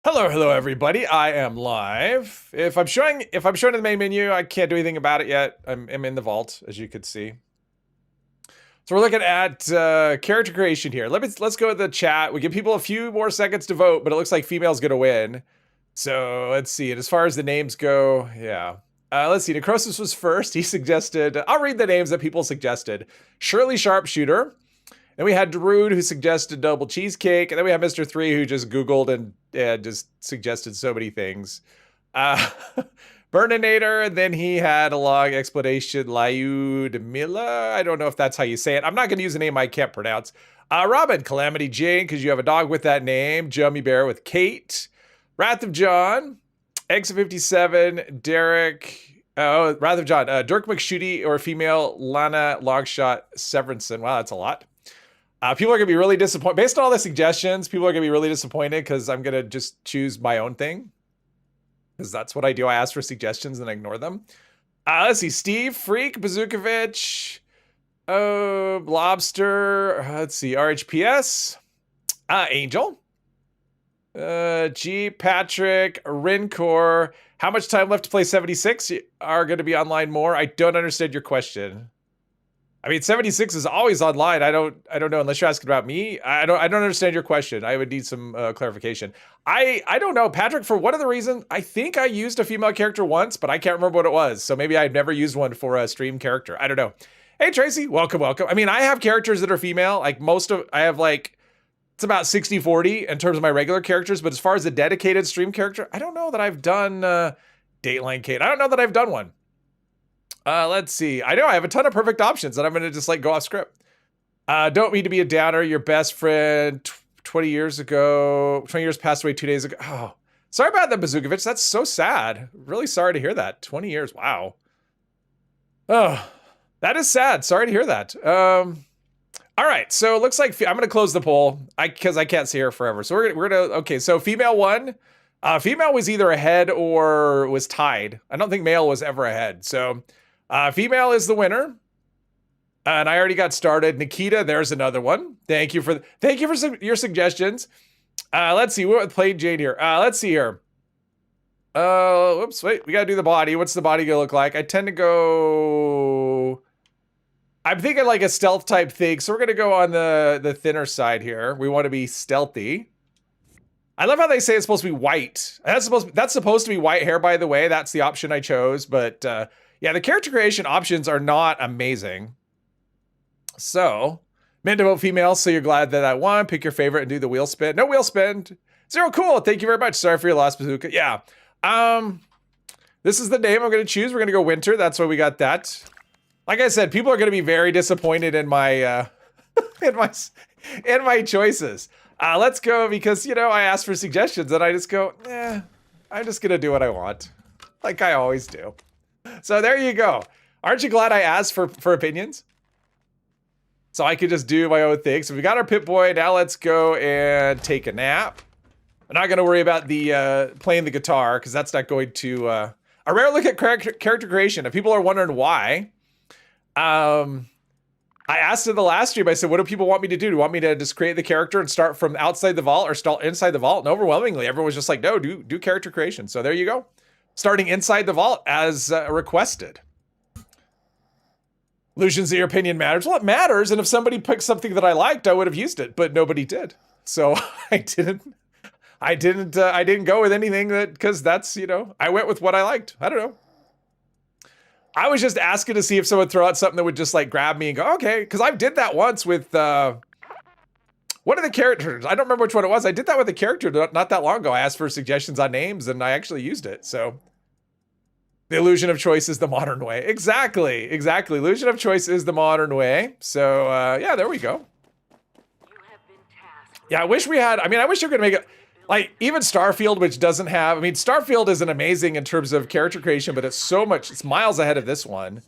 Hello, everybody. I am live. If I'm showing the main menu, I can't do anything about it yet. I'm in the vault, as you can see. So we're looking at character creation here. Let's go with the chat. We give people a few more seconds to vote, but it looks like female's gonna win. So let's see. And as far as the names go, yeah. Let's see. Necrosis was first. He suggested. I'll read the names that people suggested. Shirley Sharpshooter. Then we had Darude, who suggested double cheesecake. And then we have Mr. 3, who just Googled and just suggested so many things. Burninator, and then he had a long explanation. Lyudmila, I don't know if that's how you say it. I'm not going to use a name I can't pronounce. Robin, Calamity Jane, because you have a dog with that name. Jummy Bear with Kate. Wrath of John. X57, Derek. Oh, Wrath of John. Dirk McShooty, or female Lana Longshot Severinson. Wow, that's a lot. People are going to be really disappointed. Based on all the suggestions, people are going to be really disappointed because I'm going to just choose my own thing. Because that's what I do. I ask for suggestions and I ignore them. Let's see. Steve, Freak, Bazookovich, Lobster. Let's see. RHPS. Angel. G, Patrick, Rincor. How much time left to play 76? Are going to be online more? I don't understand your question. I mean, 76 is always online. I don't know, unless you're asking about me. I don't understand your question. I would need some clarification. I don't know, Patrick, for one of the reasons, I think I used a female character once, but I can't remember what it was. So maybe I've never used one for a stream character. I don't know. Hey, Tracy, welcome. I mean, I have characters that are female. Like I have like, it's about 60-40 in terms of my regular characters. But as far as a dedicated stream character, I don't know that I've done Dateline Kate. I don't know that I've done one. Let's see. I know I have a ton of perfect options and I'm going to just like go off script. Don't mean to be a downer. Your best friend 20 years passed away 2 days ago. Oh, sorry about that, Bazookovich. That's so sad. Really sorry to hear that. 20 years. Wow. Oh, that is sad. Sorry to hear that. All right. So it looks like I'm going to close the poll because I can't see her forever. So we're going to, okay. So female won. Female was either ahead or was tied. I don't think male was ever ahead. So female is the winner. And I already got started. Nikita, there's another one. Thank you for your suggestions. Let's see. What played Jade here? Let's see here. Whoops, wait. We got to do the body. What's the body going to look like? I tend to go... I'm thinking like a stealth type thing. So we're going to go on the thinner side here. We want to be stealthy. I love how they say it's supposed to be white. That's supposed to be white hair, by the way. That's the option I chose. But yeah, the character creation options are not amazing. So, meant to vote female, so you're glad that I won. Pick your favorite and do the wheel spin. No wheel spin. Zero, cool. Thank you very much. Sorry for your loss, Bazooka. Yeah. This is the name I'm going to choose. We're going to go winter. That's why we got that. Like I said, people are going to be very disappointed in my in my choices. Let's go because, you know, I asked for suggestions and I just go, I'm just going to do what I want. Like I always do. So there you go. Aren't you glad I asked for opinions? So I could just do my own thing. So we got our Pip-Boy. Now let's go and take a nap. I'm not going to worry about the playing the guitar because that's not going to... a rare look at character creation. If people are wondering why, I asked in the last stream, I said, what do people want me to do? Do you want me to just create the character and start from outside the vault or start inside the vault? And overwhelmingly, everyone was just like, no, do character creation. So there you go. Starting inside the vault as requested. Lucian's your opinion matters. Well, it matters. And if somebody picked something that I liked, I would have used it, but nobody did. So I didn't go with anything because that's, you know, I went with what I liked. I don't know. I was just asking to see if someone would throw out something that would just like grab me and go, okay. Because I did that once with one of the characters. I don't remember which one it was. I did that with a character not that long ago. I asked for suggestions on names and I actually used it. So the illusion of choice is the modern way. Exactly. Illusion of choice is the modern way. So yeah, there we go. Yeah, I wish we had, I wish you could make it. Like, even Starfield, which doesn't have... Starfield isn't amazing in terms of character creation, but it's miles ahead of this one.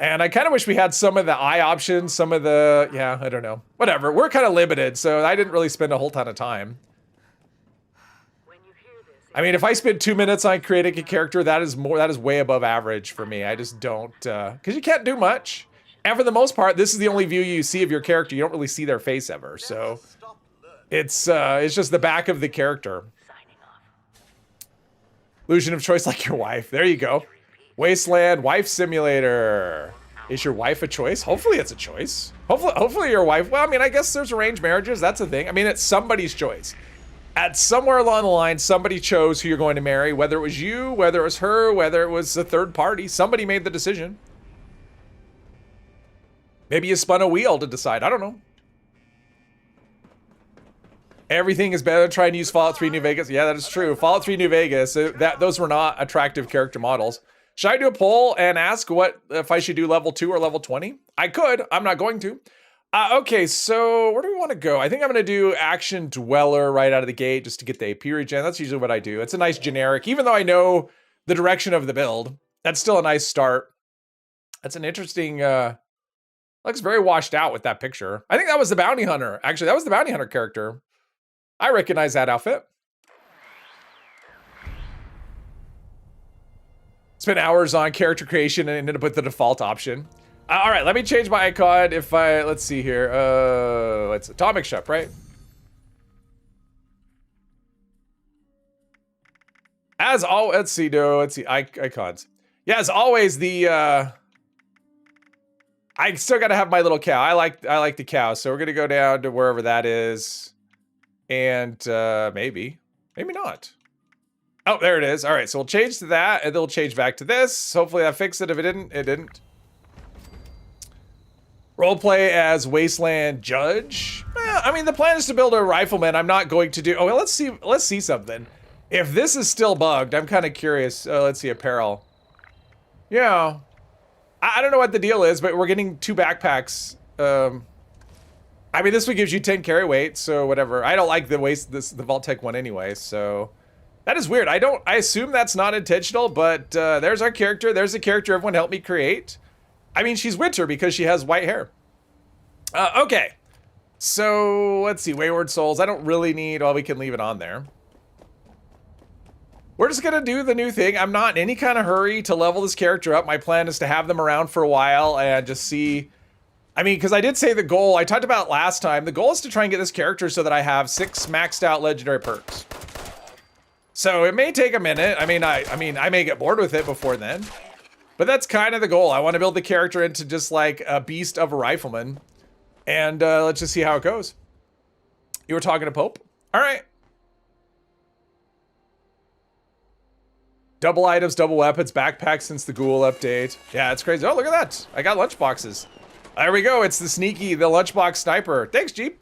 And I kind of wish we had some of the eye options, some of the... Yeah, I don't know. Whatever. We're kind of limited, so I didn't really spend a whole ton of time. If I spend 2 minutes on creating a character, that is way above average for me. I just don't... Because you can't do much. And for the most part, this is the only view you see of your character. You don't really see their face ever, so... It's just the back of the character. Illusion of choice like your wife. There you go. Wasteland Wife Simulator. Is your wife a choice? Hopefully it's a choice. Hopefully your wife, well, I mean, I guess there's arranged marriages. That's a thing. I mean, it's somebody's choice. At somewhere along the line, somebody chose who you're going to marry, whether it was you, whether it was her, whether it was a third party. Somebody made the decision. Maybe you spun a wheel to decide. I don't know. Everything is better than trying to use Fallout 3 New Vegas. Yeah, that is true. Fallout 3 New Vegas, those were not attractive character models. Should I do a poll and ask what if I should do level 2 or level 20? I could. I'm not going to. Okay, so where do we want to go? I think I'm going to do Action Dweller right out of the gate just to get the AP regen. That's usually what I do. It's a nice generic. Even though I know the direction of the build, that's still a nice start. That's an interesting... looks very washed out with that picture. I think that was the Bounty Hunter. Actually, that was the Bounty Hunter character. I recognize that outfit. Spent hours on character creation and ended up with the default option. All right, let me change my icon. If I, let's see here. It's Atomic Shop, right? As all, let's see, icons. Yeah, as always, I still gotta have my little cow. I like the cow, so we're gonna go down to wherever that is, and maybe not. Oh, there it is. All right, so we'll change to that, and then we'll change back to this. Hopefully that fixed it. If it didn't, it didn't. Roleplay as Wasteland Judge. I mean, the plan is to build a Rifleman. I'm not going to do. Oh, well, let's see something. If this is still bugged, I'm kind of curious. Let's see, apparel. Yeah, I don't know what the deal is, but we're getting 2 backpacks. I mean, this one gives you 10 carry weight, so whatever. I don't like the Vault-Tec one anyway, so. That is weird. I assume that's not intentional, but there's our character. There's the character everyone helped me create. I mean, she's Winter because she has white hair. Okay. So, let's see. Wayward Souls. I don't really need... Well, we can leave it on there. We're just going to do the new thing. I'm not in any kind of hurry to level this character up. My plan is to have them around for a while and just see... I mean, because I did say the goal, I talked about last time, the goal is to try and get this character so that I have 6 maxed out legendary perks. So it may take a minute. I mean, I may get bored with it before then. But that's kind of the goal. I want to build the character into just like a beast of a Rifleman. And let's just see how it goes. You were talking to Pope? All right. Double items, double weapons, backpack since the Ghoul update. Yeah, it's crazy. Oh, look at that. I got lunchboxes. There we go. It's the lunchbox sniper. Thanks, Jeep.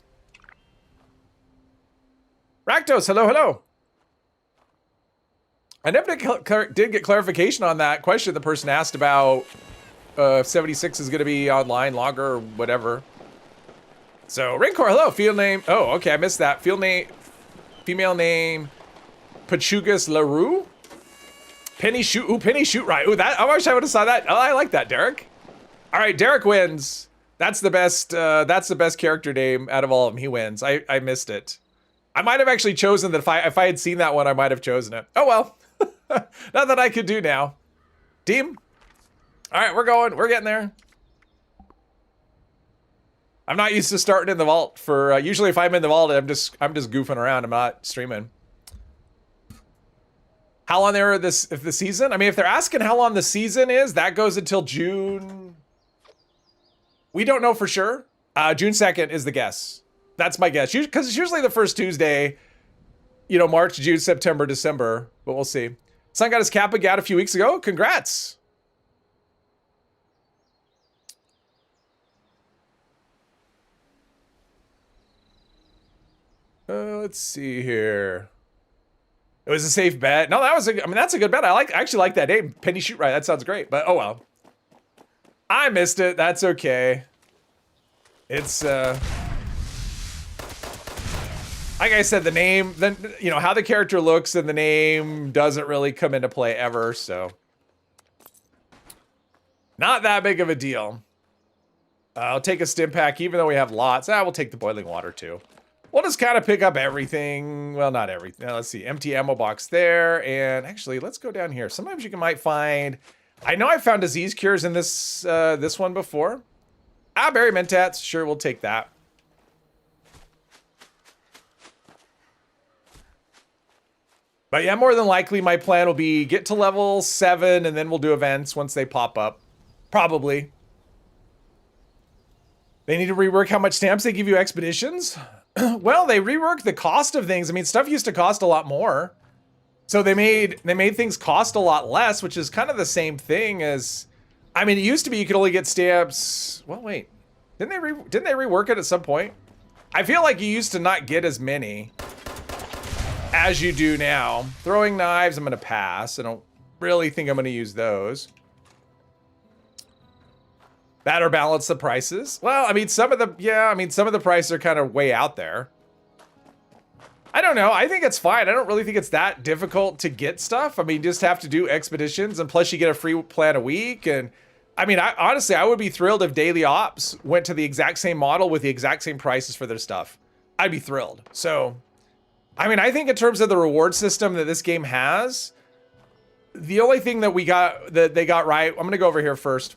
Raktos, hello, hello. I never did get clarification on that question the person asked about if 76 is going to be online longer or whatever. So, Rancor, hello. Field name. Oh, okay. I missed that. Field name. Female name. Pachugas LaRue. Penny Shoot. Ooh, Penny Shoot right. Ooh, that. I wish I would have saw that. Oh, I like that, Derek. All right, Derek wins. That's the best. That's the best character name out of all of them. He wins. I missed it. I might have actually chosen that if I had seen that one, I might have chosen it. Oh, well. Not that I could do now. Team. All right, we're going. We're getting there. I'm not used to starting in the vault for. Usually, if I'm in the vault, I'm just goofing around. I'm not streaming. How long there if the season? I mean, if they're asking how long the season is, that goes until June. We don't know for sure. June 2nd is the guess. That's my guess. Because it's usually the first Tuesday. You know, March, June, September, December. But we'll see. Son got his Kappa Gat a few weeks ago. Congrats. Let's see here. It was a safe bet. No, that's a good bet. I actually like that name. Penny Shoot Right. That sounds great. But oh well. I missed it. That's okay. It's like I said, the name, then you know how the character looks and the name doesn't really come into play ever, so not that big of a deal. I'll take a stim pack, even though we have lots. We'll take the boiling water too. We'll just kind of pick up everything. Well, not everything. Let's see, empty ammo box there, and actually, let's go down here. Sometimes you might find. I know I found disease cures in this this one before. Berry mentats. Sure, we'll take that. But yeah, more than likely my plan will be get to level 7 and then we'll do events once they pop up. Probably. They need to rework how much stamps they give you expeditions. Well, they reworked the cost of things. I mean, stuff used to cost a lot more. So they made things cost a lot less, which is kind of the same thing as, I mean, it used to be you could only get stamps. Well, wait, didn't they rework it at some point? I feel like you used to not get as many as you do now. Throwing knives, I'm gonna pass. I don't really think I'm gonna use those. Better balance the prices. Well, I mean, some of the prices are kind of way out there. I don't know. I think it's fine. I don't really think it's that difficult to get stuff. I mean, you just have to do expeditions, and plus you get a free plan a week. And I mean, honestly, I would be thrilled if Daily Ops went to the exact same model with the exact same prices for their stuff. I'd be thrilled. So, I mean, I think in terms of the reward system that this game has, the only thing that they got right, I'm gonna go over here first.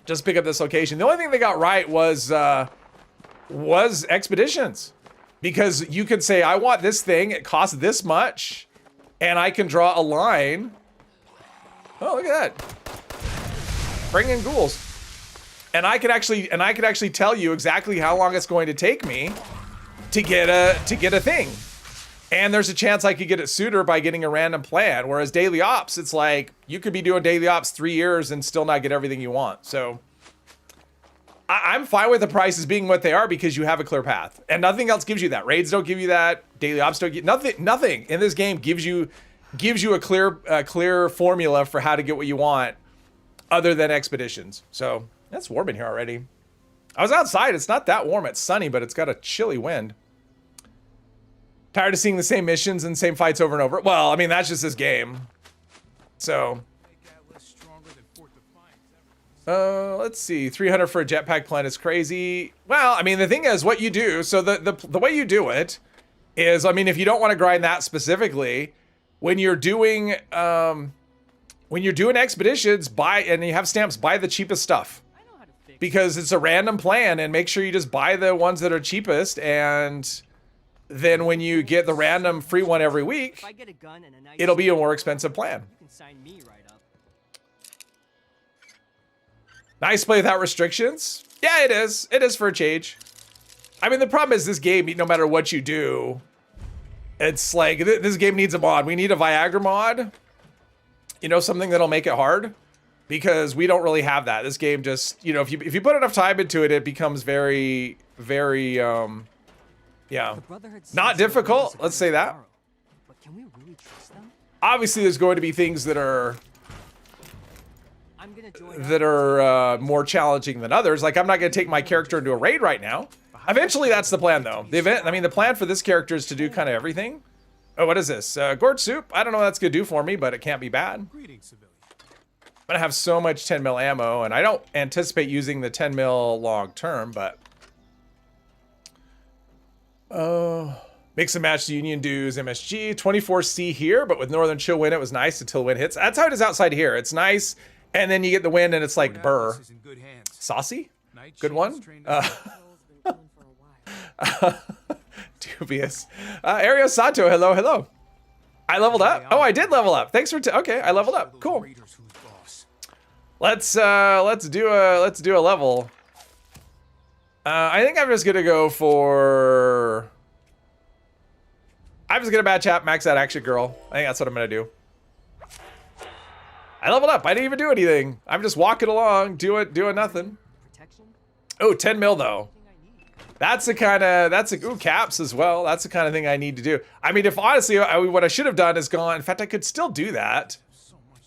Just pick up this location. The only thing they got right was expeditions. Because you could say, I want this thing, it costs this much, and I can draw a line. Oh, look at that. Bring in ghouls. And I could actually tell you exactly how long it's going to take me to get a thing. And there's a chance I could get it sooner by getting a random plan. Whereas Daily Ops, it's like, you could be doing Daily Ops 3 years and still not get everything you want. So I'm fine with the prices being what they are because you have a clear path. And nothing else gives you that. Raids don't give you that. Daily Ops don't give nothing in this game gives you a clear formula for how to get what you want other than expeditions. So that's warm in here already. I was outside. It's not that warm. It's sunny, but it's got a chilly wind. Tired of seeing the same missions and same fights over and over. Well, I mean, that's just this game. So let's see, 300 for a jetpack plan is crazy. Well, I mean, the thing is what you do. So the way you do it is, I mean, if you don't want to grind that specifically, when you're doing expeditions, and you have stamps, buy the cheapest stuff because it's a random plan, and make sure you just buy the ones that are cheapest. And then when you get the random free one every week, it'll be a more expensive plan. Nice play without restrictions. Yeah, it is. It is for a change. I mean, the problem is this game, no matter what you do, it's like, this game needs a mod. We need a Viagra mod. You know, something that'll make it hard. Because we don't really have that. This game just, you know, if you put enough time into it, it becomes very, very, yeah. Not difficult, let's say that. But can we really trust them? Obviously, there's going to be things that are more challenging than others. Like, I'm not going to take my character into a raid right now. Eventually, that's the plan, though. The plan for this character is to do kind of everything. Oh, what is this? Gourd soup? I don't know what that's going to do for me, but it can't be bad. I'm going to have so much 10 mil ammo, and I don't anticipate using the 10 mil long term, but mix and match the Union dues MSG 24C here, but with Northern Chill wind, it was nice until wind hits. That's how it is outside here. It's nice, and then you get the wind, and it's like burr. Saucy? Good one. Dubious. Ario Sato, hello, hello. I leveled up. Oh, I did level up. Thanks for okay. I leveled up. Cool. Let's do a level. I think I'm just gonna go for. I'm just gonna match up, max out action girl. I think that's what I'm gonna do. I leveled up. I didn't even do anything. I'm just walking along, doing nothing. Oh, 10 mil though. That's the kind of, ooh, caps as well. That's the kind of thing I need to do. I mean, if honestly, what I should have done is gone. In fact, I could still do that.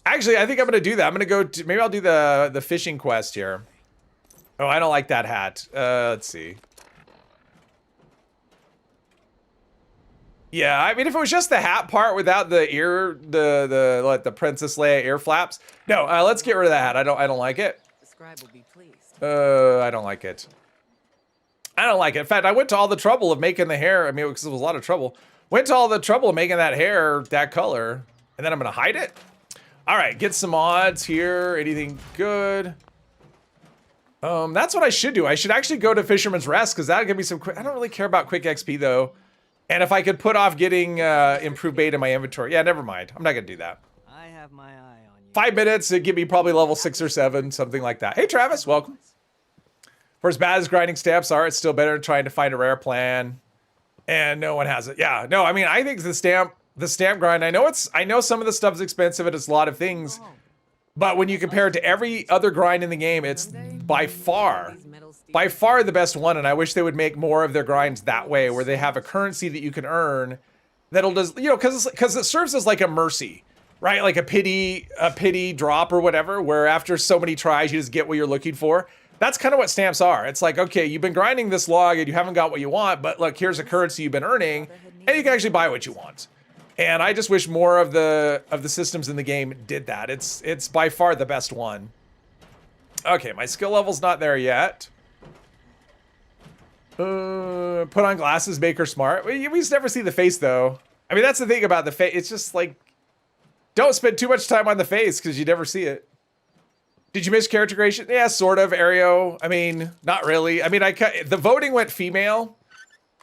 Actually, I think I'm going to do that. I'm going to go to, maybe I'll do the fishing quest here. Oh, I don't like that hat. Let's see. Yeah, I mean, if it was just the hat part without the ear, the Princess Leia ear flaps. No, let's get rid of that hat. I don't like it. The scribe will be pleased. I don't like it. I don't like it. In fact, I went to all the trouble of making the hair. I mean, because it was a lot of trouble. Went to all the trouble of making that hair that color, and then I'm gonna hide it. All right, get some odds here. Anything good? That's what I should do. I should actually go to Fisherman's Rest because that'll give me some quick. I don't really care about quick XP though. And if I could put off getting improved bait in my inventory. Yeah, never mind. I'm not going to do that. I have my eye on you. 5 minutes, it'd give me probably level 6 or 7, something like that. Hey, Travis, welcome. For as bad as grinding stamps are, it's still better than trying to find a rare plan. And no one has it. Yeah, no, I mean, I think the stamp grind, I know some of the stuff's expensive and it's a lot of things. But when you compare it to every other grind in the game, it's by far the best one. And I wish they would make more of their grinds that way, where they have a currency that you can earn that'll just, you know, because it serves as like a mercy, right? Like a pity drop or whatever, where after so many tries, you just get what you're looking for. That's kind of what stamps are. It's like, okay, you've been grinding this log and you haven't got what you want, but look, here's a currency you've been earning and you can actually buy what you want. And I just wish more of the systems in the game did that. It's by far the best one. Okay, my skill level's not there yet. Put on glasses, make her smart. We just never see the face though. I mean, that's the thing about the face. It's just like, don't spend too much time on the face because you never see it. Did you miss character creation? Yeah, sort of. Aereo. I mean, not really. I mean, the voting went female.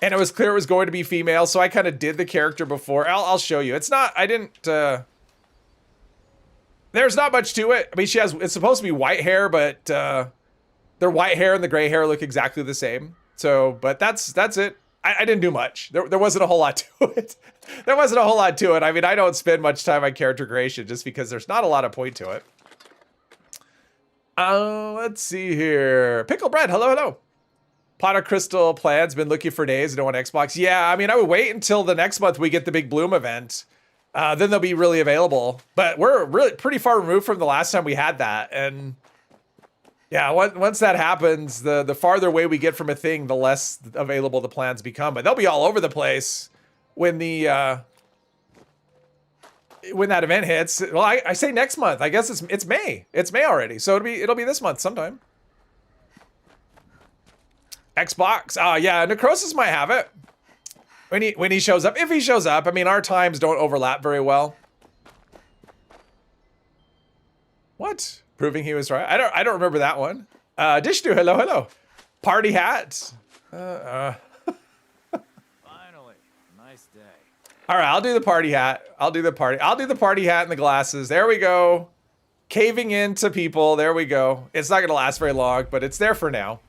And it was clear it was going to be female, so I kind of did the character before. I'll show you. It's not, I didn't, there's not much to it. I mean, it's supposed to be white hair, but their white hair and the gray hair look exactly the same. So, but that's it. I didn't do much. There wasn't a whole lot to it. There wasn't a whole lot to it. I mean, I don't spend much time on character creation just because there's not a lot of point to it. Let's see here. Pickle bread, hello. Pot of Crystal plans, been looking for days, no on Xbox. Yeah, I mean, I would wait until the next month we get the big Bloom event. Then they'll be really available. But we're really pretty far removed from the last time we had that. And yeah, once that happens, the farther away we get from a thing, the less available the plans become. But they'll be all over the place when when that event hits. Well, I say next month. I guess it's May. It's May already. So it'll be this month sometime. Xbox. Yeah, Necrosis might have it when he shows up. If he shows up, I mean, our times don't overlap very well. What? Proving he was right. I don't remember that one. Dishnu, hello. Party hat. Finally, nice day. All right, I'll do the party hat. I'll do the party hat and the glasses. There we go. Caving into people. There we go. It's not gonna last very long, but it's there for now.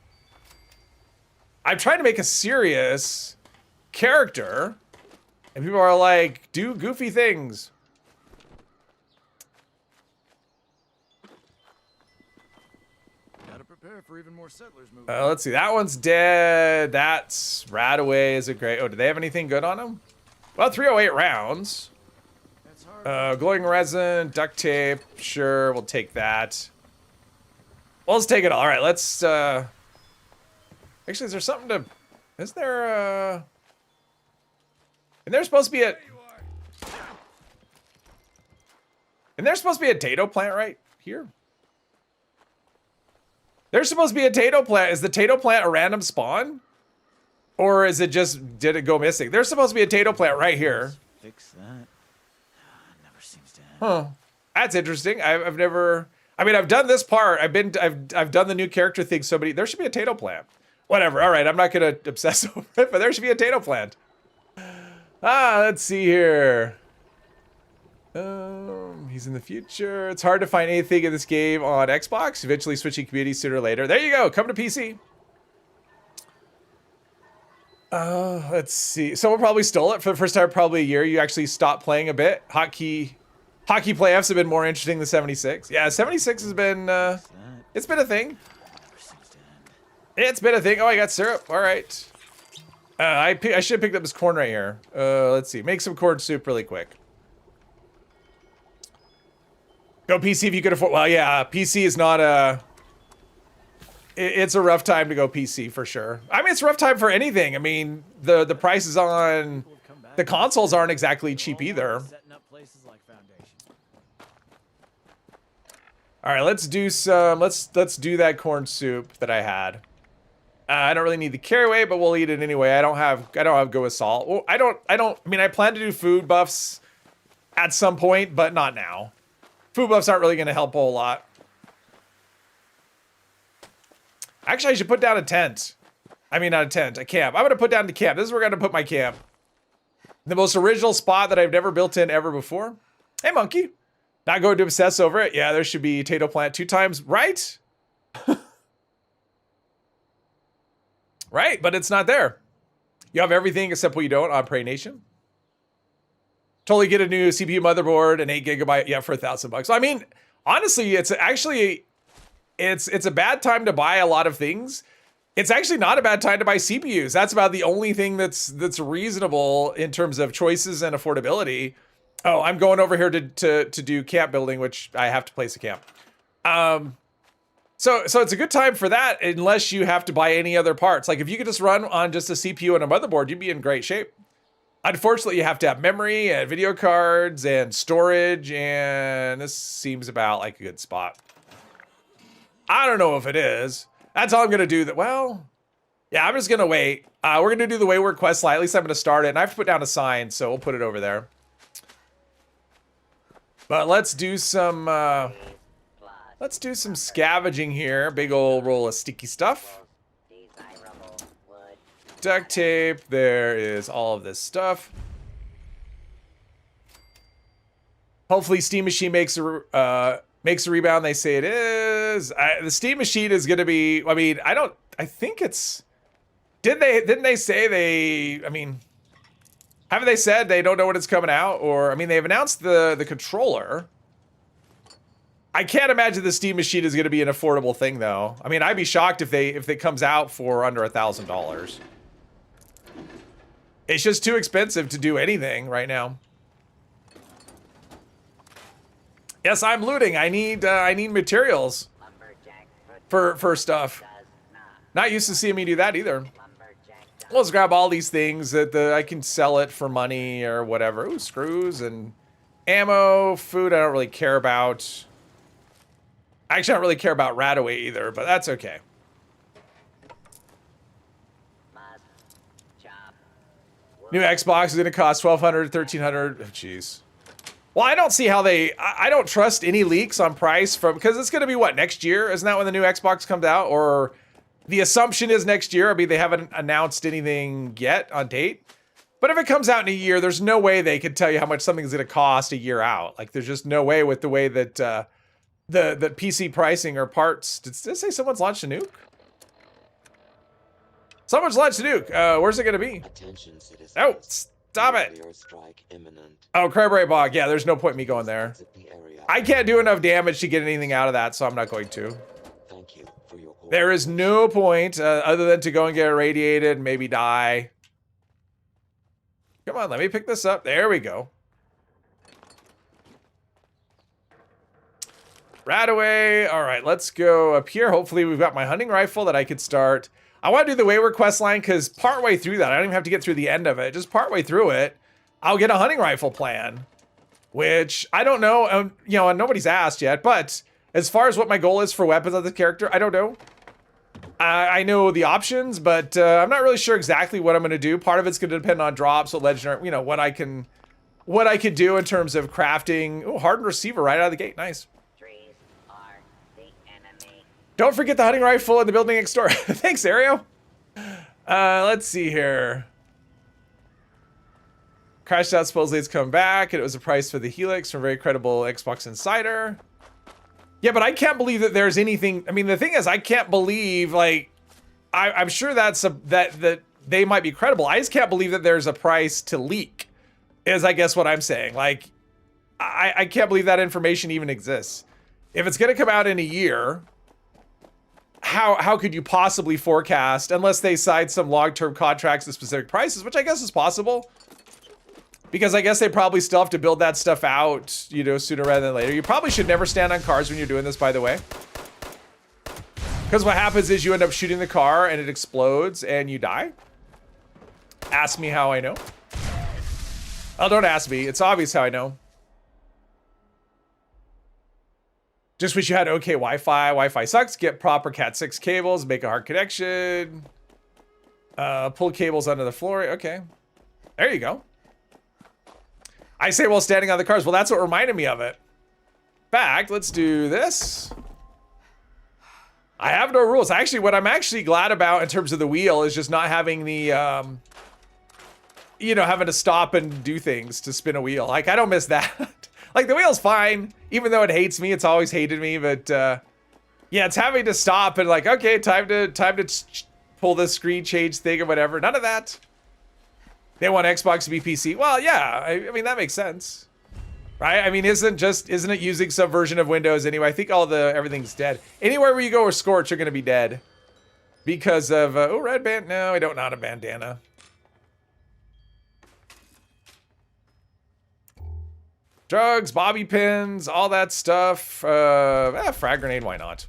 I'm trying to make a serious character, and people are like, do goofy things. Gotta prepare for even more settlers moving. Let's see. That one's dead. That's Radaway is a great. Oh, do they have anything good on them? Well, 308 rounds. That's hard. Glowing resin, duct tape. Sure, we'll take that. Well, let's take it all. All right, let's. Actually, is there something to? Is there? And there's supposed to be a. And there's supposed to be a Tato plant right here. There's supposed to be a Tato plant. Is the Tato plant a random spawn? Or is it just, did it go missing? There's supposed to be a Tato plant right here. Fix that. Never seems to end. Huh. That's interesting. I've never, I mean, I've done this part. I've done the new character thing so many, there should be a Tato plant. Whatever. All right. I'm not going to obsess over it, but there should be a Tato plant. Let's see here. He's in the future. It's hard to find anything in this game on Xbox. Eventually switching community sooner or later. There you go. Come to PC. Let's see. Someone probably stole it for the first time probably a year. You actually stopped playing a bit. Hockey playoffs have been more interesting than 76. Yeah, 76 has been it's been a thing. It's been a thing. Oh, I got syrup. All right. I should have picked up this corn right here. Let's see. Make some corn soup really quick. Go PC if you could afford. Well, yeah, PC is not a. It's a rough time to go PC for sure. I mean, it's a rough time for anything. I mean, the prices on the consoles aren't exactly cheap either. Setting up places like Foundation. All right, let's do some. Let's do that corn soup that I had. I don't really need the carry weight, but we'll eat it anyway. I don't have go with salt. Well, I mean, I plan to do food buffs at some point, but not now. Food buffs aren't really going to help a whole lot. Actually, I should put down a tent. I mean, not a tent, a camp. I'm going to put down the camp. This is where we're going to put my camp. The most original spot that I've never built in ever before. Hey, monkey. Not going to obsess over it. Yeah, there should be potato plant 2 times, right? Right, but it's not there. You have everything except what you don't on Prey Nation. Totally get a new CPU motherboard and 8 gigabyte, yeah, for $1,000. So, I mean, honestly, it's actually, it's a bad time to buy a lot of things. It's actually not a bad time to buy CPUs. That's about the only thing that's reasonable in terms of choices and affordability. Oh, I'm going over here to do camp building, which I have to place a camp. So it's a good time for that unless you have to buy any other parts. Like if you could just run on just a CPU and a motherboard, you'd be in great shape. Unfortunately, you have to have memory and video cards and storage, and this seems about like a good spot. I don't know if it is. That's all I'm gonna do. Well, yeah, I'm just gonna wait. We're gonna do the wayward quest line. At least I'm gonna start it, and I have to put down a sign, so we'll put it over there. But let's do some scavenging here. Big old roll of sticky stuff. Duct tape. There is all of this stuff. Hopefully, Steam Machine makes a rebound. They say it is. The Steam Machine is going to be. I mean, I think it's. Didn't they say they? I mean, haven't they said they don't know when it's coming out? Or I mean, they've announced the controller. I can't imagine the Steam Machine is going to be an affordable thing, though. I mean, I'd be shocked if it comes out for under $1,000. It's just too expensive to do anything right now. Yes, I'm looting. I need materials for stuff. Not used to seeing me do that either. Let's grab all these things that I can sell it for money or whatever. Ooh, screws and ammo, food. I don't really care about. Actually, I don't really care about Radaway either, but that's okay. New Xbox is going to cost $1,200, $1,300. Oh, jeez. Well, I don't see how I don't trust any leaks on price because it's going to be what, next year? Isn't that when the new Xbox comes out? Or the assumption is next year. I mean, they haven't announced anything yet on date. But if it comes out in a year, there's no way they could tell you how much something's going to cost a year out. Like, there's just no way with the way that the PC pricing or parts. Did it say someone's launched a nuke? Someone's launched a nuke. Where's it going to be? Attention, citizens. Oh, stop it. Nuclear strike imminent. Oh, Cranberry Bog. Yeah, there's no point in me going there. I can't do enough damage to get anything out of that, so I'm not going to. Thank you for your call. There is no point other than to go and get irradiated and maybe die. Come on, let me pick this up. There we go. Radaway. All right, let's go up here. Hopefully we've got my hunting rifle that I could start. I want to do the wayward quest line because partway through that, I don't even have to get through the end of it. Just partway through it, I'll get a hunting rifle plan, which I don't know. You know, and nobody's asked yet. But as far as what my goal is for weapons of the character, I don't know. I know the options, but I'm not really sure exactly what I'm going to do. Part of it's going to depend on drops, what legendary, you know, what I can do in terms of crafting. Oh, hardened receiver right out of the gate. Nice. Don't forget the hunting rifle in the building next door. Thanks, Ario. Let's see here. Crashed out supposedly it's come back, and it was a price for the Helix from a very credible Xbox Insider. Yeah, but I can't believe that there's anything. I mean, the thing is, I can't believe, like, I'm sure that they might be credible. I just can't believe that there's a price to leak, is I guess what I'm saying. Like, I can't believe that information even exists. If it's going to come out in a year, how could you possibly forecast, unless they sign some long-term contracts at specific prices, which I guess is possible. Because I guess they probably still have to build that stuff out, you know, sooner rather than later. You probably should never stand on cars when you're doing this, by the way. Because what happens is you end up shooting the car and it explodes and you die. Ask me how I know. Oh, don't ask me. It's obvious how I know. Just wish you had okay Wi-Fi. Wi-Fi sucks. Get proper Cat 6 cables. Make a hard connection. Pull cables under the floor. Okay. There you go. I say while standing on the cars. Well, that's what reminded me of it. In fact, let's do this. I have no rules. Actually, what I'm actually glad about in terms of the wheel is just not having the you know, having to stop and do things to spin a wheel. Like, I don't miss that. Like, the wheel's fine. Even though it hates me, it's always hated me. But, yeah, it's having to stop and like, okay, time to pull this screen change thing or whatever. None of that. They want Xbox to be PC. Well, yeah, I mean, that makes sense. Right? I mean, isn't it using some version of Windows anyway? I think everything's dead. Anywhere where you go with Scorch, you're going to be dead. Because of, oh, red band. No, I don't know how to bandana. Drugs, bobby pins, all that stuff. Frag grenade, why not?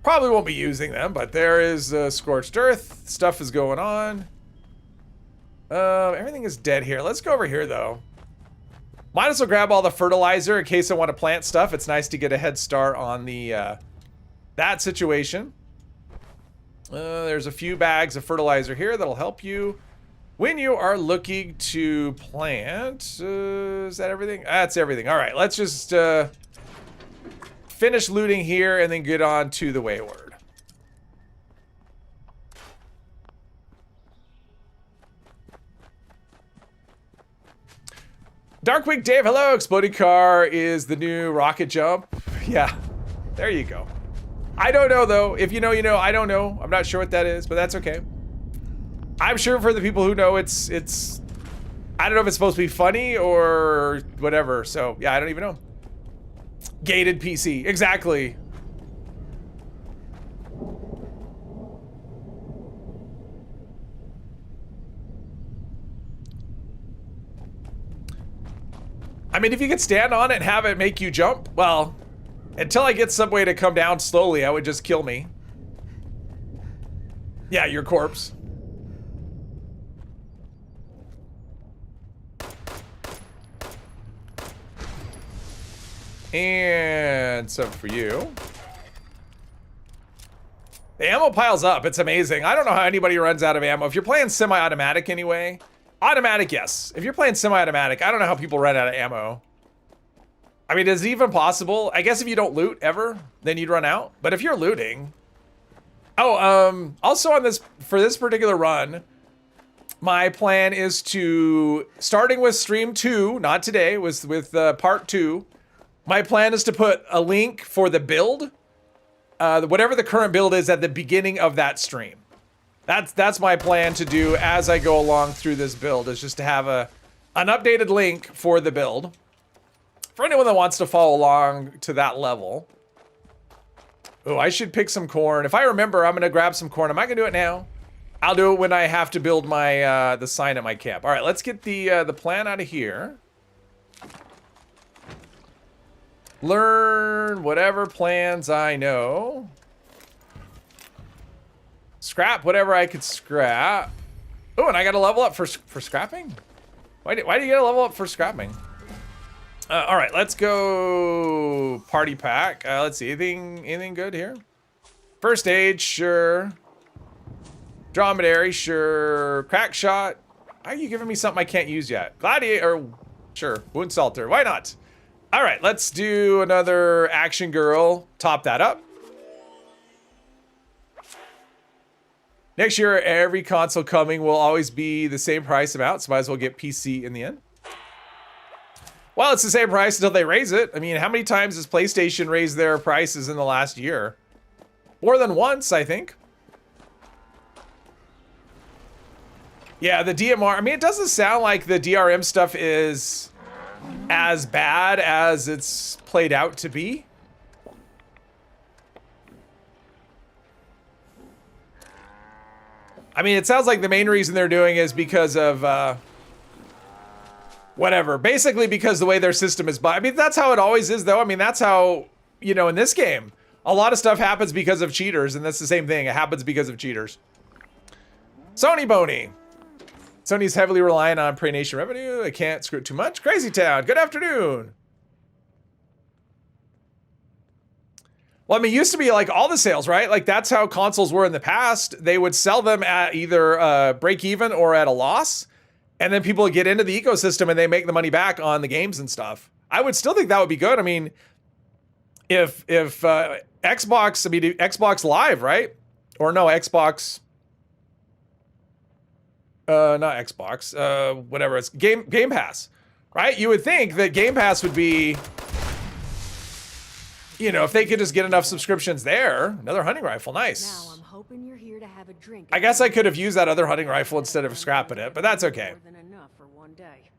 Probably won't be using them, but there is Scorched Earth. Stuff is going on. Everything is dead here. Let's go over here, though. Might as well grab all the fertilizer in case I want to plant stuff. It's nice to get a head start on the that situation. There's a few bags of fertilizer here that'll help you when you are looking to plant. Is that everything? That's everything. All right, let's just finish looting here and then get on to the Wayward. Darkwing Dave, hello. Exploding car is the new rocket jump. Yeah, there you go. I don't know, though. If you know, you know. I don't know. I'm not sure what that is, but that's okay. I'm sure for the people who know, it's I don't know if it's supposed to be funny or whatever. So, yeah, I don't even know. Gated PC. Exactly. I mean, if you could stand on it and have it make you jump, well, until I get some way to come down slowly, I would just kill me. Yeah, your corpse. And some for you. The ammo piles up. It's amazing. I don't know how anybody runs out of ammo. If you're playing semi-automatic anyway, automatic, yes. If you're playing semi-automatic, I don't know how people run out of ammo. I mean, is it even possible? I guess if you don't loot ever, then you'd run out. But if you're looting... Oh, also on this, for this particular run, my plan is to, starting with stream 2, not today, with part 2, my plan is to put a link for the build, whatever the current build is at the beginning of that stream. That's my plan to do as I go along through this build, is just to have an updated link for the build. For anyone that wants to follow along to that level. Oh, I should pick some corn. If I remember, I'm going to grab some corn. Am I going to do it now? I'll do it when I have to build my the sign at my camp. All right, let's get the plan out of here. Learn whatever plans I know. Scrap whatever I could scrap. Oh, and I got to level up for scrapping? Why do you get to level up for scrapping? All right, let's go party pack. Let's see, anything good here? First aid, sure. Dromedary, sure. Crack shot. Why are you giving me something I can't use yet? Gladiator, sure. Wound salter, why not? All right, let's do another action girl. Top that up. Next year, every console coming will always be the same price amount, so might as well get PC in the end. Well, it's the same price until they raise it. I mean, how many times has PlayStation raised their prices in the last year? More than once, I think. Yeah, the DMR, I mean, it doesn't sound like the DRM stuff is as bad as it's played out to be. I mean, it sounds like the main reason they're doing is because of, whatever. Basically because the way their system is, I mean, that's how it always is, though. I mean, that's how, you know, in this game, a lot of stuff happens because of cheaters, and that's the same thing. It happens because of cheaters. Sony Boney. Sony's heavily reliant on Prey Nation revenue. I can't screw it too much. Crazy Town, good afternoon. Well, I mean, it used to be like all the sales, right? Like that's how consoles were in the past. They would sell them at either break even or at a loss. And then people get into the ecosystem and they make the money back on the games and stuff. I would still think that would be good. I mean, if Xbox, I mean, Xbox Live, right? Or no, Xbox Not Xbox, whatever it's Game Pass, right? You would think that Game Pass would be, you know, if they could just get enough subscriptions there. Another hunting rifle, nice. Now I'm hoping you're here to have a drink. I guess I could have used that other hunting rifle instead of scrapping it, but that's okay. More than enough for one day.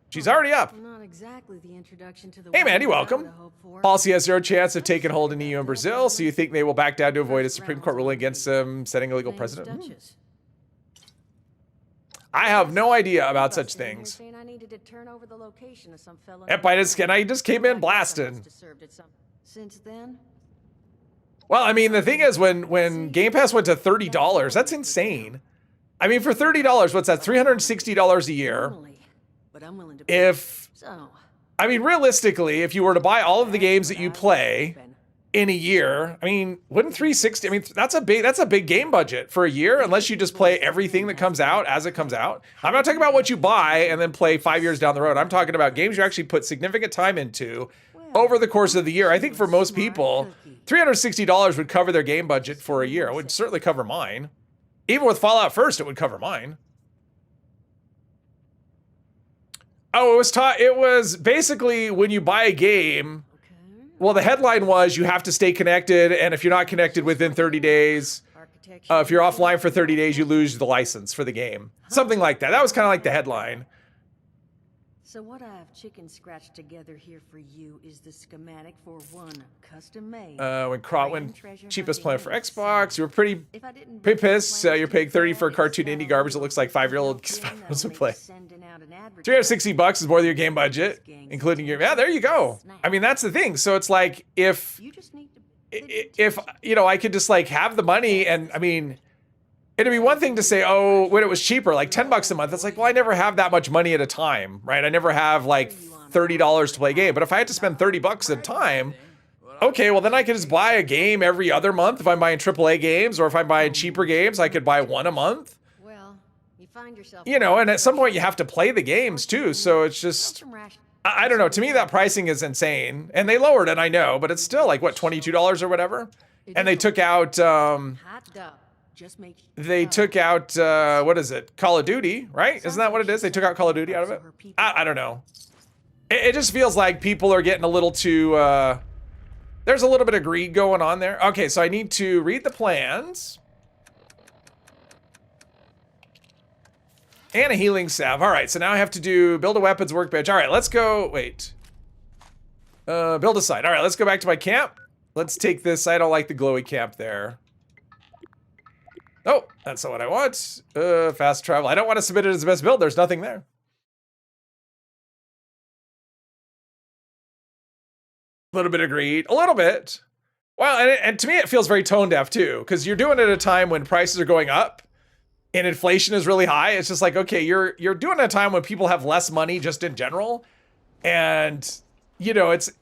She's already up. Not exactly the introduction to the Hey, Mandy, world I welcome. would've hoped for. Policy has zero chance of taking hold in EU and Brazil, so you think they will back down to avoid a Supreme Court ruling against them setting a legal Name's precedent? Duchess. I have no idea about such Busted in here things. saying I needed to turn over the location of some fellow Yep, named I just came in blasting. Must have served at some- Since then, Well, I mean, the thing is, when Game Pass went to $30, that's insane. I mean, for $30, what's that? $360 a year. normally, but I'm willing to pay. If, So, I mean, realistically, if you were to buy all of the games that you play in a year, I mean, wouldn't 360? I mean, that's a big game budget for a year, unless you just play everything that comes out as it comes out. I'm not talking about what you buy and then play 5 years down the road. I'm talking about games you actually put significant time into over the course of the year. I think for most people, $360 would cover their game budget for a year. It would certainly cover mine. Even with Fallout First, it would cover mine. Oh, it was basically when you buy a game, okay. well, the headline was you have to stay connected, and if you're not connected within 30 days, Architecture. if you're offline for 30 days, you lose the license for the game. Something like that. That was kind of like the headline. So what I have chicken scratched together here for you is the schematic for one custom-made. When cheapest plan for Xbox, you were pretty If I didn't pretty break the pissed. plans You're too paying 30 for far, cartoon it's indie garbage that looks like 5-year-old thing five-year-olds that'll would play. make sending out an advertisement. 360 bucks is more than your game budget, including your, yeah, there you go. I mean, that's the thing. So it's like, if You just need to you know, I could just like have the money, and I mean, it'd be one thing to say, oh, when it was cheaper, like 10 bucks a month. It's like, well, I never have that much money at a time, right? I never have like $30 to play a game. But if I had to spend 30 bucks at a time, okay, well then I could just buy a game every other month. If I'm buying AAA games, or if I'm buying cheaper games, I could buy one a month. Well, you find yourself. You know, and at some point you have to play the games too. So it's just, I don't know. To me, that pricing is insane. And they lowered it, I know, but it's still like, what, $22 or whatever? And they took out, Hot dog. Just make. what is it? Call of Duty, right? Isn't that what it is? They took out Call of Duty out of it? I don't know. It just feels like people are getting a little too, there's a little bit of greed going on there. Okay, so I need to read the plans. And a healing salve. All right, so now I have to build a weapons workbench. All right, let's go, wait. Build a site. All right, let's go back to my camp. Let's take this. I don't like the glowy camp there. Oh, that's not what I want. Fast travel. I don't want to submit it as the best build. There's nothing there. A little bit of greed. A little bit. Well, and to me, it feels very tone deaf too, because you're doing it at a time when prices are going up and inflation is really high. It's just like, okay, you're doing it at a time when people have less money just in general. And, you know, it's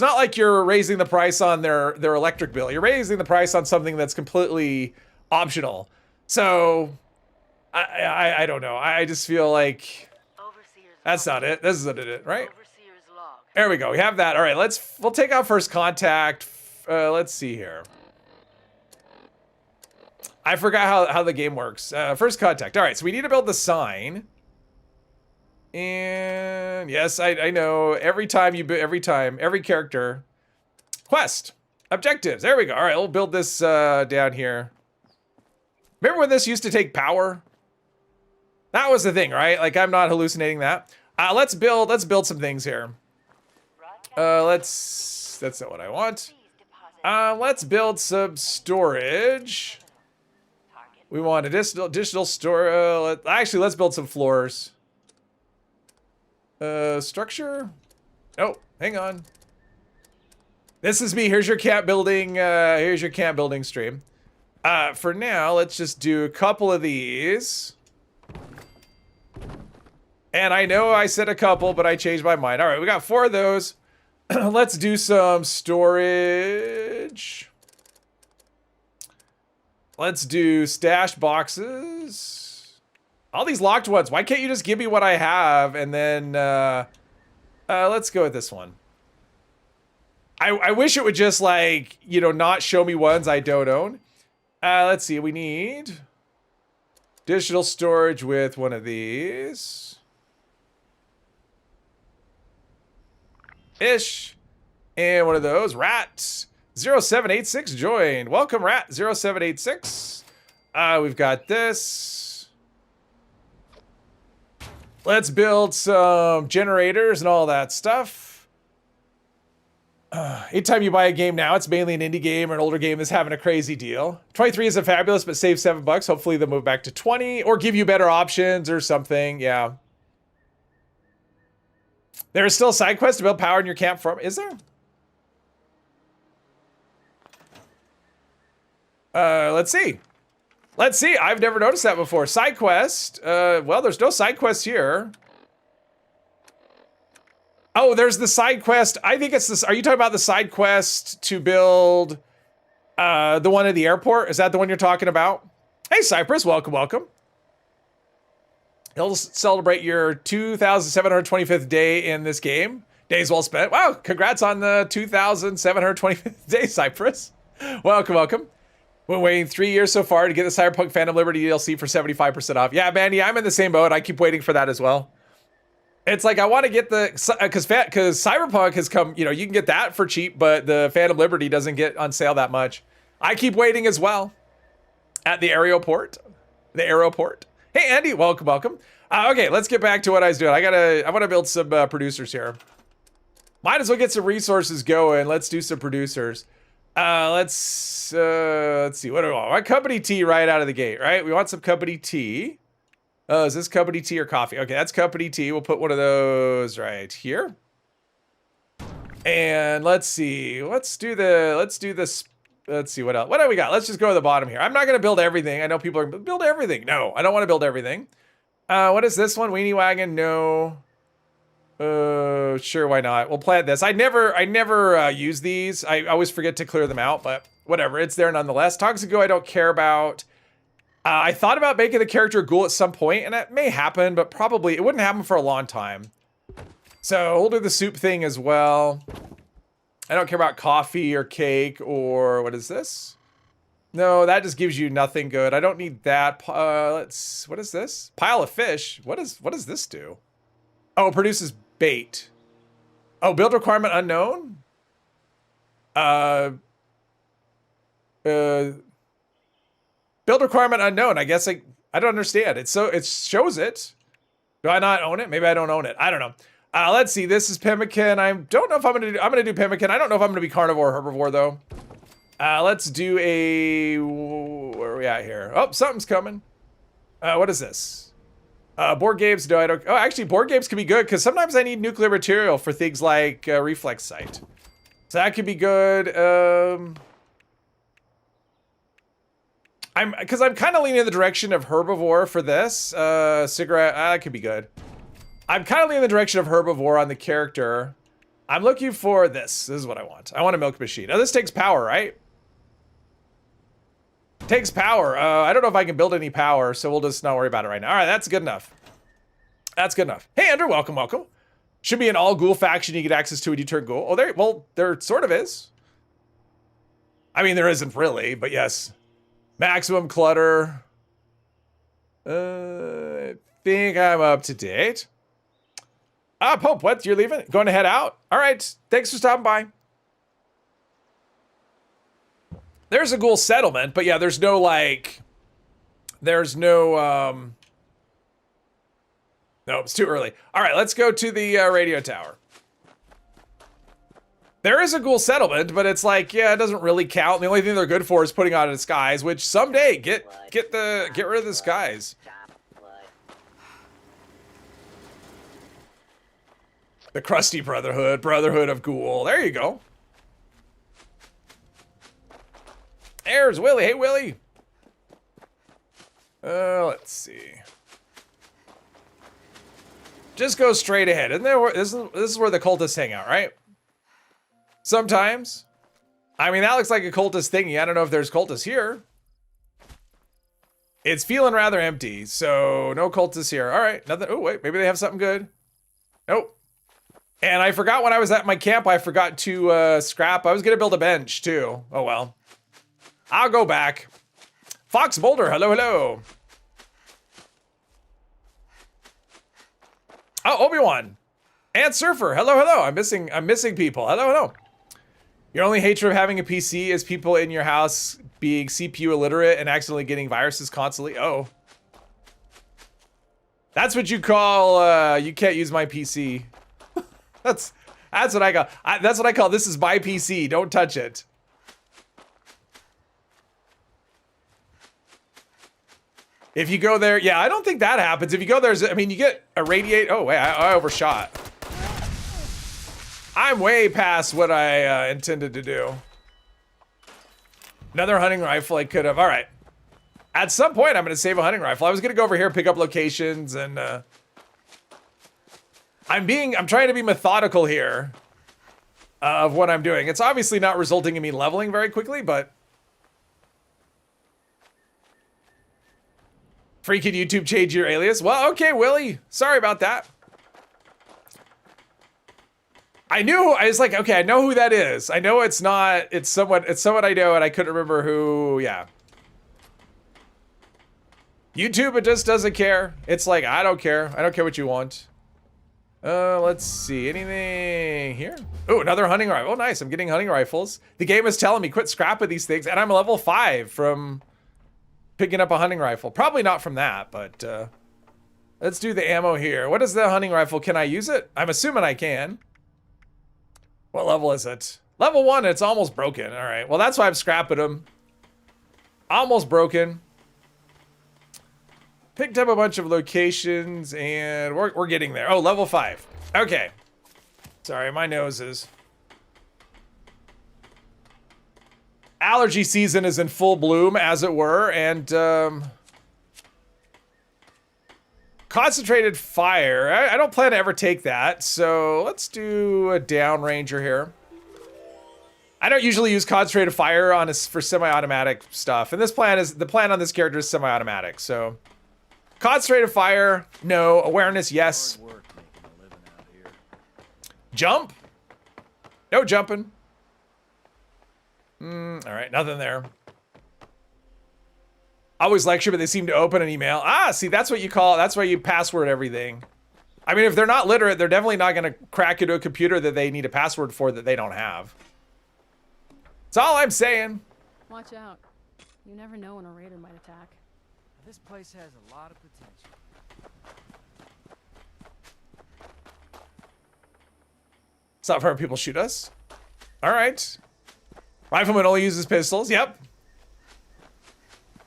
not like you're raising the price on their electric bill. You're raising the price on something that's completely optional. So I don't know. I just feel like that's not it. This isn't it, right? There we go. We have that. All right, we'll take out first contact. Let's see here. I forgot how the game works. First contact. All right, so we need to build the sign. And yes, I know. Every character. Quest. Objectives. There we go. All right, we'll build this down here. Remember when this used to take power? That was the thing, right? Like, I'm not hallucinating that. Let's build some things here. That's not what I want. Let's build some storage. We want additional store. Actually, let's build some floors. Structure. Oh, hang on. This is me. Here's your camp building. Here's your camp building stream. For now, let's just do a couple of these. And I know I said a couple, but I changed my mind. All right, we got 4 of those. Let's do some storage. Let's do stash boxes. All these locked ones. Why can't you just give me what I have? And then let's go with this one. I wish it would just, like, you know, not show me ones I don't own. Let's see. We need additional storage with one of these. Ish. And one of those. Rat 0786 joined. Welcome, Rat 0786. We've got this. Let's build some generators and all that stuff. Anytime you buy a game now, it's mainly an indie game or an older game that's having a crazy deal. 23 isn't fabulous, but save $7. Hopefully they'll move back to 20 or give you better options or something. Yeah. There is still a side quest to build power in your camp farm. Is there? Let's see. Let's see. I've never noticed that before. Side quest. Well, there's no side quest here. Oh, there's the side quest. I think it's this. Are you talking about the side quest to build the one at the airport? Is that the one you're talking about? Hey, Cypress. Welcome, welcome. He'll celebrate your 2,725th day in this game. Days well spent. Wow, congrats on the 2,725th day, Cypress. Welcome, welcome. Been waiting 3 years so far to get the Cyberpunk Phantom Liberty DLC for 75% off. Yeah, Mandy, I'm in the same boat. I keep waiting for that as well. It's like I want to get the because Cyberpunk has come. You know, you can get that for cheap, but the Phantom Liberty doesn't get on sale that much. I keep waiting as well at the aeroport. The aeroport. Hey, Andy, welcome, welcome. Okay, let's get back to what I was doing. I want to build some producers here. Might as well get some resources going. Let's do some producers. Let's see. What do we want? I want company tea right out of the gate, right? We want some company tea. Oh, is this company tea or coffee? Okay, that's company tea. We'll put one of those right here. And let's see. Let's do this. Let's see what else. What do we got? Let's just go to the bottom here. I'm not going to build everything. I know people are build everything. No, I don't want to build everything. What is this one? Weenie wagon? No. Sure, why not? We'll plant this. I never use these. I always forget to clear them out, but whatever. It's there nonetheless. Toxico, I don't care about. I thought about making the character a ghoul at some point, and that may happen, but probably it wouldn't happen for a long time. So we'll do the soup thing as well. I don't care about coffee or cake or what is this? No, that just gives you nothing good. I don't need that. What is this? Pile of fish. What does this do? Oh, it produces bait. Oh, build requirement unknown? Build requirement unknown. I guess I don't understand. It shows it. Do I not own it? Maybe I don't own it. I don't know. Let's see. This is pemmican. I don't know if I'm gonna do pemmican. I don't know if I'm gonna be carnivore or herbivore though. Let's do a. Where are we at here? Oh, something's coming. What is this? Board games. No, I don't. Oh, actually, board games can be good because sometimes I need nuclear material for things like reflex sight. So that could be good. I'm kind of leaning in the direction of herbivore for this. Cigarette, that could be good. I'm kind of leaning in the direction of herbivore on the character. I'm looking for this. This is what I want. I want a milk machine. Now this takes power, right? Takes power. I don't know if I can build any power, so we'll just not worry about it right now. All right, that's good enough. That's good enough. Hey, Andrew, welcome, welcome. Should be an all ghoul faction you get access to when you turn ghoul. Oh, there sort of is. I mean, there isn't really, but yes. Maximum clutter. I think I'm up to date. Pope, what? You're leaving? Going to head out? All right. Thanks for stopping by. There's a ghoul settlement, but yeah, there's no no, it's too early. All right, let's go to the radio tower. There is a ghoul settlement, but it's like, yeah, it doesn't really count. The only thing they're good for is putting on a disguise, which someday get rid of the disguise. The Crusty Brotherhood, Brotherhood of Ghoul. There you go. There's Willie. Hey, Willie. Let's see. Just go straight ahead. And this is where the cultists hang out, right? Sometimes. I mean, that looks like a cultist thingy. I don't know if there's cultists here. It's feeling rather empty, so no cultists here. All right, nothing. Oh, wait, maybe they have something good. Nope. And I forgot when I was at my camp, I forgot to scrap. I was going to build a bench, too. Oh, well. I'll go back. Fox Boulder, hello, hello. Oh, Obi-Wan. And Surfer, hello, hello. I'm missing people. Hello, hello. Your only hatred of having a PC is people in your house being CPU illiterate and accidentally getting viruses constantly. Oh. That's what you call, you can't use my PC. That's what I call, that's what I call, this is my PC, don't touch it. If you go there, yeah, I don't think that happens. If you go there, I mean, you get irradiate. Oh, wait, I overshot. I'm way past what I intended to do. Another hunting rifle I could have. All right. At some point, I'm going to save a hunting rifle. I was going to go over here, pick up locations, and I'm trying to be methodical here of what I'm doing. It's obviously not resulting in me leveling very quickly, but freaking YouTube change your alias. Well, okay, Willie. Sorry about that. I was like, okay, I know who that is. I know it's not, it's someone I know, and I couldn't remember who, yeah. YouTube, it just doesn't care. It's like, I don't care. I don't care what you want. Let's see, anything here? Oh, another hunting rifle. Oh, nice, I'm getting hunting rifles. The game is telling me quit scrapping these things, and I'm level 5 from picking up a hunting rifle. Probably not from that, but let's do the ammo here. What is the hunting rifle? Can I use it? I'm assuming I can. What level is it? Level 1, it's almost broken. All right, well, that's why I'm scrapping them. Almost broken. Picked up a bunch of locations, and we're getting there. Oh, level 5. Okay. Sorry, my nose is... Allergy season is in full bloom, as it were, and concentrated fire. I don't plan to ever take that, so let's do a downranger here. I don't usually use concentrated fire for semi-automatic stuff, and the plan on this character is semi-automatic. So, concentrated fire, no. Awareness, yes. Hard work making a living out here. Jump? No jumping. All right, nothing there. Always lecture, but they seem to open an email. Ah, see, that's what you call, that's why you password everything. I mean, if they're not literate, they're definitely not going to crack into a computer that they need a password for that they don't have. That's all I'm saying. Watch out. You never know when a raider might attack. This place has a lot of potential. Stop having people shoot us. All right. Rifleman only uses pistols. Yep.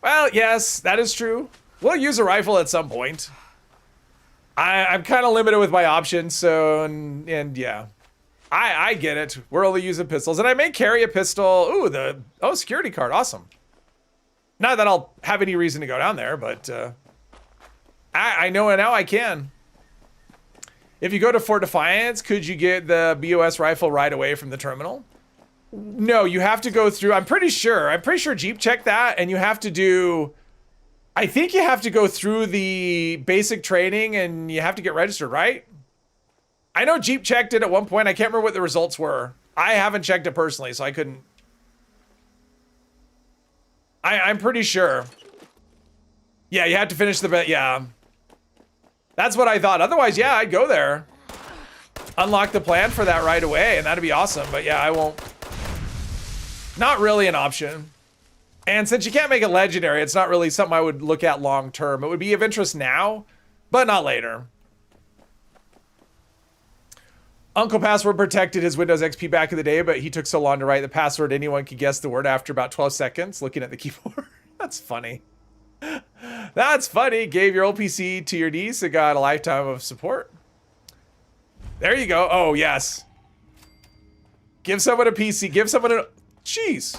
Well, yes, that is true. We'll use a rifle at some point. I'm kind of limited with my options, so, and yeah. I get it. We're only using pistols, and I may carry a pistol. Ooh, security card, awesome. Not that I'll have any reason to go down there, but I know and now I can. If you go to Fort Defiance, could you get the BOS rifle right away from the terminal? No, you have to go through, I'm pretty sure Jeep checked that, and you have to do, I think you have to go through the basic training and you have to get registered, right? I know Jeep checked it at one point. I can't remember what the results were. I haven't checked it personally, so I couldn't. I'm pretty sure. Yeah, you had to finish the, yeah. That's what I thought. Otherwise, yeah, I'd go there. Unlock the plan for that right away, and that'd be awesome. But yeah, I won't. Not really an option. And since you can't make it legendary, it's not really something I would look at long term. It would be of interest now, but not later. Uncle Password protected his Windows XP back in the day, but he took so long to write the password anyone could guess the word after about 12 seconds looking at the keyboard. That's funny. That's funny. Gave your old PC to your niece and got a lifetime of support. There you go. Oh, yes. Give someone a PC. Give someone a... Jeez.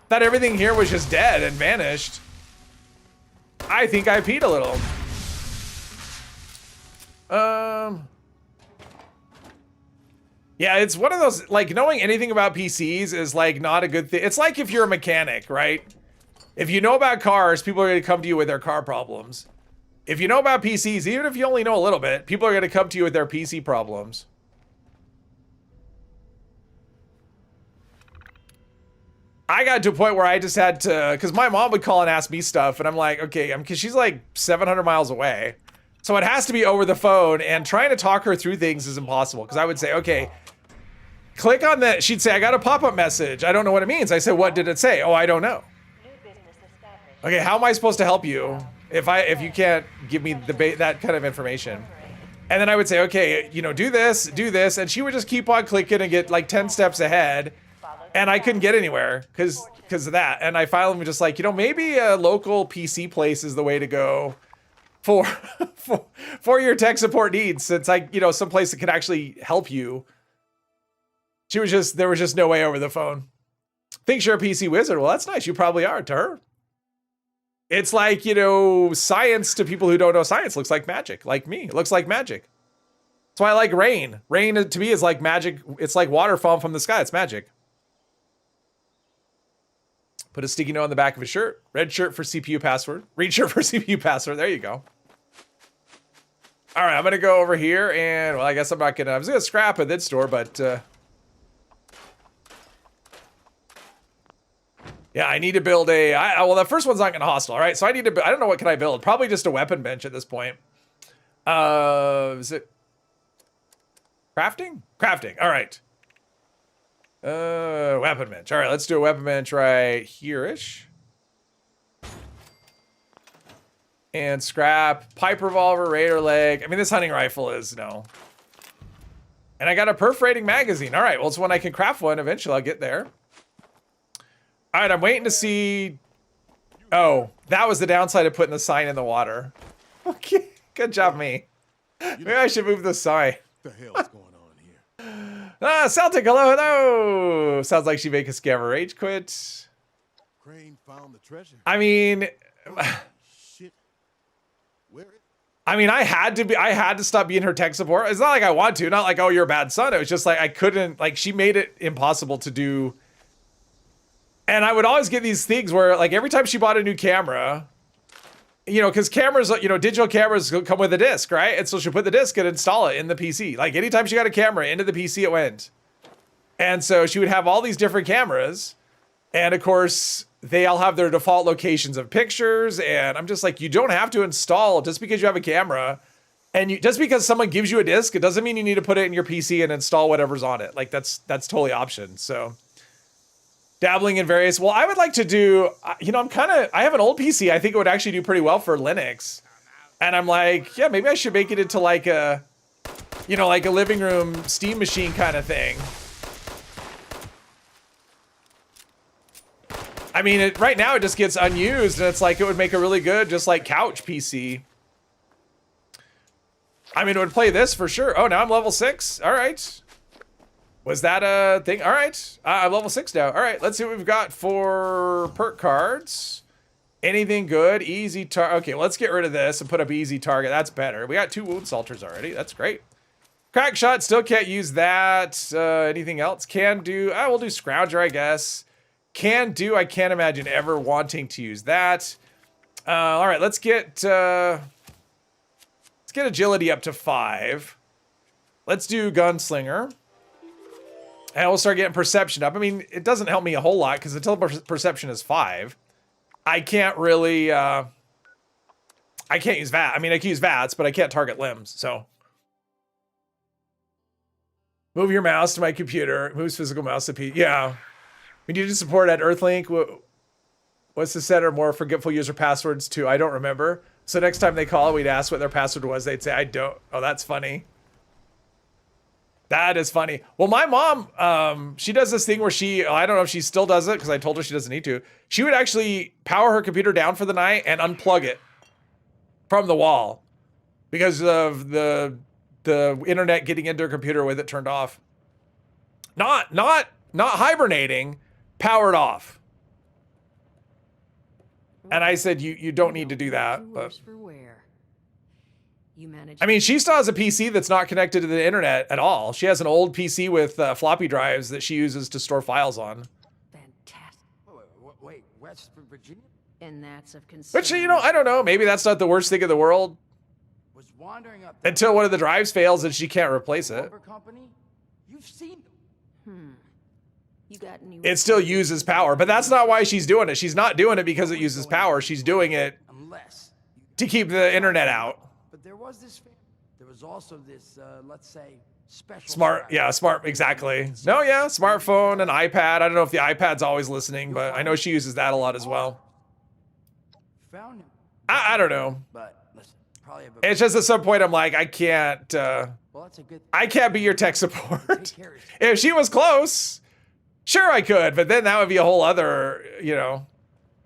Thought everything here was just dead and vanished. I think I peed a little. Yeah, it's one of those, like, knowing anything about PCs is, like, not a good thing. It's like if you're a mechanic, right? If you know about cars, people are going to come to you with their car problems. If you know about PCs, even if you only know a little bit, people are going to come to you with their PC problems. I got to a point where I just had to, because my mom would call and ask me stuff, and I'm like, okay, because she's like 700 miles away. So it has to be over the phone, and trying to talk her through things is impossible, because I would say, okay, click on that. She'd say, I got a pop-up message. I don't know what it means. I said, what did it say? Oh, I don't know. Okay, how am I supposed to help you if you can't give me that kind of information? And then I would say, okay, you know, do this, and she would just keep on clicking and get like 10 steps ahead, and I couldn't get anywhere because of that. And I finally was just like, you know, maybe a local PC place is the way to go for for your tech support needs. Since you know, some place that can actually help you. There was just no way over the phone. Thinks you're a PC wizard. Well, that's nice. You probably are to her. It's like, you know, science to people who don't know science looks like magic. Like me, it looks like magic. That's why I like rain. Rain to me is like magic. It's like water falling from the sky. It's magic. Put a sticky note on the back of his shirt. Red shirt for CPU password. Green shirt for CPU password. There you go. All right, I'm going to go over here and, well, I guess I'm not going to, I was going to scrap at this store, but, yeah, I need to build well, the first one's not going to hostile, all right? So I need to, I don't know what can I build. Probably just a weapon bench at this point. Is it crafting? Crafting, all right. Weapon bench. All right, let's do a weapon bench right here-ish. And scrap, pipe revolver, raider leg. I mean, this hunting rifle is, no. And I got a perforating magazine. All right, well, it's when I can craft one. Eventually, I'll get there. All right, I'm waiting to see. Oh, that was the downside of putting the sign in the water. Okay, good job, me. Maybe I should move the sign. What the hell's going on here? Celtic, hello, hello. Sounds like she make a scammer rage quit. Crane found the treasure. I mean, Shit. Where? I had to stop being her tech support. It's not like I want to, not like, oh, you're a bad son. It was just like I couldn't, like, she made it impossible to do. And I would always get these things where, like, every time she bought a new camera, you know, because cameras, you know, digital cameras come with a disc, right? And so she'll put the disc and install it in the PC. Like, anytime she got a camera, into the PC it went. And so she would have all these different cameras. And, of course, they all have their default locations of pictures. And I'm just like, you don't have to install just because you have a camera. And just because someone gives you a disc, it doesn't mean you need to put it in your PC and install whatever's on it. Like, that's totally option. So dabbling in various, well, I would like to do, you know, I have an old PC. I think it would actually do pretty well for Linux. And I'm like, yeah, maybe I should make it into like a, you know, like a living room Steam machine kind of thing. I mean, right now it just gets unused, and it's like it would make a really good, just like couch PC. I mean, it would play this for sure. Oh, now I'm level 6. All right. Was that a thing? All right. I'm level 6 now. All right. Let's see what we've got for perk cards. Anything good? Easy target. Okay, let's get rid of this and put up easy target. That's better. We got 2 wound salters already. That's great. Crack shot. Still can't use that. Anything else? Can do. We'll do scrounger, I guess. Can do. I can't imagine ever wanting to use that. All right. Let's get agility up to 5. Let's do gunslinger. And we'll start getting perception up. I mean, it doesn't help me a whole lot because until perception is 5, I can't really, I can't use VATS. I mean, I can use VATS, but I can't target limbs, so. Move your mouse to my computer. It moves physical mouse to P. Yeah. We need to support at Earthlink. What's the set or more forgetful user passwords to? I don't remember. So next time they call, we'd ask what their password was. They'd say, I don't. Oh, that's funny. That is funny. Well, my mom, she does this thing where I don't know if she still does it because I told her she doesn't need to. She would actually power her computer down for the night and unplug it from the wall because of the internet getting into her computer with it turned off. Not hibernating, powered off. And I said, you don't need to do that. But I mean, she still has a PC that's not connected to the internet at all. She has an old PC with floppy drives that she uses to store files on. Fantastic. Wait, West Virginia? And that's of concern. Which, you know, I don't know. Maybe that's not the worst thing in the world. Was wandering up Until one of the drives fails and she can't replace it. Company? You've seen them. You got any it still uses power, but that's not why she's doing it. She's not doing it because it uses power. She's doing it Unless. to keep the internet out. But there was this. There was also this. Let's say special. Smart, strap. yeah, smart, exactly. No, yeah, smartphone and iPad. I don't know if the iPad's always listening, but I know she uses that a lot as well. Found him. I don't know. But listen, probably have a. It's just at some point I'm like, I can't. Well, that's a good. I can't be your tech support. Take care of yourself. If she was close, sure I could, but then that would be a whole other, you know.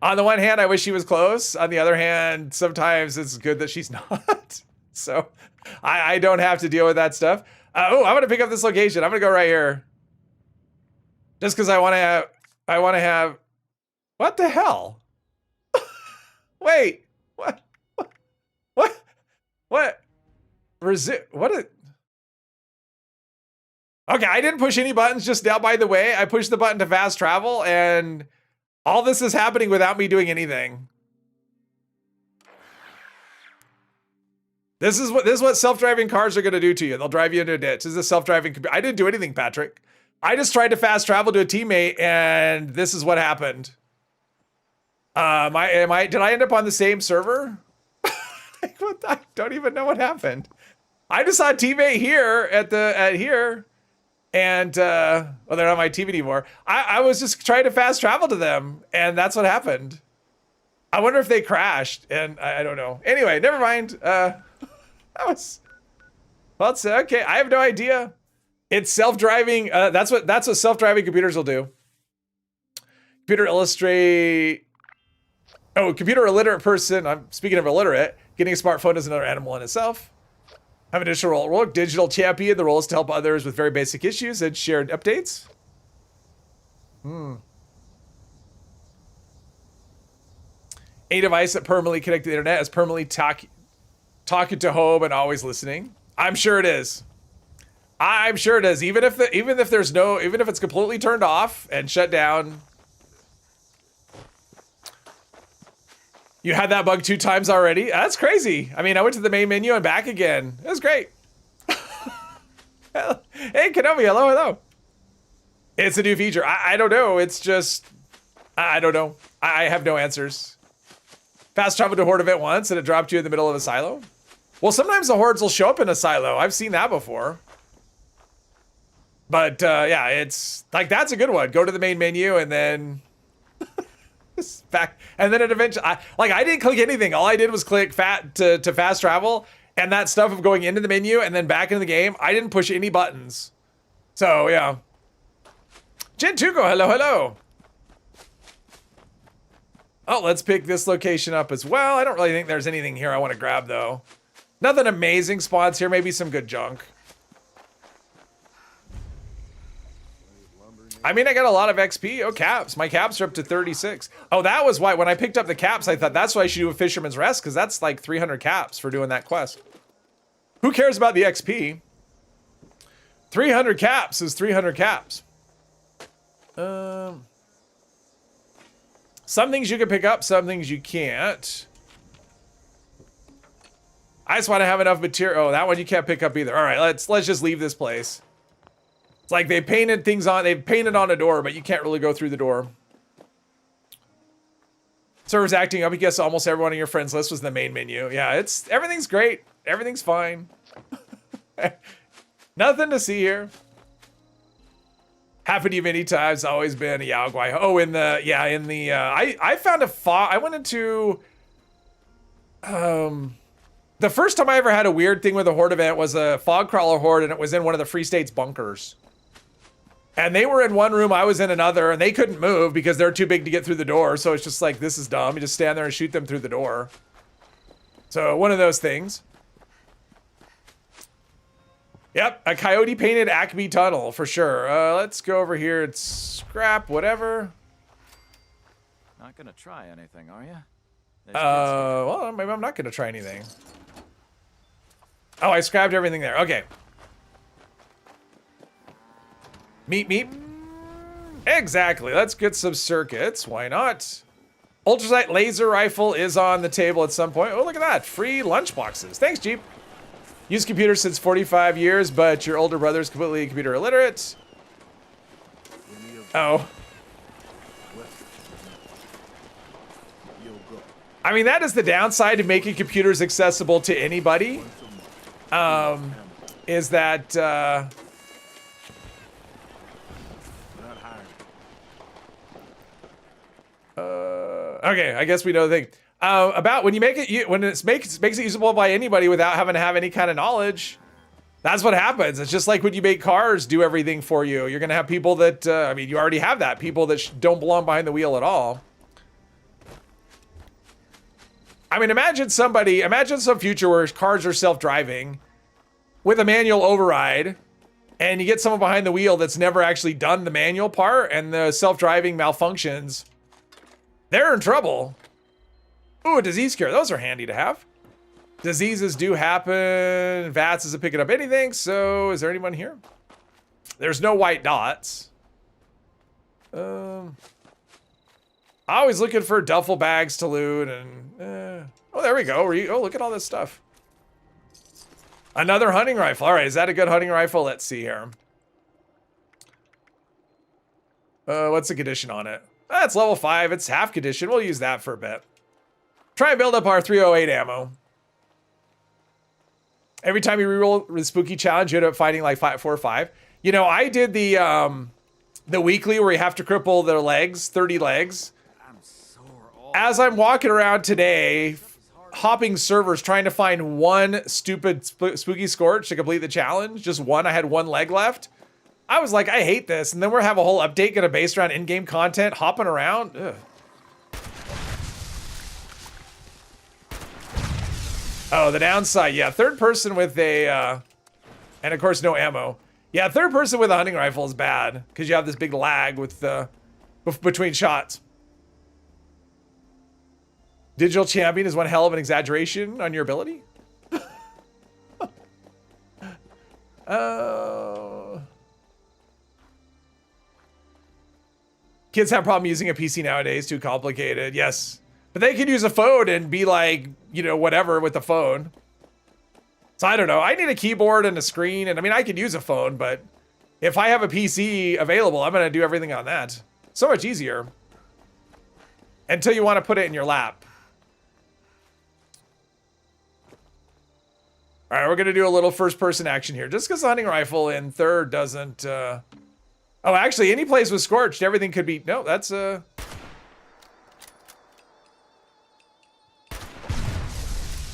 On the one hand, I wish she was close. On the other hand, sometimes it's good that she's not. So I don't have to deal with that stuff. Oh, I'm gonna pick up this location. I'm gonna go right here. Just because I want to have. What the hell? Wait. What? What? What? Okay, I didn't push any buttons just now, by the way. I pushed the button to fast travel, and all this is happening without me doing anything. This is what self-driving cars are going to do to you. They'll drive you into a ditch. This is a self-driving computer. I didn't do anything, Patrick. I just tried to fast travel to a teammate, and this is what happened. Did I end up on the same server? I don't even know what happened. I just saw a teammate here at here. And, well, they're not on my team anymore. I was just trying to fast travel to them, and that's what happened. I wonder if they crashed, and I don't know. Anyway, never mind. Well, it's okay. I have no idea. It's self-driving. That's what self-driving computers will do. Computer illustrate. Oh, computer illiterate person. I'm speaking of illiterate. Getting a smartphone is another animal in itself. Have an additional role. Digital champion. The role is to help others with very basic issues and shared updates. A device that permanently connected to the internet is permanently talking to home and always listening. I'm sure it is. I'm sure it is. Even if it's completely turned off and shut down. You had that bug 2 times already? That's crazy. I mean, I went to the main menu and back again. It was great. Hey, Kenobi, hello. It's a new feature. I don't know. It's just, I don't know. I have no answers. Fast travel to a horde event once and it dropped you in the middle of a silo. Well, sometimes the hordes will show up in a silo. I've seen that before. But yeah, it's like, that's a good one. Go to the main menu and then back, and then it eventually, I didn't click anything. All I did was click to fast travel, and that stuff of going into the menu and then back into the game, I didn't push any buttons. So yeah. Jintuko, hello. Oh, let's pick this location up as well. I don't really think there's anything here I want to grab though. Nothing amazing spots here, maybe some good junk. I mean, I got a lot of XP. Oh, caps. My caps are up to 36. Oh, that was why. When I picked up the caps, I thought that's why I should do a Fisherman's Rest, because that's like 300 caps for doing that quest. Who cares about the XP? 300 caps is 300 caps. Some things you can pick up, some things you can't. I just want to have enough material. Oh, that one you can't pick up either. All right, let's just leave this place. It's like they've painted on a door, but you can't really go through the door. Server's acting up. I guess almost everyone on your friends list was in the main menu. Yeah, everything's great. Everything's fine. Nothing to see here. Happened to you many times. Always been a Yao Guai. Oh, I found a fog. I went into, the first time I ever had a weird thing with a horde event was a fog crawler horde, and it was in one of the Free State's bunkers. And they were in one room, I was in another, and they couldn't move because they're too big to get through the door. So it's just like, this is dumb. You just stand there and shoot them through the door. So one of those things. Yep, a coyote painted Acme tunnel for sure. Let's go over here and scrap whatever. Not gonna try anything, are you? Well, maybe I'm not gonna try anything. Oh, I scrapped everything there. Okay. Meep. Exactly. Let's get some circuits. Why not? Ultrasight laser rifle is on the table at some point. Oh, look at that. Free lunch boxes. Thanks, Jeep. Used computers since 45 years, but your older brother's completely computer illiterate. Oh. I mean, that is the downside to making computers accessible to anybody. Is that okay, I guess we know the thing. About when you make it, when it makes it usable by anybody without having to have any kind of knowledge. That's what happens. It's just like when you make cars do everything for you. You're gonna have people that, I mean, you already have that. People that don't belong behind the wheel at all. I mean, imagine some future where cars are self-driving with a manual override, and you get someone behind the wheel that's never actually done the manual part, and the self-driving malfunctions. They're in trouble. Ooh, a disease cure. Those are handy to have. Diseases do happen. VATS isn't picking up anything, so is there anyone here? There's no white dots. Always looking for duffel bags to loot, and oh, there we go. Oh, look at all this stuff. Another hunting rifle. All right, is that a good hunting rifle? Let's see here. What's the condition on it? It's level 5. It's half condition. We'll use that for a bit. Try and build up our 308 ammo. Every time you reroll the spooky challenge, you end up fighting like 4 or 5. You know, I did the weekly where you have to cripple their legs, 30 legs. As I'm walking around today, hopping servers trying to find one stupid spooky scorch to complete the challenge, just one. I had one leg left. I was like, I hate this. And then we're have a whole update gonna based around in-game content, hopping around. Ugh. Oh, the downside, yeah, third person with a, and of course no ammo. Yeah, third person with a hunting rifle is bad because you have this big lag with between shots. Digital champion is one hell of an exaggeration on your ability. Kids have a problem using a PC nowadays, too complicated, yes. But they could use a phone and be like, you know, whatever with the phone. So I don't know. I need a keyboard and a screen. And I mean, I could use a phone, but if I have a PC available, I'm going to do everything on that. So much easier. Until you want to put it in your lap. All right, we're going to do a little first person action here. Just because the hunting rifle in third doesn't... Oh, actually, any place with Scorched, everything could be... No, that's...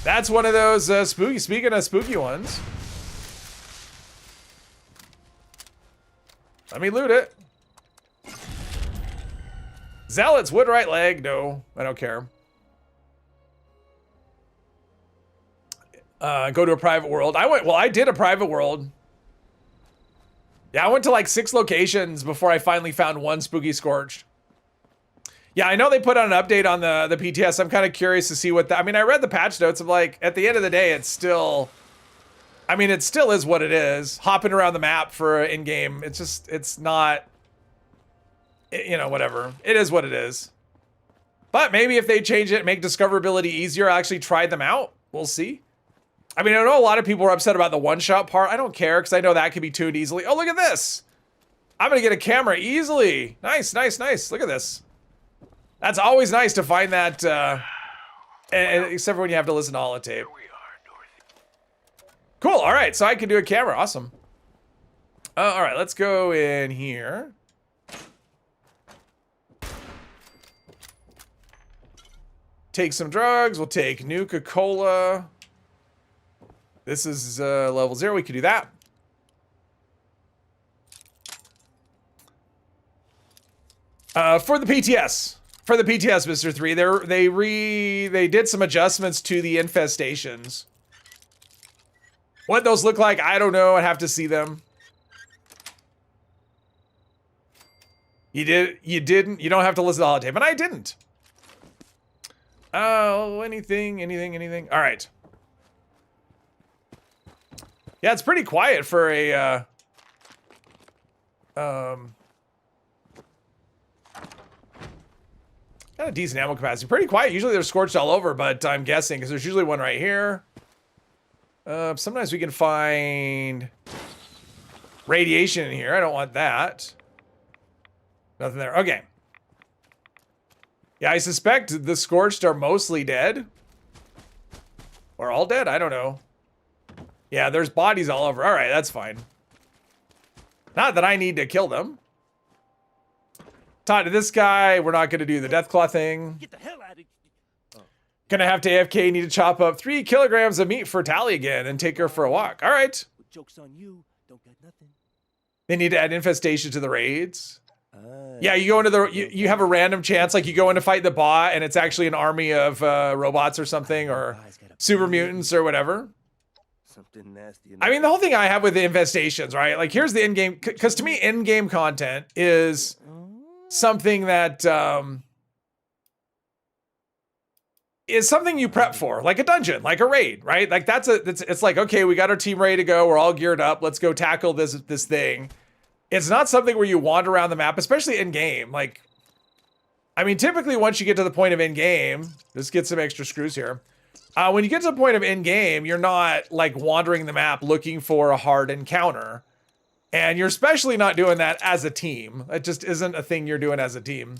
That's one of those spooky, speaking of spooky ones. Let me loot it. Zealots, wood right leg. No, I don't care. Go to a private world. I did a private world. Yeah, I went to like 6 locations before I finally found one spooky scorched. Yeah, I know they put out an update on the PTS. I'm kind of curious to see what I mean, I read the patch notes. I'm like, at the end of the day, it's still... I mean, it still is what it is. Hopping around the map for in-game, it's not... you know, whatever. It is what it is. But maybe if they change it, make discoverability easier, I'll actually try them out. We'll see. I mean, I know a lot of people are upset about the one-shot part. I don't care, because I know that can be tuned easily. Oh, look at this! I'm gonna get a camera easily. Nice, nice, nice. Look at this. That's always nice to find that, except for when you have to listen to holotape. Cool, all right, so I can do a camera, awesome. All right, let's go in here. Take some drugs, we'll take Nuka-Cola. This is level 0, we could do that. For the PTS. For the PTS, Mr. 3, they did some adjustments to the infestations. What those look like, I don't know. I'd have to see them. You didn't. You don't have to listen to the holotape, and I didn't. Oh, anything. All right. Yeah, it's pretty quiet for a got a decent ammo capacity. Pretty quiet. Usually they're scorched all over, but I'm guessing because there's usually one right here. Sometimes we can find radiation in here. I don't want that. Nothing there. Okay. Yeah, I suspect the Scorched are mostly dead. Or all dead? I don't know. Yeah, there's bodies all over. All right, that's fine. Not that I need to kill them. Talk to this guy. We're not going to do the Deathclaw thing. Get the hell out of here. Gonna have to AFK. Need to chop up 3 kilograms of meat for Tally again and take her for a walk. All right. Joke's on you. Don't got nothing. They need to add infestation to the raids. Yeah, you go into the you have a random chance, like you go in to fight the bot and it's actually an army of robots or something, or super mutants or whatever. Something nasty. I mean, the whole thing I have with the infestations, right? Like, here's the in-game, because to me, in-game content is something that is something you prep for, like a dungeon, like a raid, right? Like it's like, okay, we got our team ready to go, we're all geared up, let's go tackle this thing. It's not something where you wander around the map, especially in-game. Like, I mean, typically once you get to the point of in-game, let's get some extra screws here. When you get to the point of in-game, you're not like wandering the map looking for a hard encounter. And you're especially not doing that as a team. It just isn't a thing you're doing as a team.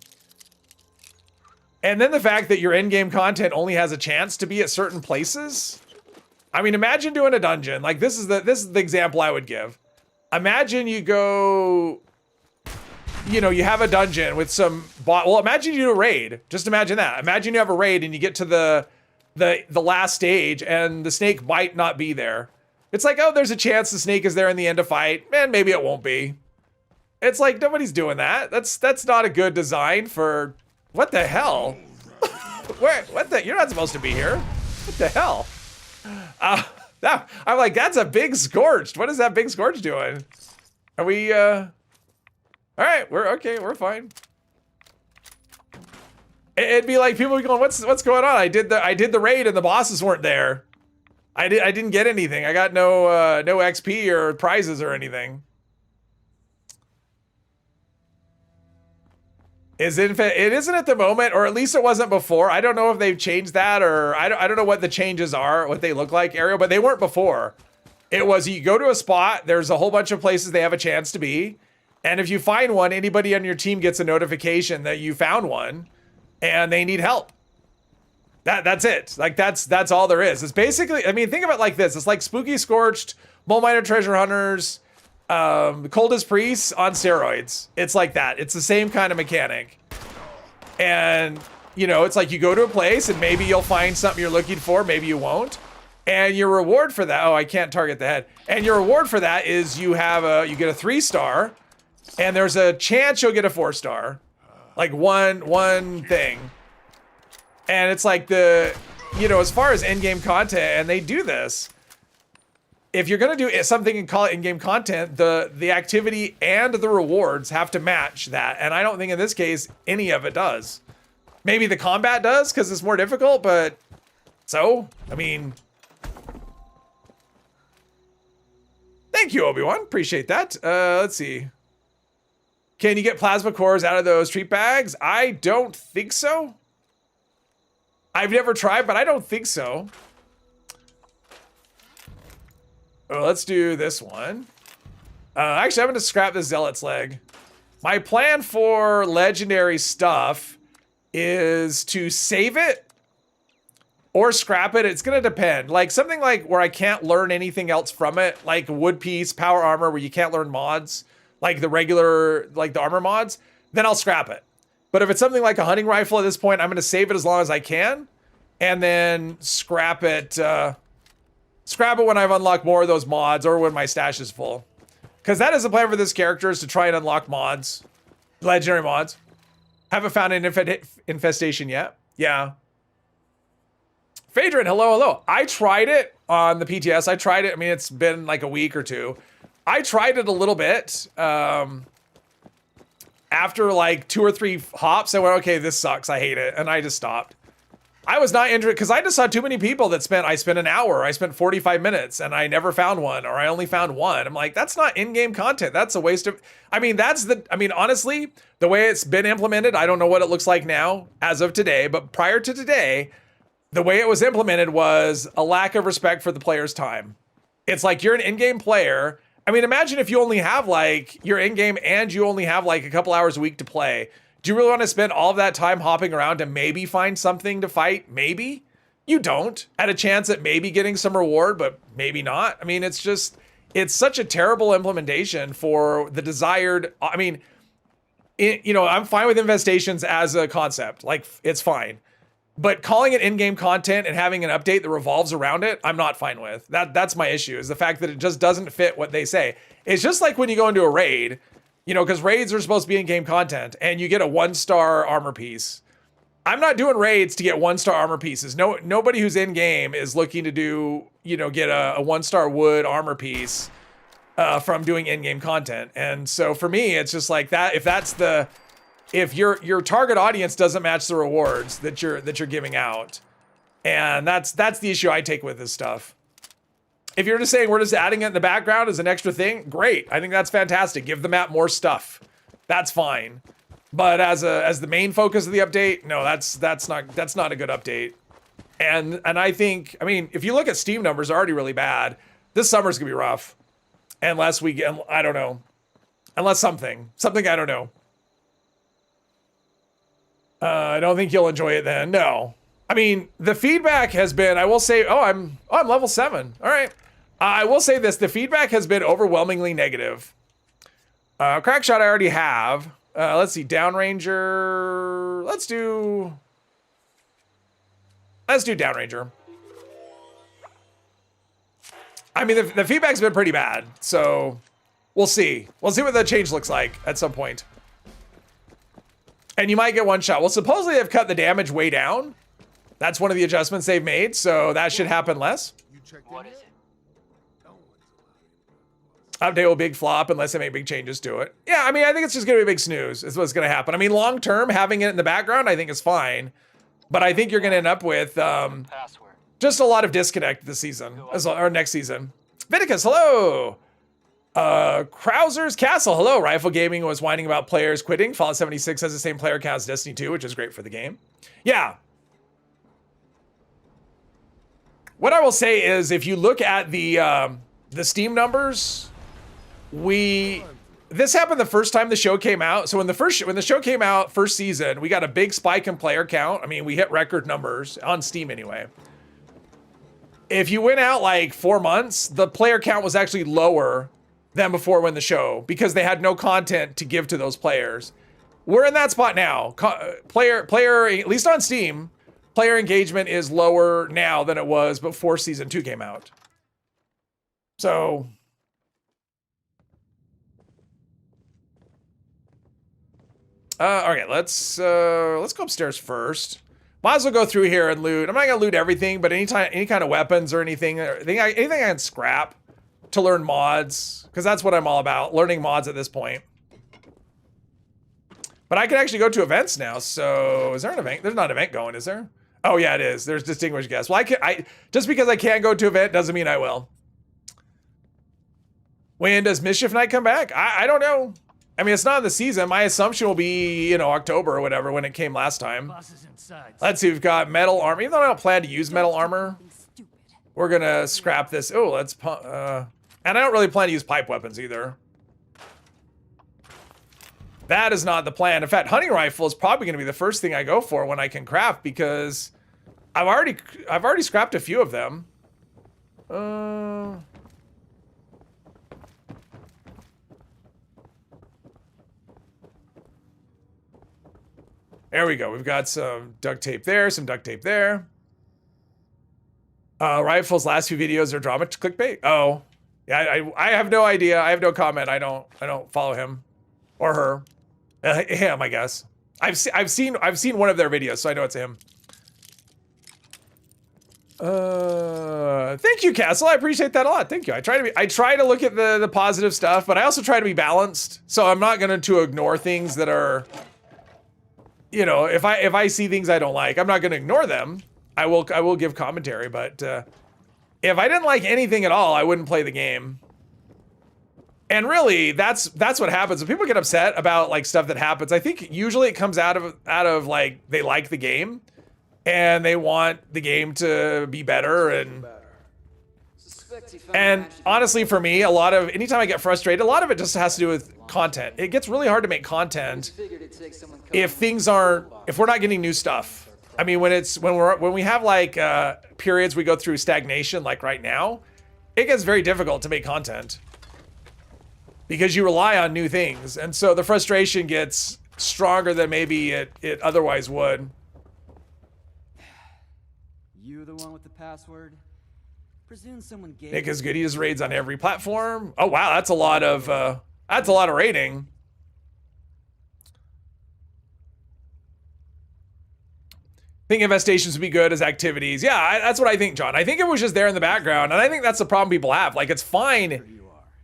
And then the fact that your in-game content only has a chance to be at certain places. I mean, imagine doing a dungeon. Like, this is the example I would give. Imagine you go, you know, you have a dungeon with some bot. Well, imagine you do a raid. Just imagine that. Imagine you have a raid and you get to the last stage and the snake might not be there. It's like, oh, there's a chance the snake is there in the end of fight. Man, maybe it won't be. It's like, nobody's doing that. That's not a good design for, what the hell? You're not supposed to be here. What the hell? I'm like, that's a big Scorched. What is that big Scorched doing? Are we, all right, we're fine. It'd be like people be going, what's going on? I did the raid and the bosses weren't there. I didn't get anything. I got no XP or prizes or anything. It isn't at the moment, or at least it wasn't before. I don't know if they've changed that, or I don't know what the changes are, what they look like, Ariel, but they weren't before. It was, you go to a spot, there's a whole bunch of places they have a chance to be, and if you find one, anybody on your team gets a notification that you found one, and they need help. That's it. Like, that's all there is. It's basically, I mean, think of it like this. It's like Spooky Scorched, Mole Miner Treasure Hunters, Coldest Priests on steroids. It's like that. It's the same kind of mechanic. And, you know, it's like you go to a place and maybe you'll find something you're looking for, maybe you won't. And your reward for that, oh, I can't target the head. And your reward for that is you get a 3-star, and there's a chance you'll get a 4-star. Like one thing. And it's like you know, as far as in-game content, and they do this, if you're gonna do something and call it in-game content, the activity and the rewards have to match that. And I don't think in this case, any of it does. Maybe the combat does, because it's more difficult, but so, I mean, thank you, Obi-Wan, appreciate that. Let's see. Can you get plasma cores out of those treat bags? I don't think so. I've never tried, but I don't think so. Oh, let's do this one. Actually, I'm going to scrap the Zealot's leg. My plan for legendary stuff is to save it or scrap it. It's going to depend. Like something like where I can't learn anything else from it, like Wood Piece, Power Armor, where you can't learn mods, like the regular, like the armor mods, then I'll scrap it. But if it's something like a hunting rifle at this point, I'm going to save it as long as I can and then scrap it when I've unlocked more of those mods or when my stash is full. Because that is the plan for this character, is to try and unlock mods, legendary mods. Haven't found an infestation yet. Yeah. Phaedron, hello. I tried it on the PTS. I tried it. I mean, it's been like a week or two. I tried it a little bit. After like 2 or 3 hops, I went, okay, this sucks. I hate it. And I just stopped. I was not interested because I just saw too many people that I spent an hour, I spent 45 minutes and I never found one, or I only found one. I'm like, that's not in-game content. That's a waste of, I mean, honestly, the way it's been implemented, I don't know what it looks like now as of today, but prior to today, the way it was implemented was a lack of respect for the player's time. It's like you're an in-game player I mean, imagine if you only have like your in-game and you only have like a couple hours a week to play. Do you really want to spend all of that time hopping around to maybe find something to fight? Maybe. You don't. At a chance at maybe getting some reward, but maybe not. I mean, it's just, it's such a terrible implementation for the desired, I mean, you know, I'm fine with infestations as a concept. Like, it's fine. But calling it in-game content and having an update that revolves around it, I'm not fine with. That's my issue, is the fact that it just doesn't fit what they say. It's just like when you go into a raid, you know, because raids are supposed to be in-game content, and you get a 1-star armor piece. I'm not doing raids to get 1-star armor pieces. Nobody who's in-game is looking to do, you know, get a 1-star wood armor piece from doing in-game content. And so for me, it's just like that. If your target audience doesn't match the rewards that you're giving out, and that's the issue I take with this stuff. If you're just saying we're just adding it in the background as an extra thing, great. I think that's fantastic. Give the map more stuff. That's fine. But as the main focus of the update, no, that's not a good update. And I think, I mean, if you look at Steam numbers, are already really bad. This summer's gonna be rough, unless we get, I don't know, unless something I don't know. I don't think you'll enjoy it then. No. I mean, the feedback has been, I will say, I'm level 7. All right. I will say this, the feedback has been overwhelmingly negative. Crackshot I already have. Let's see, Downranger. Let's do Downranger. I mean, the feedback's been pretty bad, so we'll see. We'll see what the change looks like at some point. And you might get one shot. Well, supposedly they've cut the damage way down. That's one of the adjustments they've made, so that should happen less. What is it? Update will big flop unless they make big changes to it. Yeah, I mean, I think it's just gonna be a big snooze is what's gonna happen. I mean, long term, having it in the background, I think is fine. But I think you're gonna end up with just a lot of disconnect this season, or next season. Viticus, hello. Krauser's Castle, hello. Rifle Gaming was whining about players quitting. Fallout 76 has the same player count as Destiny 2, which is great for the game. Yeah. What I will say is, if you look at the Steam numbers, this happened the first time the show came out. So when the show came out, first season, we got a big spike in player count. I mean, we hit record numbers on Steam anyway. If you went out like 4 months, the player count was actually lower than before when the show, because they had no content to give to those players. We're in that spot now. Player, at least on Steam, player engagement is lower now than it was before season 2 came out. So okay, let's go upstairs first. Might as well go through here and loot. I'm not gonna loot everything, but any kind of weapons or anything I can scrap to learn mods, because that's what I'm all about, learning mods at this point. But I can actually go to events now. So is there an event? There's not an event going, is there? Oh yeah, it is. There's distinguished guests. Well, I just because I can't go to an event doesn't mean I will. When does Mischief Night come back? I don't know. I mean, it's not in the season. My assumption will be, you know, October or whatever when it came last time. Let's see, we've got metal armor. Even though I don't plan to use metal armor, we're gonna scrap this. Oh, let's and I don't really plan to use pipe weapons either. That is not the plan. In fact, hunting rifle is probably gonna be the first thing I go for when I can craft, because I've already scrapped a few of them. There we go. We've got some duct tape there, some duct tape there. Rifle's last few videos are drama clickbait. Oh, yeah. I have no idea. I have no comment. I don't follow him or her. Him, I guess. I've seen one of their videos, so I know it's him. Thank you, Castle. I appreciate that a lot. Thank you. I try to look at the positive stuff, but I also try to be balanced. So I'm not going to ignore things that are, you know, if I see things I don't like, I'm not going to ignore them. I will give commentary, but if I didn't like anything at all, I wouldn't play the game. And really, that's what happens when people get upset about like stuff that happens. I think usually it comes out of like they like the game and they want the game to be better, and And honestly, for me, anytime I get frustrated, a lot of it just has to do with content. It gets really hard to make content if we're not getting new stuff. I mean, when we have like periods we go through stagnation, like right now, it gets very difficult to make content because you rely on new things, and so the frustration gets stronger than maybe it otherwise would. You the one with the password? Presume someone gave Nick is good. He does raids on every platform. Oh wow, that's a lot of raiding. I think infestations would be good as activities. Yeah, that's what I think, John. I think it was just there in the background, and I think that's the problem people have. Like, it's fine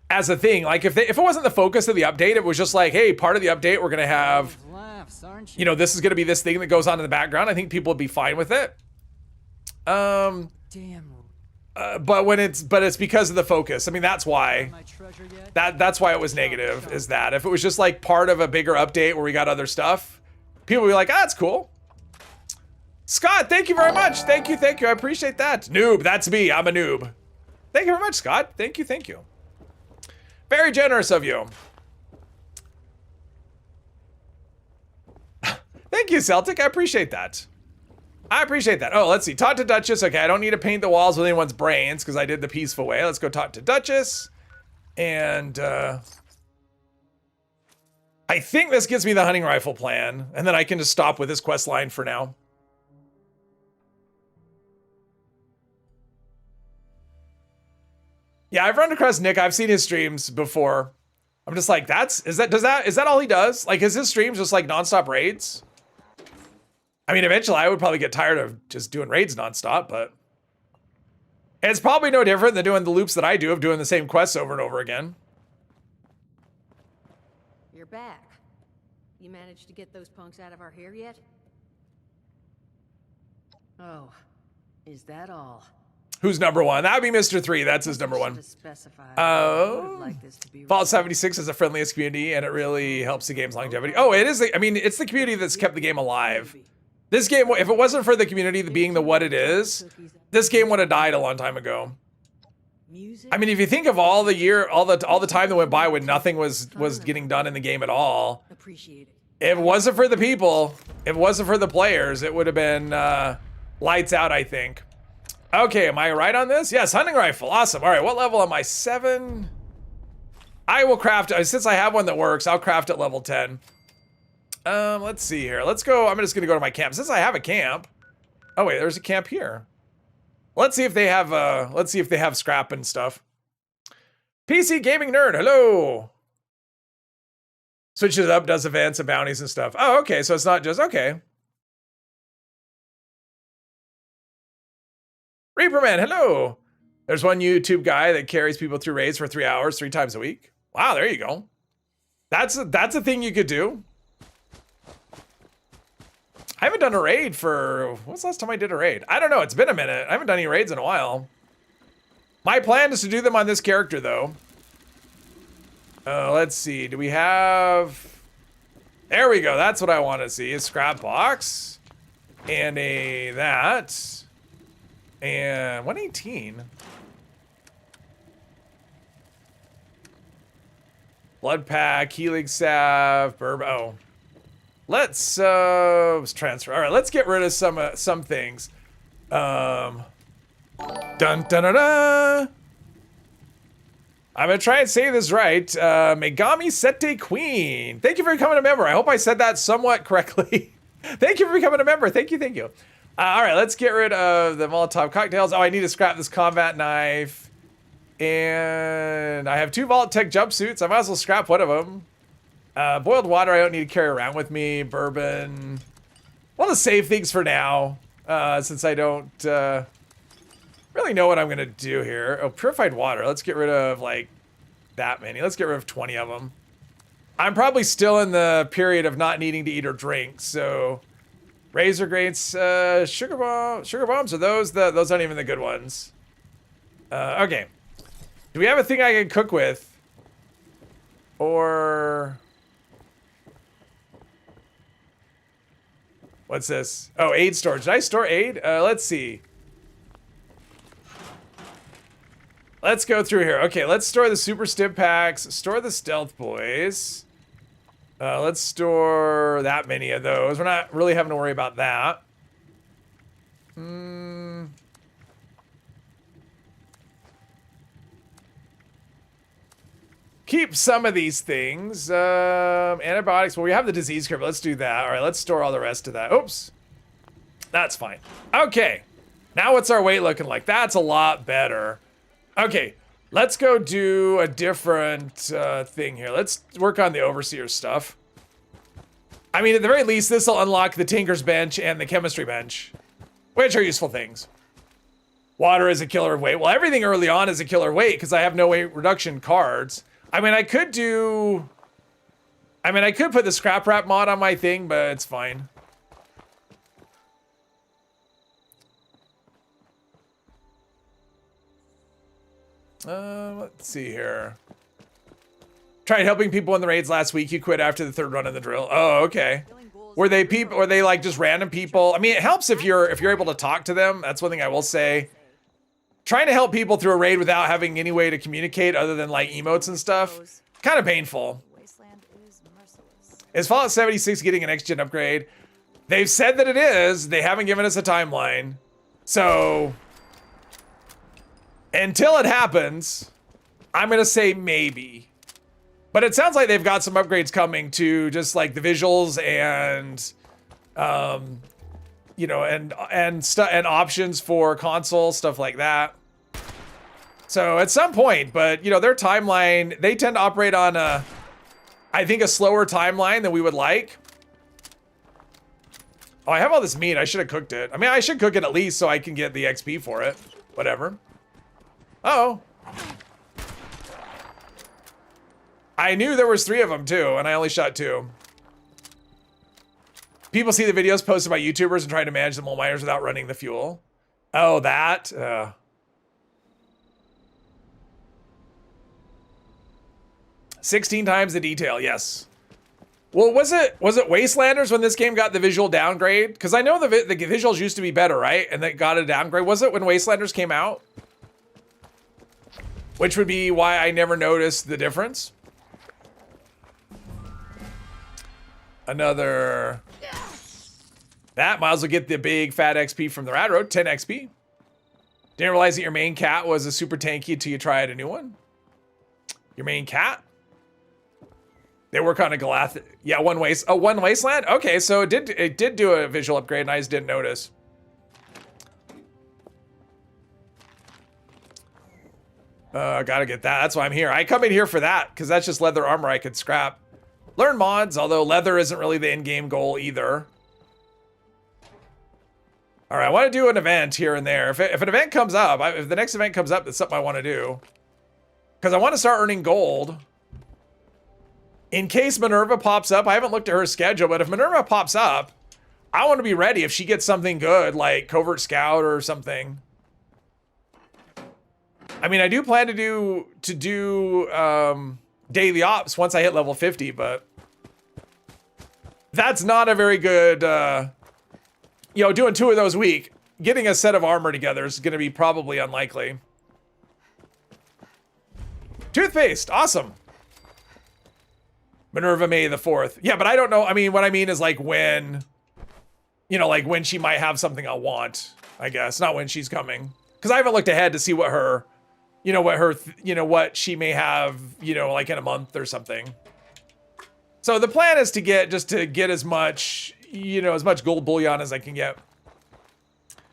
as a thing. Like, if it wasn't the focus of the update, it was just like, hey, part of the update we're gonna have, you know, this is gonna be this thing that goes on in the background. I think people would be fine with it. Damn. But it's because of the focus. I mean, that's why. That's why it was negative. Is that if it was just like part of a bigger update where we got other stuff, people would be like, ah, that's cool. Scott, thank you very much. Thank you. I appreciate that. Noob, that's me. I'm a noob. Thank you very much, Scott. Thank you. Very generous of you. Thank you, Celtic. I appreciate that. Oh, let's see. Talk to Duchess. Okay, I don't need to paint the walls with anyone's brains because I did the peaceful way. Let's go talk to Duchess. And I think this gives me the hunting rifle plan. And then I can just stop with this quest line for now. Yeah, I've run across Nick. I've seen his streams before. I'm just like, is that all he does? Like, is his streams just like nonstop raids? I mean, eventually I would probably get tired of just doing raids nonstop, but it's probably no different than doing the loops that I do of doing the same quests over and over again. You're back. You managed to get those punks out of our hair yet? Oh, is that all? Who's number one? That would be Mr. 3. That's his number one. Fallout 76 is the friendliest community, and it really helps the game's longevity. Oh, it is. I mean, it's the community that's kept the game alive. This game, if it wasn't for the community being what it is, this game would have died a long time ago. I mean, if you think of all the time that went by when nothing was getting done in the game at all, if it wasn't for the people, if it wasn't for the players, it would have been lights out, I think. Okay, am I right on this? Yes, hunting rifle, awesome. All right, what level am I? 7? I will craft, since I have one that works, I'll craft at level 10. Let's see here. Let's go, I'm just gonna go to my camp. Since I have a camp, oh wait, there's a camp here. Let's see if they have scrap and stuff. PC Gaming Nerd, hello. Switches it up, does events and bounties and stuff. Oh, okay, so it's not just, okay. Reaperman, hello. There's one YouTube guy that carries people through raids for 3 hours, 3 times a week. Wow, there you go. That's a thing you could do. I haven't done a raid for, when's the last time I did a raid? I don't know, it's been a minute. I haven't done any raids in a while. My plan is to do them on this character though. Let's see, do we have, there we go, that's what I want to see, a scrap box. And that. And 118. Blood pack, healing salve, bourbon. Oh, let's transfer. All right, let's get rid of some things. Dun dun dun dun. I'm gonna try and say this right. Megami Sete Queen. Thank you for becoming a member. I hope I said that somewhat correctly. Thank you for becoming a member. Thank you. All right, let's get rid of the Molotov cocktails. Oh, I need to scrap this combat knife. And I have 2 Vault-Tec jumpsuits. I might as well scrap one of them. Boiled water I don't need to carry around with me. Bourbon. I'll just save things for now, since I don't really know what I'm going to do here. Oh, purified water. Let's get rid of, like, that many. Let's get rid of 20 of them. I'm probably still in the period of not needing to eat or drink, so... Razor grates, sugar bombs, are those aren't even the good ones. Okay. Do we have a thing I can cook with? Or... What's this? Oh, aid storage. Did I store aid? Let's see. Let's go through here. Okay, let's store the super stim packs. Store the stealth boys. Let's store that many of those. We're not really having to worry about that. Keep some of these things. Antibiotics. Well, we have the disease curve. Let's do that. All right, let's store all the rest of that. Oops. That's fine. Okay. Now what's our weight looking like? That's a lot better. Okay. Let's go do a different thing here. Let's work on the overseer stuff. I mean, at the very least, this will unlock the Tinker's Bench and the Chemistry Bench, which are useful things. Water is a killer of weight. Well, everything early on is a killer weight because I have no weight reduction cards. I mean, I could put the scrap wrap mod on my thing, but it's fine. Let's see here. Tried helping people in the raids last week. You quit after the third run of the drill. Oh, okay. Were they people? Were they like just random people? I mean, it helps if you're able to talk to them. That's one thing I will say. Trying to help people through a raid without having any way to communicate other than like emotes and stuff, kind of painful. Is Fallout 76 getting a next gen upgrade? They've said that it is. They haven't given us a timeline. So until it happens, I'm going to say maybe. But it sounds like they've got some upgrades coming to just like the visuals and you know, and options for console, stuff like that. So at some point, but you know, their timeline, they tend to operate on I think a slower timeline than we would like. Oh, I have all this meat. I should have cooked it. I mean, I should cook it at least so I can get the XP for it. Whatever. Uh-oh. I knew there was 3 of them too, and I only shot 2. People see the videos posted by YouTubers and try to manage the mole miners without running the fuel. Oh, that? 16 times the detail, yes. Well, was it Wastelanders when this game got the visual downgrade? Because I know the visuals used to be better, right? And they got a downgrade. Was it when Wastelanders came out? Which would be why I never noticed the difference. Another... That might as well get the big fat XP from the Rad Road. 10 XP. Didn't realize that your main cat was a super tanky until you tried a new one. Your main cat? They work on a Galath. Yeah, one wasteland. Okay, so it did do a visual upgrade, and I just didn't notice. Gotta get that. That's why I'm here. I come in here for that because that's just leather armor I could scrap. Learn mods, although leather isn't really the in-game goal either. All right, I want to do an event here and there. If an event comes up, if the next event comes up, that's something I want to do. Because I want to start earning gold. In case Minerva pops up, I haven't looked at her schedule, but if Minerva pops up, I want to be ready if she gets something good, like Covert Scout or something. I mean, I do plan to do daily ops once I hit level 50, but that's not a very good, you know, doing 2 of those a week. Getting a set of armor together is going to be probably unlikely. Toothpaste, awesome. Minerva May the 4th. Yeah, but I don't know. I mean, what I mean is like when, you know, like when she might have something I want, I guess. Not when she's coming. Because I haven't looked ahead to see what her, you know, what she may have, you know, like in a month or something. So the plan is to get as much, you know, as much gold bullion as I can get.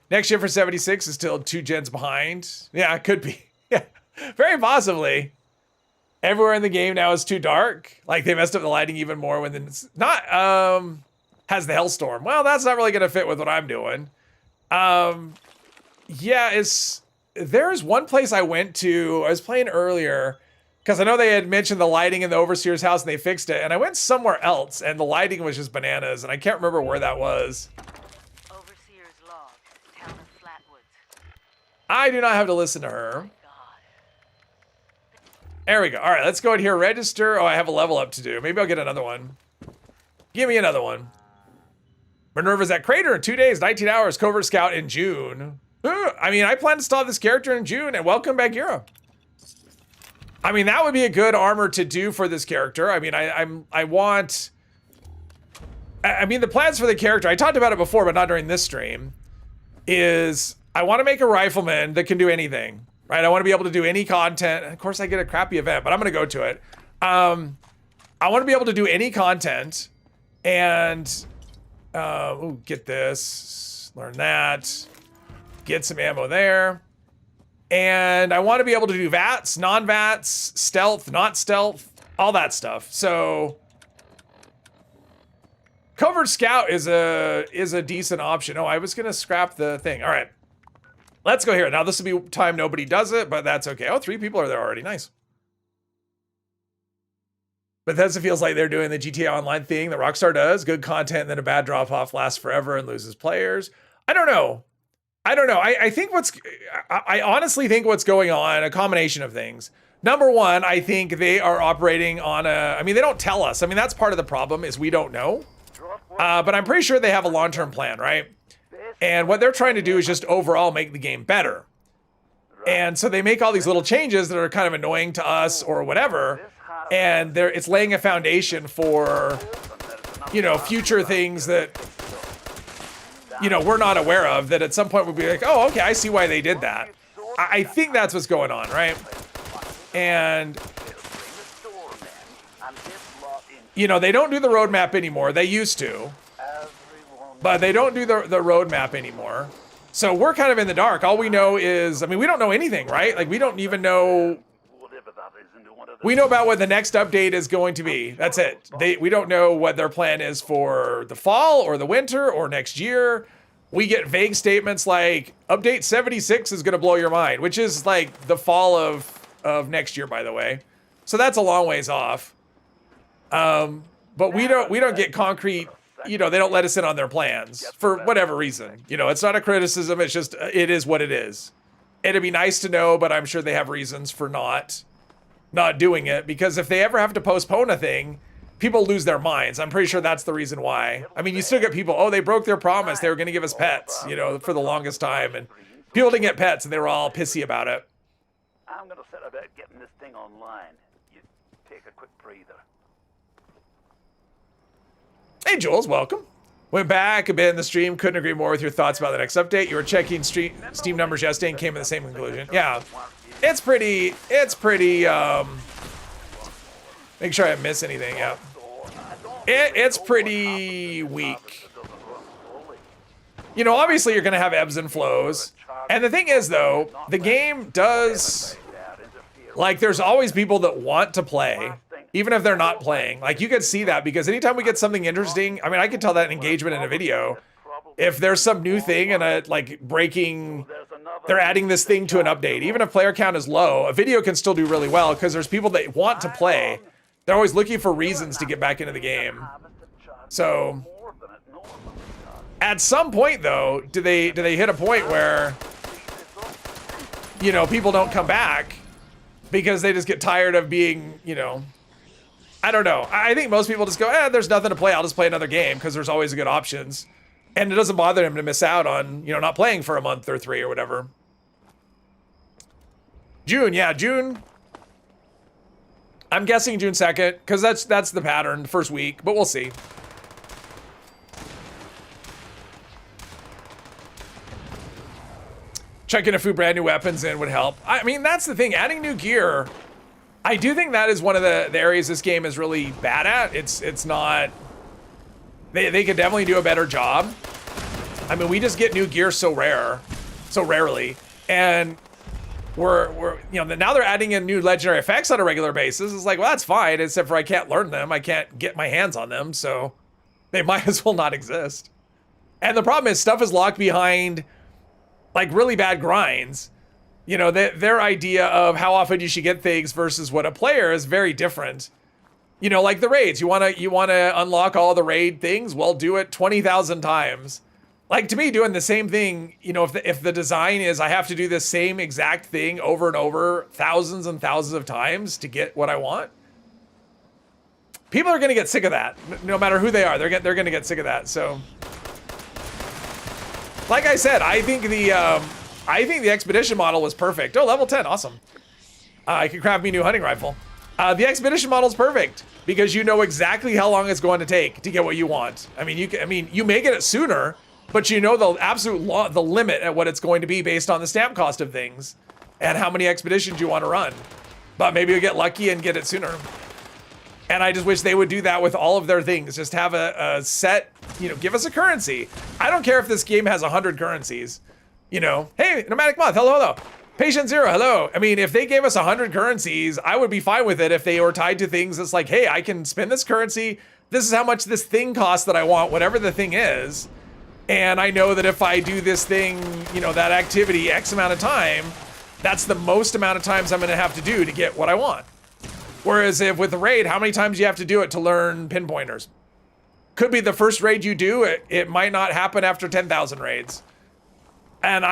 Next year for 76 is still 2 gens behind. Yeah, it could be. Yeah, very possibly. Everywhere in the game now is too dark. Like they messed up the lighting even more when it's not, has the Hellstorm. Well, that's not really going to fit with what I'm doing. Yeah, there's one place I went to, I was playing earlier, because I know they had mentioned the lighting in the Overseer's house and they fixed it, and I went somewhere else and the lighting was just bananas, and I can't remember where that was. Overseer's log, town of Flatwoods. I do not have to listen to her. There we go. All right, let's go in here. Register. Oh, I have a level up to do. Maybe I'll get another one. Give me another one. Minerva's at Crater in 2 days, 19 hours. Covert Scout in June. I mean, I plan to start this character in June, and welcome Bagheera. I mean, that would be a good armor to do for this character. I mean, I mean, the plans for the character, I talked about it before, but not during this stream, is I want to make a rifleman that can do anything, right? I want to be able to do any content. Of course, I get a crappy event, but I'm going to go to it. I want to be able to do any content and, ooh, get this, learn that, get some ammo there. And I want to be able to do VATS, non-VATS, stealth, not stealth, all that stuff. So Covert Scout is a decent option. Oh, I was gonna scrap the thing. All right, let's go here. Now this will be time nobody does it, but that's okay. Oh, 3 people are there already. Nice. Bethesda feels like they're doing the GTA Online thing that Rockstar does. Good content, then a bad drop-off lasts forever and loses players. I don't know. I think I honestly think what's going on, a combination of things. Number one, I think they are operating on I mean, they don't tell us. I mean, that's part of the problem is we don't know. But I'm pretty sure they have a long-term plan, right? And what they're trying to do is just overall make the game better. And so they make all these little changes that are kind of annoying to us or whatever. And it's laying a foundation for, you know, future things that, you know, we're not aware of, that at some point we'll be like, oh, okay, I see why they did that. I think that's what's going on, right? And, you know, they don't do the roadmap anymore. They used to, but they don't do the roadmap anymore. So we're kind of in the dark. All we know is, I mean, we don't know anything, right? Like, we don't even know. We know about what the next update is going to be. That's it. We don't know what their plan is for the fall or the winter or next year. We get vague statements like, update 76 is going to blow your mind, which is like the fall of next year, by the way. So that's a long ways off. But we don't get concrete, you know, they don't let us in on their plans for whatever reason. You know, it's not a criticism. It's just, it is what it is. It'd be nice to know, but I'm sure they have reasons for not doing it, because if they ever have to postpone a thing, people lose their minds. I'm pretty sure that's the reason why. I mean, you still get people, oh, they broke their promise. They were going to give us pets, you know, for the longest time. And people didn't get pets and they were all pissy about it. I'm going to set about getting this thing online. You take a quick breather. Hey, Jules, welcome. Went back a bit in the stream. Couldn't agree more with your thoughts about the next update. You were checking Steam numbers yesterday and came to the same conclusion. Yeah. It's pretty, make sure I didn't miss anything, yeah. It's pretty weak. You know, obviously you're gonna have ebbs and flows. And the thing is though, the game does, like, there's always people that want to play, even if they're not playing. Like, you could see that because anytime we get something interesting, I mean, I can tell that in engagement in a video. If there's some new thing and a, like, breaking, they're adding this thing to an update. Even if player count is low, a video can still do really well because there's people that want to play. They're always looking for reasons to get back into the game. So, at some point though, do they hit a point where, you know, people don't come back because they just get tired of being, you know, I don't know. I think most people just go, there's nothing to play. I'll just play another game because there's always good options. And it doesn't bother them to miss out on, you know, not playing for a month or 3 or whatever. June, yeah, June. I'm guessing June 2nd, because that's the pattern, the first week, but we'll see. Checking a few brand new weapons in would help. I mean, that's the thing, adding new gear, I do think that is one of the areas this game is really bad at. It's not, they could definitely do a better job. I mean, we just get new gear so rarely, and we're you know, now they're adding in new legendary effects on a regular basis. It's like, well, that's fine, except for I can't learn them. I can't get my hands on them, so they might as well not exist. And the problem is stuff is locked behind like really bad grinds. You know, their idea of how often you should get things versus what a player is very different. You know, like the raids, you wanna unlock all the raid things, well, do it 20,000 times. Like, to me, doing the same thing, you know, if the design is I have to do the same exact thing over and over thousands and thousands of times to get what I want, people are gonna get sick of that. No matter who they are, they're gonna get sick of that. So, like I said, I think the expedition model was perfect. Oh, level 10, awesome. I can craft me a new hunting rifle. The expedition model is perfect because you know exactly how long it's going to take to get what you want. I mean, you may get it sooner, but you know the absolute the limit at what it's going to be based on the stamp cost of things and how many expeditions you want to run. But maybe you'll get lucky and get it sooner. And I just wish they would do that with all of their things. Just have a set, you know, give us a currency. I don't care if this game has 100 currencies. You know, hey, Nomadic Moth, hello, hello. Patient Zero, hello. I mean, if they gave us 100 currencies, I would be fine with it if they were tied to things that's like, hey, I can spend this currency. This is how much this thing costs that I want, whatever the thing is. And I know that if I do this thing, you know, that activity X amount of time, that's the most amount of times I'm going to have to do to get what I want. Whereas if with the raid, how many times do you have to do it to learn pinpointers? Could be the first raid you do, it might not happen after 10,000 raids. And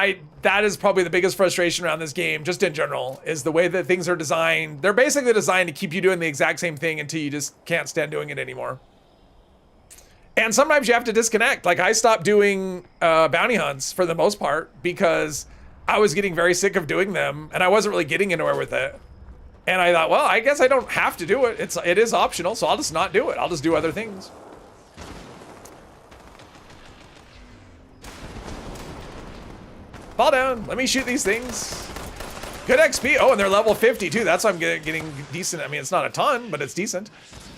that is probably the biggest frustration around this game, just in general, is the way that things are designed. They're basically designed to keep you doing the exact same thing until you just can't stand doing it anymore. And sometimes you have to disconnect. Like I stopped doing bounty hunts for the most part because I was getting very sick of doing them and I wasn't really getting anywhere with it. And I thought, well, I guess I don't have to do it. It is optional, so I'll just not do it. I'll just do other things. Fall down. Let me shoot these things. Good XP. Oh, and they're level 50 too. That's why I'm getting decent. I mean, it's not a ton, but it's decent.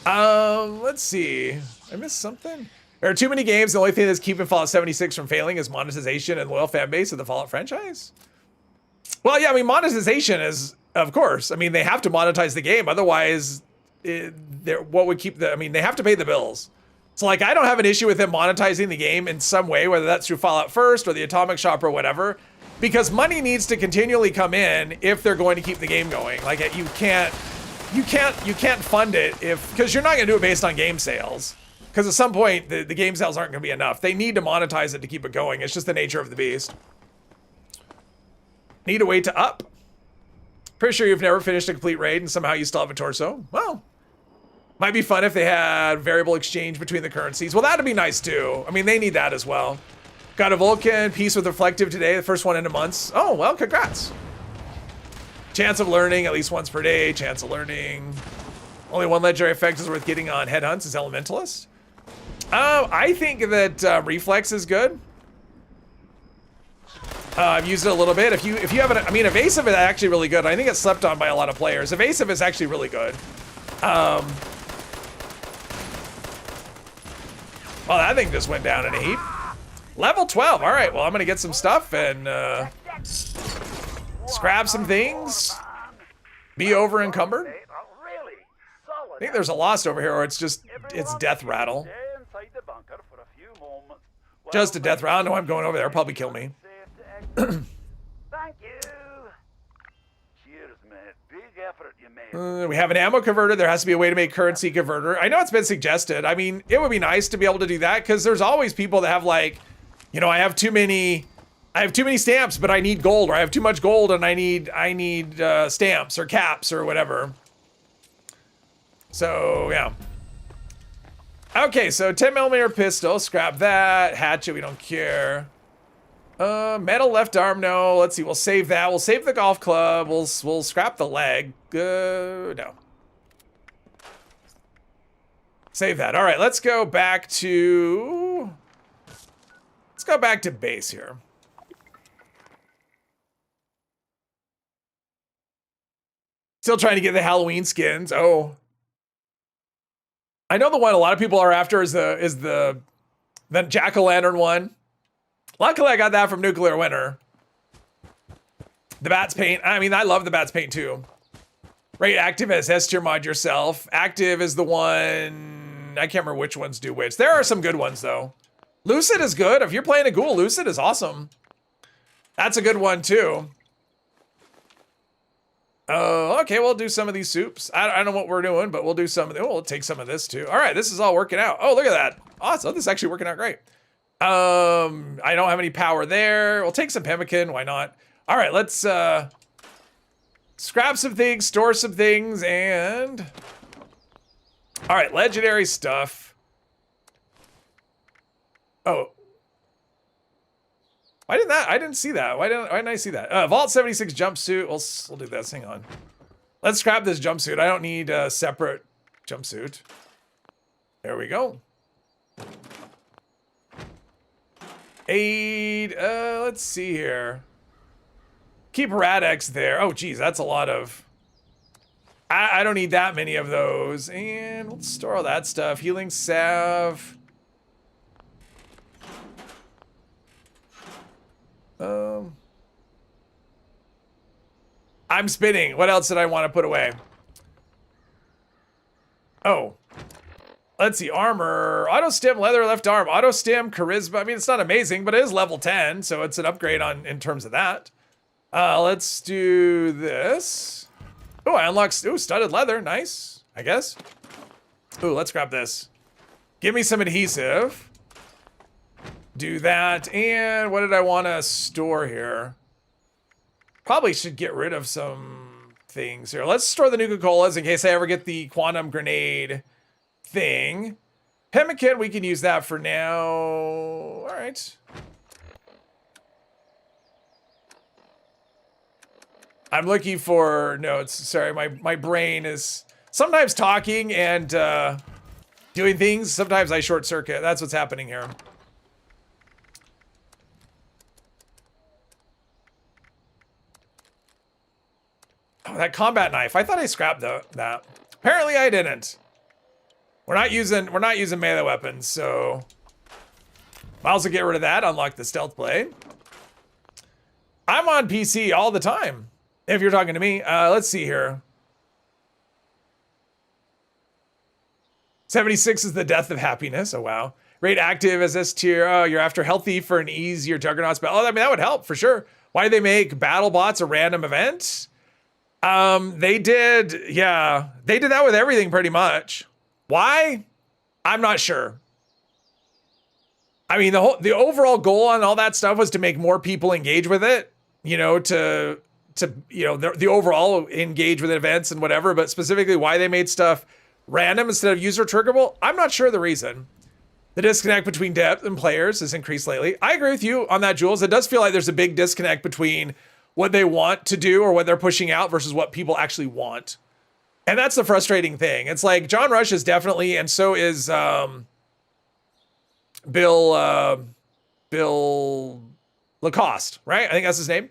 Let's see. I missed something. There are too many games. The only thing that's keeping Fallout 76 from failing is monetization and loyal fan base of the Fallout franchise. Well, yeah, I mean, monetization is, of course. I mean, they have to monetize the game. Otherwise, what would keep the, I mean, they have to pay the bills. So like, I don't have an issue with them monetizing the game in some way, whether that's through Fallout First or the Atomic Shop or whatever, because money needs to continually come in if they're going to keep the game going. Like you can't fund it because you're not gonna do it based on game sales. Because at some point, the game sales aren't gonna be enough. They need to monetize it to keep it going. It's just the nature of the beast. Need a way to up. Pretty sure you've never finished a complete raid and somehow you still have a torso. Well, might be fun if they had variable exchange between the currencies. Well, that'd be nice too. I mean, they need that as well. Got a Vulcan, Peace with Reflective today, the first one in a month. Oh, well, congrats. Chance of learning at least once per day. Chance of learning. Only one legendary effect is worth getting on headhunts is Elementalist. I think that Reflex is good. I've used it a little bit. If you haven't, I mean, Evasive is actually really good. I think it's slept on by a lot of players. Evasive is actually really good. Well, I think this went down in a heap. Level 12. All right. Well, I'm gonna get some stuff and scrap some things. Be over encumbered. I think there's a lost over here, or it's death rattle. Just a death rattle. No, I'm going over there. It'll probably kill me. Thank you. Cheers, mate. Big effort you made. We have an ammo converter. There has to be a way to make currency converter. I know it's been suggested. I mean, it would be nice to be able to do that because there's always people that have like, you know, I have too many stamps, but I need gold, or I have too much gold and I need stamps or caps or whatever. So yeah. Okay, so 10mm pistol, scrap that. Hatchet, we don't care. Metal left arm, no. Let's see, we'll save that. We'll save the golf club. We'll scrap the leg. No. Save that. All right, let's go back to base here. Still trying to get the Halloween skins. Oh. I know the one a lot of people are after is the jack-o'-lantern one. Luckily, I got that from Nuclear Winter. The VATS paint. I mean, I love the VATS paint too. Rate active as S tier mod yourself. Active is the one. I can't remember which ones do which. There are some good ones though. Lucid is good. If you're playing a ghoul, Lucid is awesome. That's a good one too. Okay, we'll do some of these soups. I don't know what we're doing, but we'll do some of them. We'll take some of this too. All right, this is all working out. Oh, look at that. Awesome. This is actually working out great. I don't have any power there. We'll take some pemmican. Why not? All right, let's scrap some things, store some things, and all right, legendary stuff. Oh. I didn't see that. Why didn't I see that? Vault 76 jumpsuit. We'll do this. Hang on. Let's scrap this jumpsuit. I don't need a separate jumpsuit. There we go. Aid, let's see here. Keep Radex there. Oh, geez, that's a lot of... I don't need that many of those. And let's store all that stuff. Healing salve. I'm spinning. What else did I want to put away? Oh. Let's see. Armor. Auto stim, leather, left arm. Auto stim, charisma. I mean, it's not amazing, but it is level 10, so it's an upgrade in terms of that. Let's do this. Oh, I unlocked studded leather. Nice, I guess. Ooh, let's grab this. Give me some adhesive. Do that. And what did I want to store here? Probably should get rid of some things here. Let's store the Nuka-Colas in case I ever get the quantum grenade thing. Pemmican, we can use that for now. All right. I'm looking for notes. Sorry, my brain is sometimes talking and doing things. Sometimes I short circuit. That's what's happening here. Oh, that combat knife. I thought I scrapped that. Apparently I didn't. We're not using melee weapons, so might as well get rid of that. Unlock the stealth blade. I'm on PC all the time. If you're talking to me, let's see here. 76 is the death of happiness. Oh, wow. Rate active as S tier. Oh, you're after healthy for an easier juggernaut spell. Oh, I mean, that would help for sure. Why did they make battle bots a random event? They did. Yeah, they did that with everything pretty much. Why? I'm not sure. I mean, the overall goal on all that stuff was to make more people engage with it, you know, to you know, the overall engage with events and whatever, but specifically why they made stuff random instead of user triggerable, I'm not sure the reason. The disconnect between depth and players has increased lately. I agree with you on that, Jules. It does feel like there's a big disconnect between what they want to do or what they're pushing out versus what people actually want. And that's the frustrating thing. It's like John Rush is definitely, and so is Bill Lacoste, right? I think that's his name.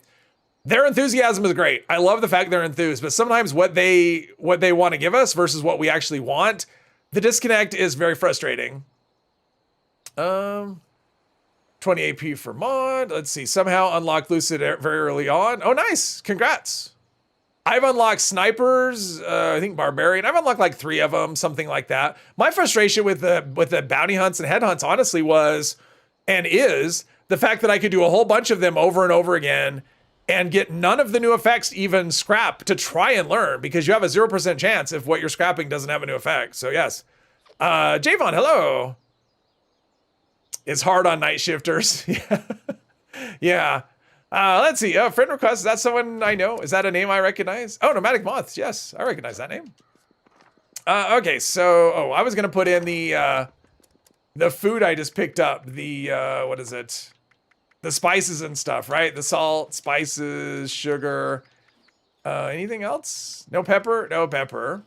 Their enthusiasm is great. I love the fact they're enthused, but sometimes what they want to give us versus what we actually want, the disconnect is very frustrating. 20 AP for mod. Let's see. Somehow unlocked Lucid very early on. Oh, nice. Congrats. I've unlocked snipers. I think barbarian. I've unlocked like 3 of them, something like that. My frustration with the bounty hunts and head hunts, honestly, was and is the fact that I could do a whole bunch of them over and over again and get none of the new effects even scrap to try and learn, because you have a 0% chance if what you're scrapping doesn't have a new effect. So yes. Javon, hello. It's hard on night shifters. Yeah. Let's see. Friend request. Is that someone I know? Is that a name I recognize? Oh, Nomadic Moths. Yes, I recognize that name. Okay, so I was gonna put in the food I just picked up. The what is it? The spices and stuff, right? The salt, spices, sugar. Anything else? No pepper? No pepper.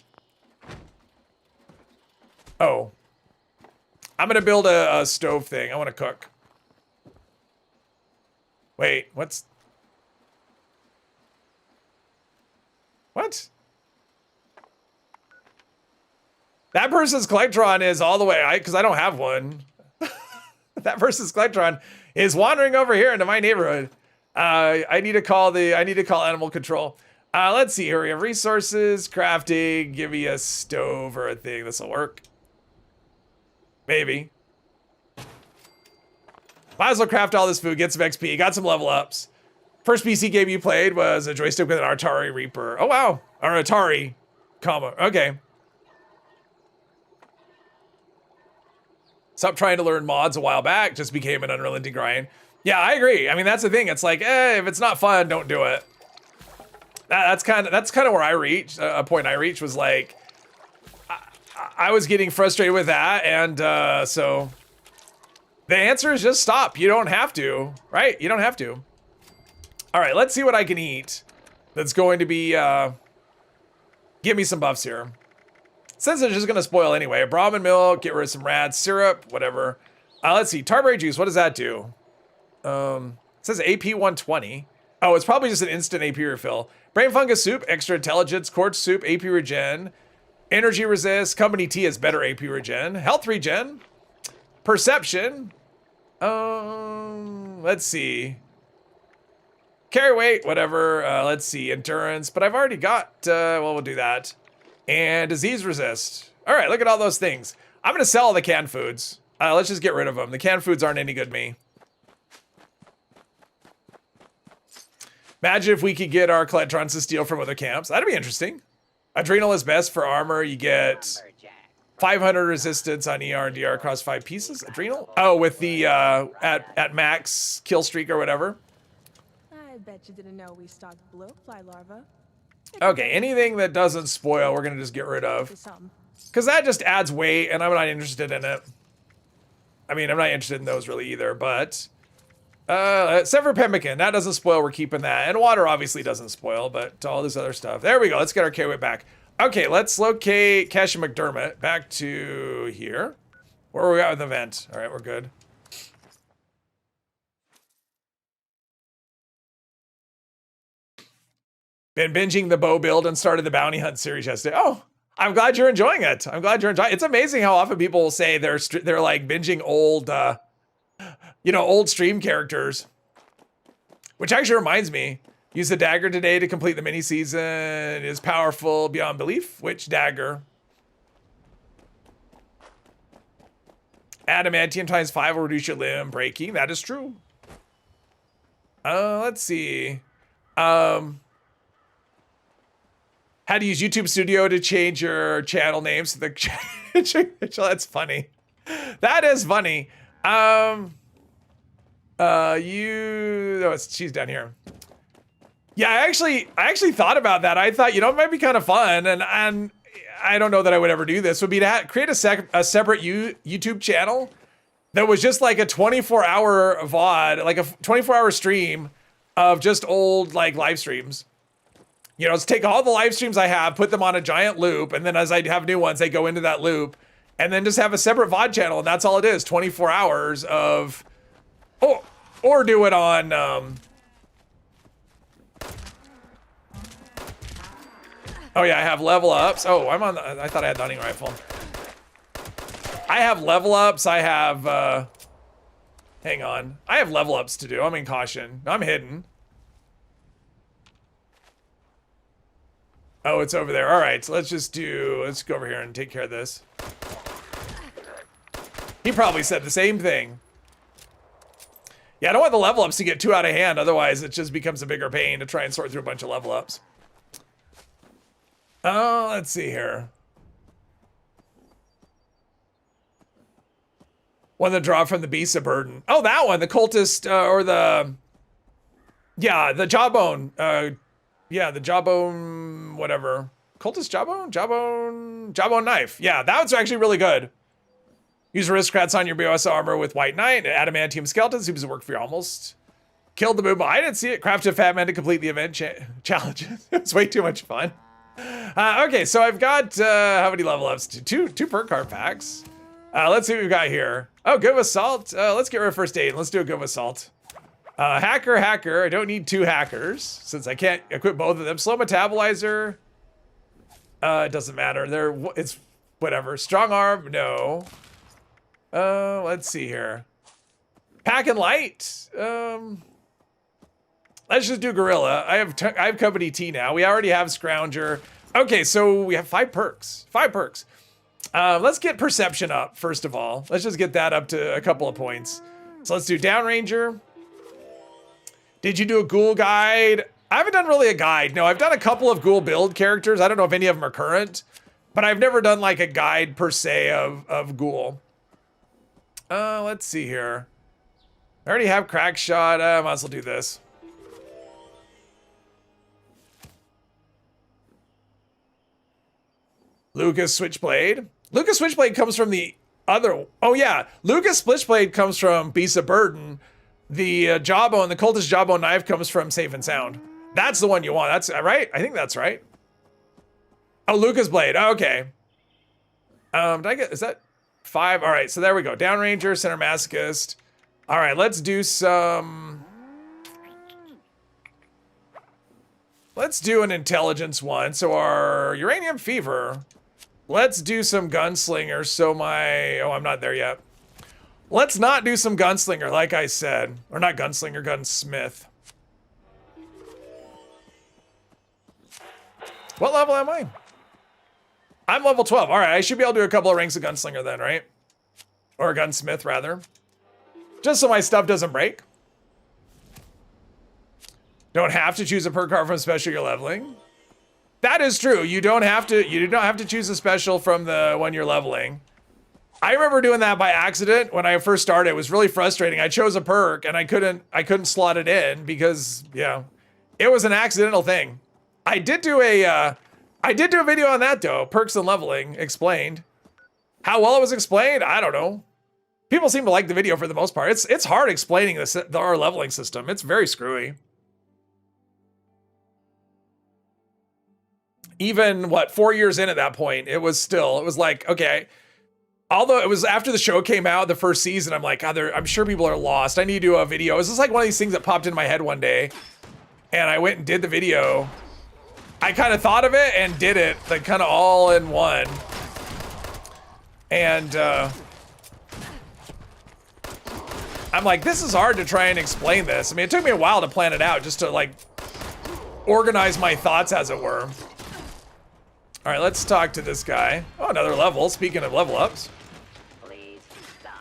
Oh. I'm gonna build a stove thing. I want to cook. Wait, what? That person's Collectron is all the way, because I don't have one. That person's Collectron is wandering over here into my neighborhood. I need to call animal control. Let's see here. We have resources, crafting. Give me a stove or a thing. This will work. Maybe. Might as well craft all this food, get some XP, got some level ups. First PC game you played was a joystick with an Atari Reaper. Oh, wow. Or Atari, okay. Stopped trying to learn mods a while back, just became an unrelenting grind. Yeah, I agree. I mean, that's the thing. It's like, if it's not fun, don't do it. That's kind of where I reached. A point I reached was like, I was getting frustrated with that, and so the answer is just stop. You don't have to, right? You don't have to. All right, let's see what I can eat. That's going to be Give me some buffs here. Since it's just gonna spoil anyway. Brahmin milk, get rid of some rats, syrup, whatever. Let's see, tarberry juice, what does that do? It says AP 120. Oh, it's probably just an instant AP refill. Brain fungus soup, extra intelligence, quartz soup, AP regen. Energy resist, company tea is better AP regen. Health regen. Perception. Let's see. Carry weight, whatever. Let's see, endurance. But I've already got, well, we'll do that. And disease resist. All right, look at all those things. I'm gonna sell all the canned foods. Let's just get rid of them. The canned foods aren't any good to me. Imagine if we could get our Cletrons to steal from other camps. That'd be interesting. Adrenal is best for armor. You get 500 resistance on ER and DR across 5 pieces. Adrenal? Oh, with the at max kill streak or whatever. I bet you didn't know we stocked blowfly larvae. Okay, anything that doesn't spoil, we're gonna just get rid of. Because that just adds weight, and I'm not interested in it. I mean, I'm not interested in those really either, but... except for pemmican, that doesn't spoil, we're keeping that. And water obviously doesn't spoil, but all this other stuff. There we go, let's get our carry weight back. Okay, let's locate Cash and McDermott back to here. Where are we at with the vent? All right, we're good. Been binging the bow build and started the bounty hunt series yesterday. Oh, I'm glad you're enjoying it. I'm glad you're enjoying it. It's amazing how often people will say they're like binging old, you know, old stream characters. Which actually reminds me, use the dagger today to complete the mini season. It is powerful beyond belief. Which dagger? Adamantium times 5 will reduce your limb breaking. That is true. Let's see. How to use YouTube Studio to change your channel names to the that's funny. That is funny. She's down here. Yeah, I actually thought about that. I thought, you know, it might be kind of fun, and I don't know that I would ever do this. Would be to create a separate YouTube channel that was just like a 24-hour VOD, like a 24-hour stream of just old like live streams. You know, let's take all the live streams I have, put them on a giant loop, and then as I have new ones, they go into that loop, and then just have a separate VOD channel, and that's all it is, 24 hours of, or do it on, oh yeah, I have level ups. Oh, I thought I had the hunting rifle. I have level ups, I have, hang on. I have level ups to do, I'm in caution. I'm hidden. Oh, it's over there. All right, so let's go over here and take care of this. He probably said the same thing. Yeah, I don't want the level ups to get too out of hand. Otherwise, it just becomes a bigger pain to try and sort through a bunch of level ups. Oh, let's see here. One that draw from the Beast of Burden. Oh, that one, the cultist, or the... Yeah, the jawbone. Yeah, the jawbone, whatever. Cultist jawbone? Jawbone knife. Yeah, that was actually really good. Use aristocrats on your BOS armor with white knight. Adamantium skeleton seems to work for you almost. Killed the moob. I didn't see it. Crafted a fat man to complete the event challenges. It's way too much fun. Okay, so I've got, how many level ups? Two perk card packs. Let's see what we've got here. Oh, good with salt. Let's get rid of first aid. Let's do a good with salt. Hacker. I don't need 2 hackers since I can't equip both of them. Slow metabolizer. It doesn't matter. It's whatever. Strong arm. No. Let's see here. Pack and light. Let's just do gorilla. I have company T now. We already have scrounger. Okay, so we have 5 perks. 5 perks. Let's get perception up first of all. Let's just get that up to a couple of points. So let's do downranger. Did you do a ghoul guide? I haven't done really a guide. No, I've done a couple of ghoul build characters. I don't know if any of them are current, but I've never done like a guide per se of ghoul. Let's see here. I already have crack shot. Might as well do this. Lucas Switchblade. Lucas Switchblade comes from the other. Oh yeah, Lucas Switchblade comes from Beast of Burden. The jawbone, the cultist jawbone knife comes from Safe and Sound. That's the one you want. That's right. I think that's right. Oh, Lucas Blade. Oh, okay. Did I get, is that 5? All right, so there we go. Downranger, Center Masochist. All right, let's do some... Let's do an intelligence one. So our Uranium Fever. Let's do some Gunslinger. So my... Oh, I'm not there yet. Let's not do some Gunslinger, like I said. Or not Gunslinger, Gunsmith. What level am I? I'm level 12. All right, I should be able to do a couple of ranks of Gunslinger then, right? Or a Gunsmith, rather. Just so my stuff doesn't break. Don't have to choose a perk card from special you're leveling. That is true. You do not have to choose a special from the one you're leveling. I remember doing that by accident when I first started. It was really frustrating. I chose a perk and I couldn't slot it in because, yeah, it was an accidental thing. I did do a video on that though. Perks and leveling explained. How well it was explained, I don't know. People seem to like the video for the most part. It's hard explaining our leveling system. It's very screwy. Even what 4 years in at that point, it was like, okay. Although it was after the show came out, the first season, I'm like, God, I'm sure people are lost. I need to do a video. It was just like one of these things that popped in my head one day, and I went and did the video. I kind of thought of it and did it, like kind of all in one. And I'm like, this is hard to try and explain this. I mean, it took me a while to plan it out, just to like organize my thoughts, as it were. All right, let's talk to this guy. Oh, another level. Speaking of level ups. Please stop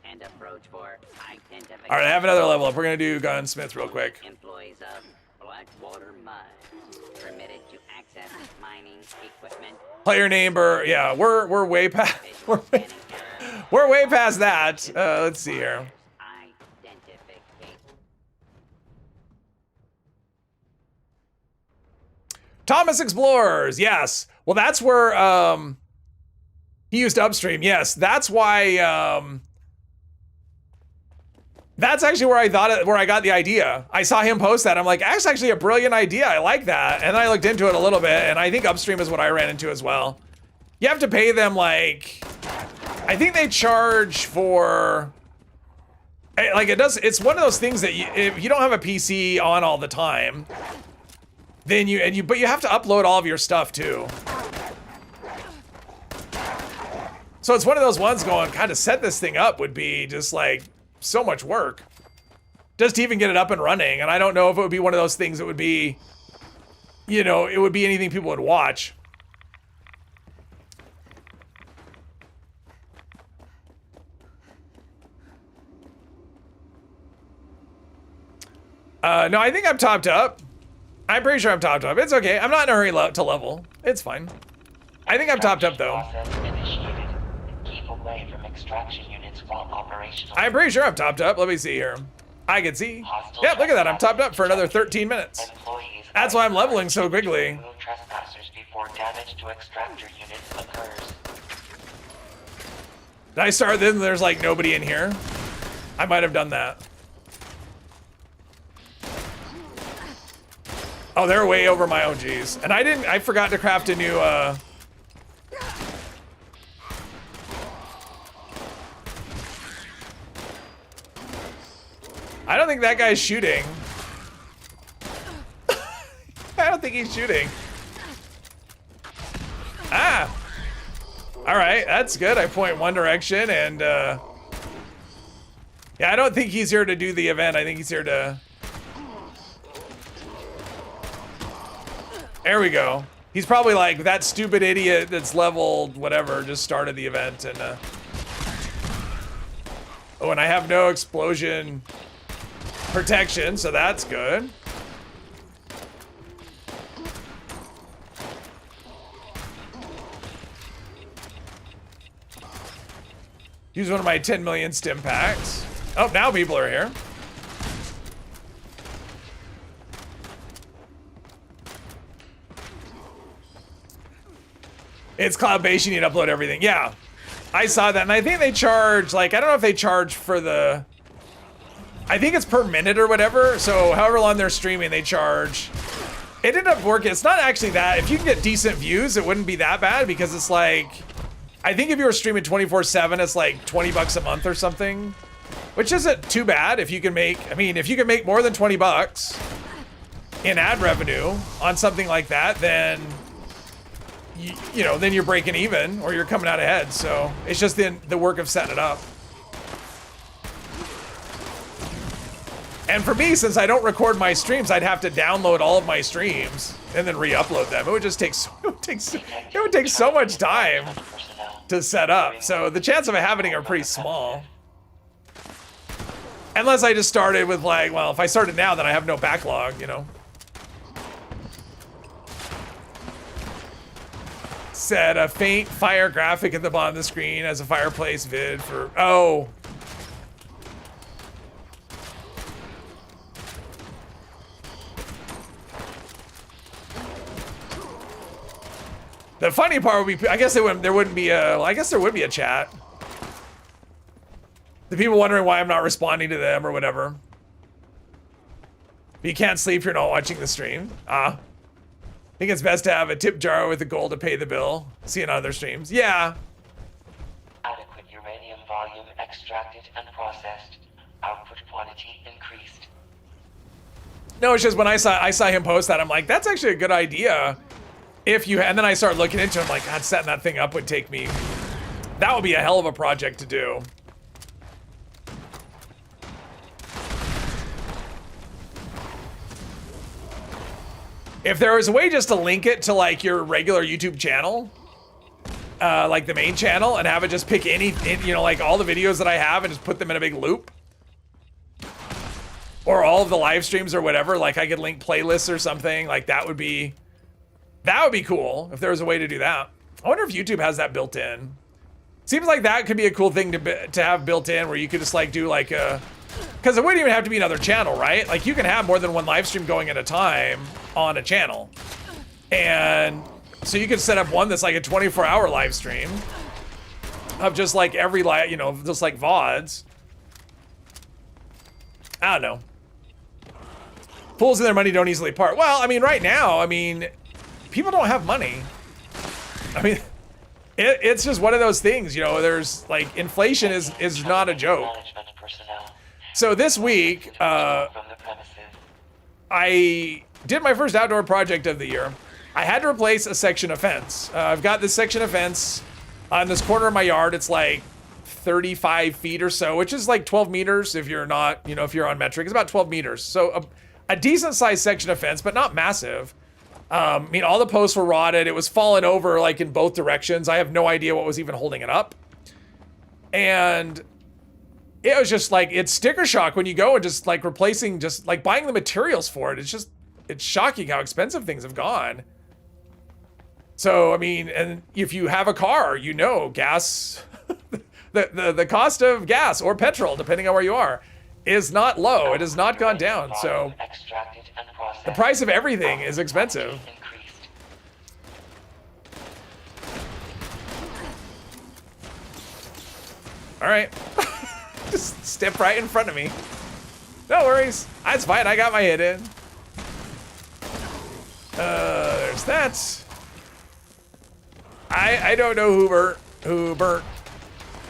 and approach for identification. All right, I have another level up. We're gonna do Gunsmith real quick. Employees of Blackwater Mines permitted to access mining equipment. Player name, yeah, we're way past we're way past that. Let's see here. Thomas Explorers, yes. Well, that's where he used Upstream. Yes, that's why. That's actually where I got the idea. I saw him post that. I'm like, that's actually a brilliant idea. I like that. And then I looked into it a little bit, and I think Upstream is what I ran into as well. You have to pay them like, I think they charge for. Like it's one of those things that if you don't have a PC on all the time. Then but you have to upload all of your stuff too. So it's one of those ones going, God, to set this thing up would be just like so much work. Just to even get it up and running. And I don't know if it would be one of those things that would be, you know, it would be anything people would watch. No, I think I'm topped up. I'm pretty sure I'm topped up. It's okay. I'm not in a hurry to level. It's fine. I think I'm topped up though. Keep away from extraction units while operational. I'm pretty sure I'm topped up. Let me see here. I can see. Yep, look at that. I'm topped up for another 13 minutes. That's why I'm leveling so quickly. Remove trespassers before damage to extractor units occurs. Did I start this and there's like nobody in here? I might have done that. Oh, they're way over my OGs. And I forgot to craft a new, I don't think that guy's shooting. I don't think he's shooting. Ah! Alright, that's good. I point one direction and, yeah, I don't think he's here to do the event. I think he's here to... There we go. He's probably like, that stupid idiot that's leveled whatever just started the event and oh, and I have no explosion protection, so that's good. Use one of my 10 million stim packs. Oh, now people are here. It's cloud-based, you need to upload everything. Yeah, I saw that, and I think they charge, like, I don't know if they charge for the... I think it's per minute or whatever, so however long they're streaming, they charge. It ended up working. It's not actually that. If you can get decent views, it wouldn't be that bad because it's like, I think if you were streaming 24/7, it's like $20 a month or something, which isn't too bad if you can make, I mean, if you can make more than $20 in ad revenue on something like that, then, you know, then you're breaking even or you're coming out ahead. So it's just the work of setting it up. And for me, since I don't record my streams, I'd have to download all of my streams and then re-upload them. It would just take it would take so much time to set up. So the chance of it happening are pretty small. Unless I just started with like, well, if I started now, then I have no backlog, you know. Said a faint fire graphic at the bottom of the screen as a fireplace vid for, oh. The funny part would be, I guess there wouldn't be a, well, I guess there would be a chat. The people wondering why I'm not responding to them or whatever. But you can't sleep if you're not watching the stream. I think it's best to have a tip jar with the goal to pay the bill. See it on other streams. Yeah. Adequate uranium volume extracted and processed. Output quantity increased. No, it's just when I saw him post that, I'm like, that's actually a good idea. If you, and then I start looking into it, I'm like, God, setting that thing up would take me, that would be a hell of a project to do. If there was a way just to link it to like your regular YouTube channel, like the main channel, and have it just pick any, you know, like all the videos that I have and just put them in a big loop. Or all of the live streams or whatever, like I could link playlists or something, like that would be cool if there was a way to do that. I wonder if YouTube has that built in. Seems like that could be a cool thing to have built in where you could just like do like a, because it wouldn't even have to be another channel, right? Like you can have more than one live stream going at a time on a channel. And so you could set up one that's like a 24-hour live stream of just like every live, you know, just like VODs. I don't know. Fools and their money don't easily part. Well, I mean, right now, I mean, people don't have money. I mean, it's just one of those things, you know, there's like inflation is not a joke. So this week, I did my first outdoor project of the year. I had to replace a section of fence. I've got this section of fence on this corner of my yard. It's like 35 feet or so, which is like 12 meters if you're not, you know, if you're on metric. It's about 12 meters. So a decent sized section of fence, but not massive. I mean, all the posts were rotted. It was falling over like in both directions. I have no idea what was even holding it up. And it was just like, it's sticker shock when you go and just like replacing, just like buying the materials for it. It's shocking how expensive things have gone. So, I mean, and if you have a car, you know, gas, the cost of gas or petrol, depending on where you are, is not low. It has not gone down. So the price of everything is expensive. All right. Just step right in front of me. No worries. That's fine. I got my hit in. There's that. I don't know who Bert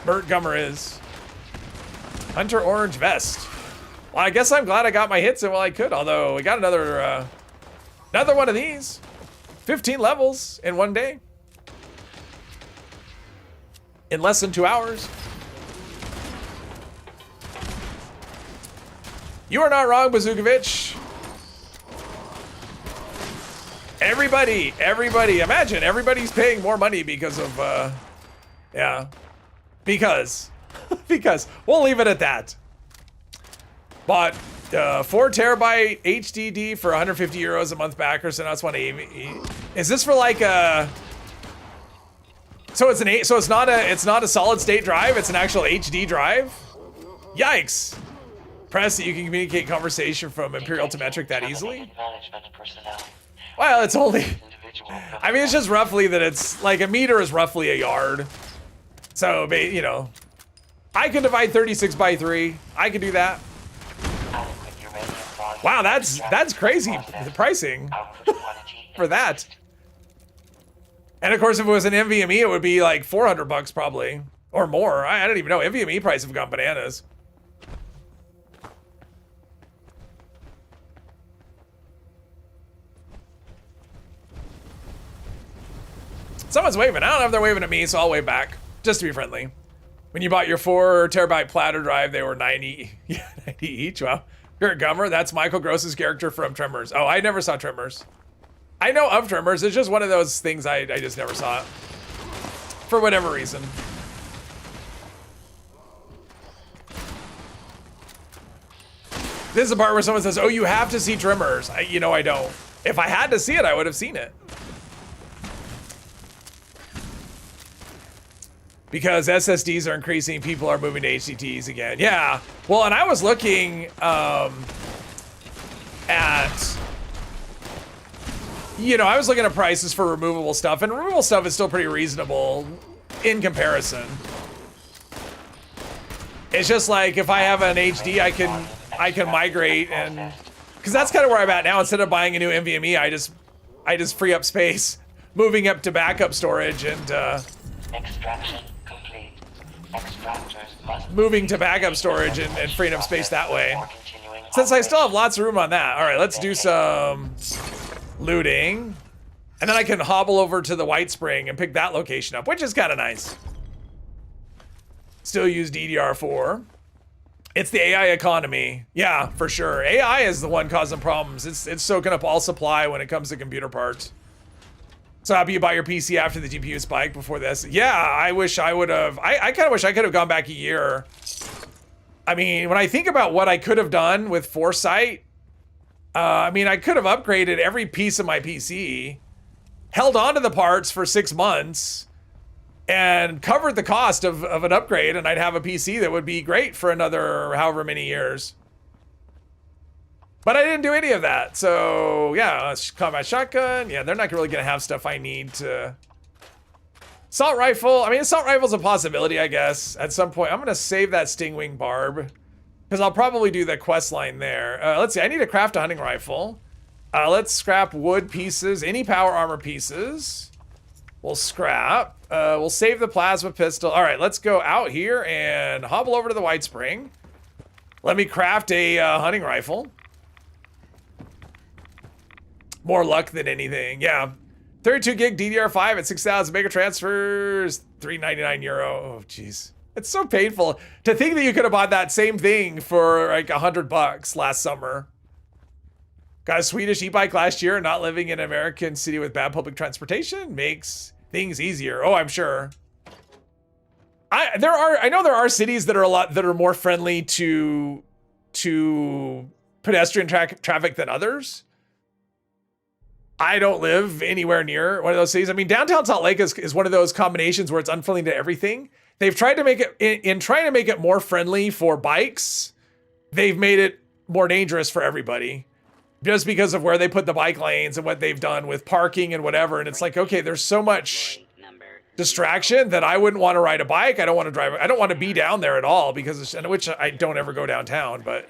Gummer is. Hunter Orange Vest. Well, I guess I'm glad I got my hits in while I could, although we got another one of these. 15 levels in one day. In less than 2 hours. You are not wrong, Bazookovich. Everybody, imagine everybody's paying more money because of, yeah. Because we'll leave it at that. Bought 4 terabyte HDD for 150 euros a month backer, so now it's 180. Is this for like a? So it's an so it's not a solid state drive. It's an actual HD drive. Yikes! Press that you can communicate conversation from Imperial to metric that easily. Well, it's only. I mean, it's just roughly that it's like a meter is roughly a yard. So you know, I can divide 36 by 3. I can do that. Wow, that's crazy, the pricing for that. And of course, if it was an NVMe, it would be like $400 probably, or more. I don't even know. NVMe prices have gone bananas. Someone's waving. I don't know if they're waving at me, so I'll wave back, just to be friendly. When you bought your 4 terabyte platter drive, they were 90, yeah, 90 each. Wow. You're a Gummer. That's Michael Gross's character from Tremors. Oh, I never saw Tremors. I know of Tremors. It's just one of those things I just never saw it. For whatever reason. This is the part where someone says, oh, you have to see Tremors. You know, I don't. If I had to see it, I would have seen it. Because SSDs are increasing, people are moving to HDTs again. Yeah. Well, and I was looking at, you know, I was looking at prices for removable stuff, and removable stuff is still pretty reasonable in comparison. It's just like if I have an HD, I can migrate, and because that's kind of where I'm at now. Instead of buying a new NVMe, I just free up space, moving up to backup storage and Extraction complete. Extractors must moving to backup storage and freeing up space that way. Since I still have lots of room on that. All right, let's do some looting. And then I can hobble over to the White Spring and pick that location up, which is kind of nice. Still use DDR4. It's the AI economy. Yeah, for sure. AI is the one causing problems. It's soaking up all supply when it comes to computer parts. So how do you buy your PC after the GPU spike before this? Yeah, I wish I would have. I kind of wish I could have gone back a year. I mean, when I think about what I could have done with foresight, I mean, I could have upgraded every piece of my PC, held on to the parts for 6 months, and covered the cost of an upgrade, and I'd have a PC that would be great for another however many years. But I didn't do any of that, so yeah, combat shotgun. Yeah, they're not really gonna have stuff I need to. Assault rifle. I mean, assault rifle's a possibility, I guess. At some point, I'm gonna save that Stingwing barb because I'll probably do the quest line there. Let's see. I need to craft a hunting rifle. Let's scrap wood pieces, any power armor pieces. We'll scrap. We'll save the plasma pistol. All right, let's go out here and hobble over to the White Spring. Let me craft a hunting rifle. More luck than anything. Yeah. 32 gig DDR5 at 6,000 mega transfers, €399. Oh, jeez. It's so painful to think that you could have bought that same thing for like $100 last summer. Got a Swedish e-bike last year, not living in an American city with bad public transportation makes things easier. Oh, I'm sure. I know there are cities that are more friendly to pedestrian traffic than others. I don't live anywhere near one of those cities. I mean, downtown Salt Lake is one of those combinations where it's unfriendly to everything. They've tried to make it, in trying to make it more friendly for bikes, they've made it more dangerous for everybody. Just because of where they put the bike lanes and what they've done with parking and whatever. And it's like, okay, there's so much distraction that I wouldn't want to ride a bike. I don't want to drive. I don't want to be down there at all because, which I don't ever go downtown, but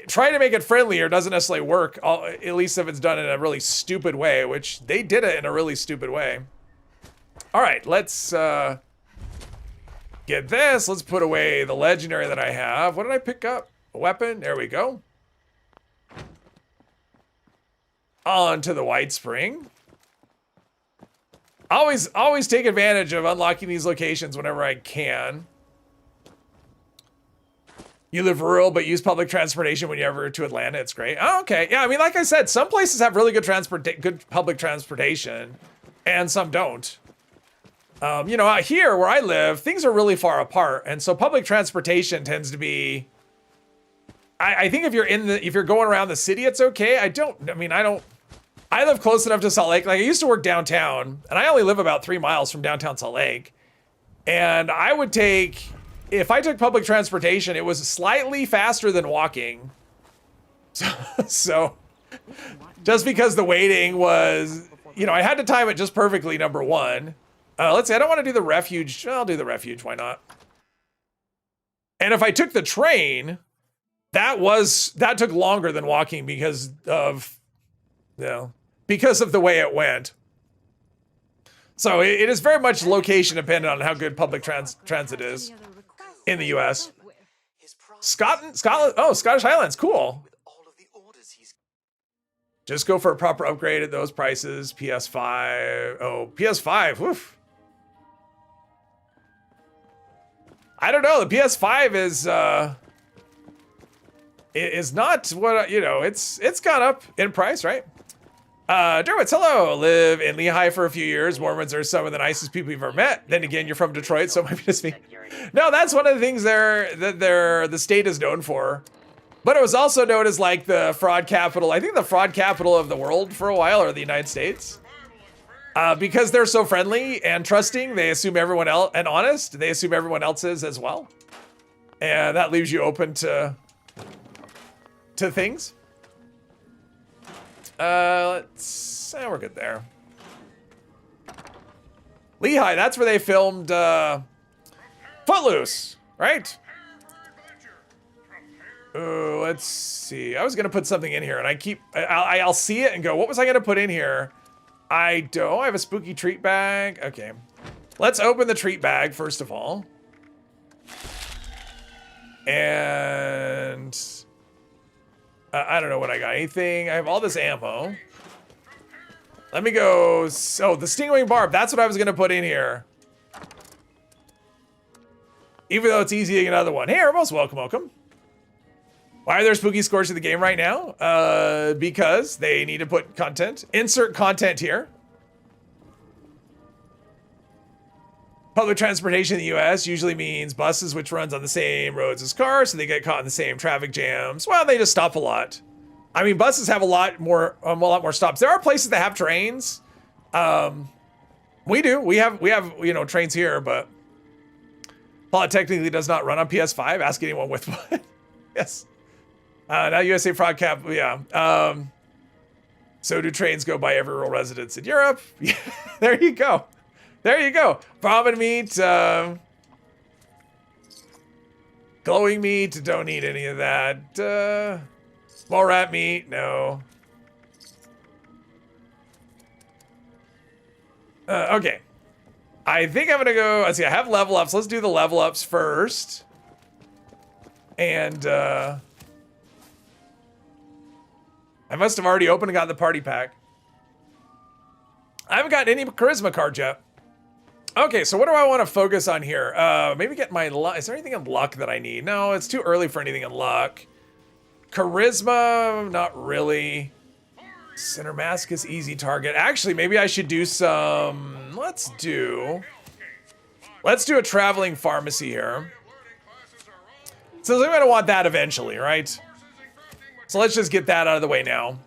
trying to make it friendlier doesn't necessarily work, at least if it's done in a really stupid way, which they did it in a really stupid way. All right, let's get this. Let's put away the legendary that I have. What did I pick up? A weapon. There we go. On to the White Spring. Always take advantage of unlocking these locations whenever I can. You live rural, but use public transportation when you're ever to Atlanta. It's great. Oh, okay. Yeah, I mean, like I said, some places have really good public transportation, and some don't. You know, out here where I live, things are really far apart, and so public transportation tends to be. I think if you're going around the city, it's okay. I live close enough to Salt Lake. Like I used to work downtown, and I only live about 3 miles from downtown Salt Lake, and I would take. If I took public transportation, it was slightly faster than walking. So just because the waiting was, you know, I had to time it just perfectly, number one. Let's see, I don't want to do the refuge. I'll do the refuge, why not? And if I took the train, that took longer than walking because of, because of the way it went. So it is very much location dependent on how good public transit is in the U.S. Scotland, oh, Scottish Highlands, cool. Just go for a proper upgrade at those prices. PS5, oh, PS5, woof. I don't know, the PS5 is not what, it's gone up in price, right? Derwitz, hello. Live in Lehigh for a few years. Mormons are some of the nicest people you've ever met. Then again, you're from Detroit, so it might be just me. No, that's one of the things the state is known for. But it was also known as like the fraud capital. I think the fraud capital of the world for a while, or the United States. Because they're so friendly and trusting, they assume everyone else, and honest, they assume everyone else is as well. And that leaves you open to things. We're good there. Lehigh, that's where they filmed Footloose, right? Let's see. I was gonna put something in here, and I'll see it and go, what was I gonna put in here? I have a spooky treat bag. Okay, let's open the treat bag first of all. And I don't know what I got. Anything? I have all this ammo. Let me go. So the Stingwing Barb, that's what I was gonna put in here. Even though it's easy to get another one. Hey, most welcome. Why are there spooky scores in the game right now? Because they need to put content. Insert content here. Public transportation in the US usually means buses, which runs on the same roads as cars, so they get caught in the same traffic jams. Well, they just stop a lot. I mean, buses have a lot more stops. There are places that have trains. We do. We have trains here, but while it technically does not run on PS5, ask anyone with one. Yes. Now USA Fraud Cap, yeah. So do trains go by every rural residence in Europe? Yeah, there you go. There you go. Vomit meat, glowing meat, don't need any of that. Small rat meat, no. Okay. I think I'm gonna go, let's see, I have level ups. Let's do the level ups first. And, I must have already opened and got the party pack. I haven't gotten any charisma cards yet. Okay, so what do I want to focus on here? Maybe get my luck. Is there anything in luck that I need? No, it's too early for anything in luck. Charisma, not really. Center mask is easy target. Actually, maybe I should do some. Let's do a traveling pharmacy here. So I'm gonna want that eventually, right? So let's just get that out of the way now.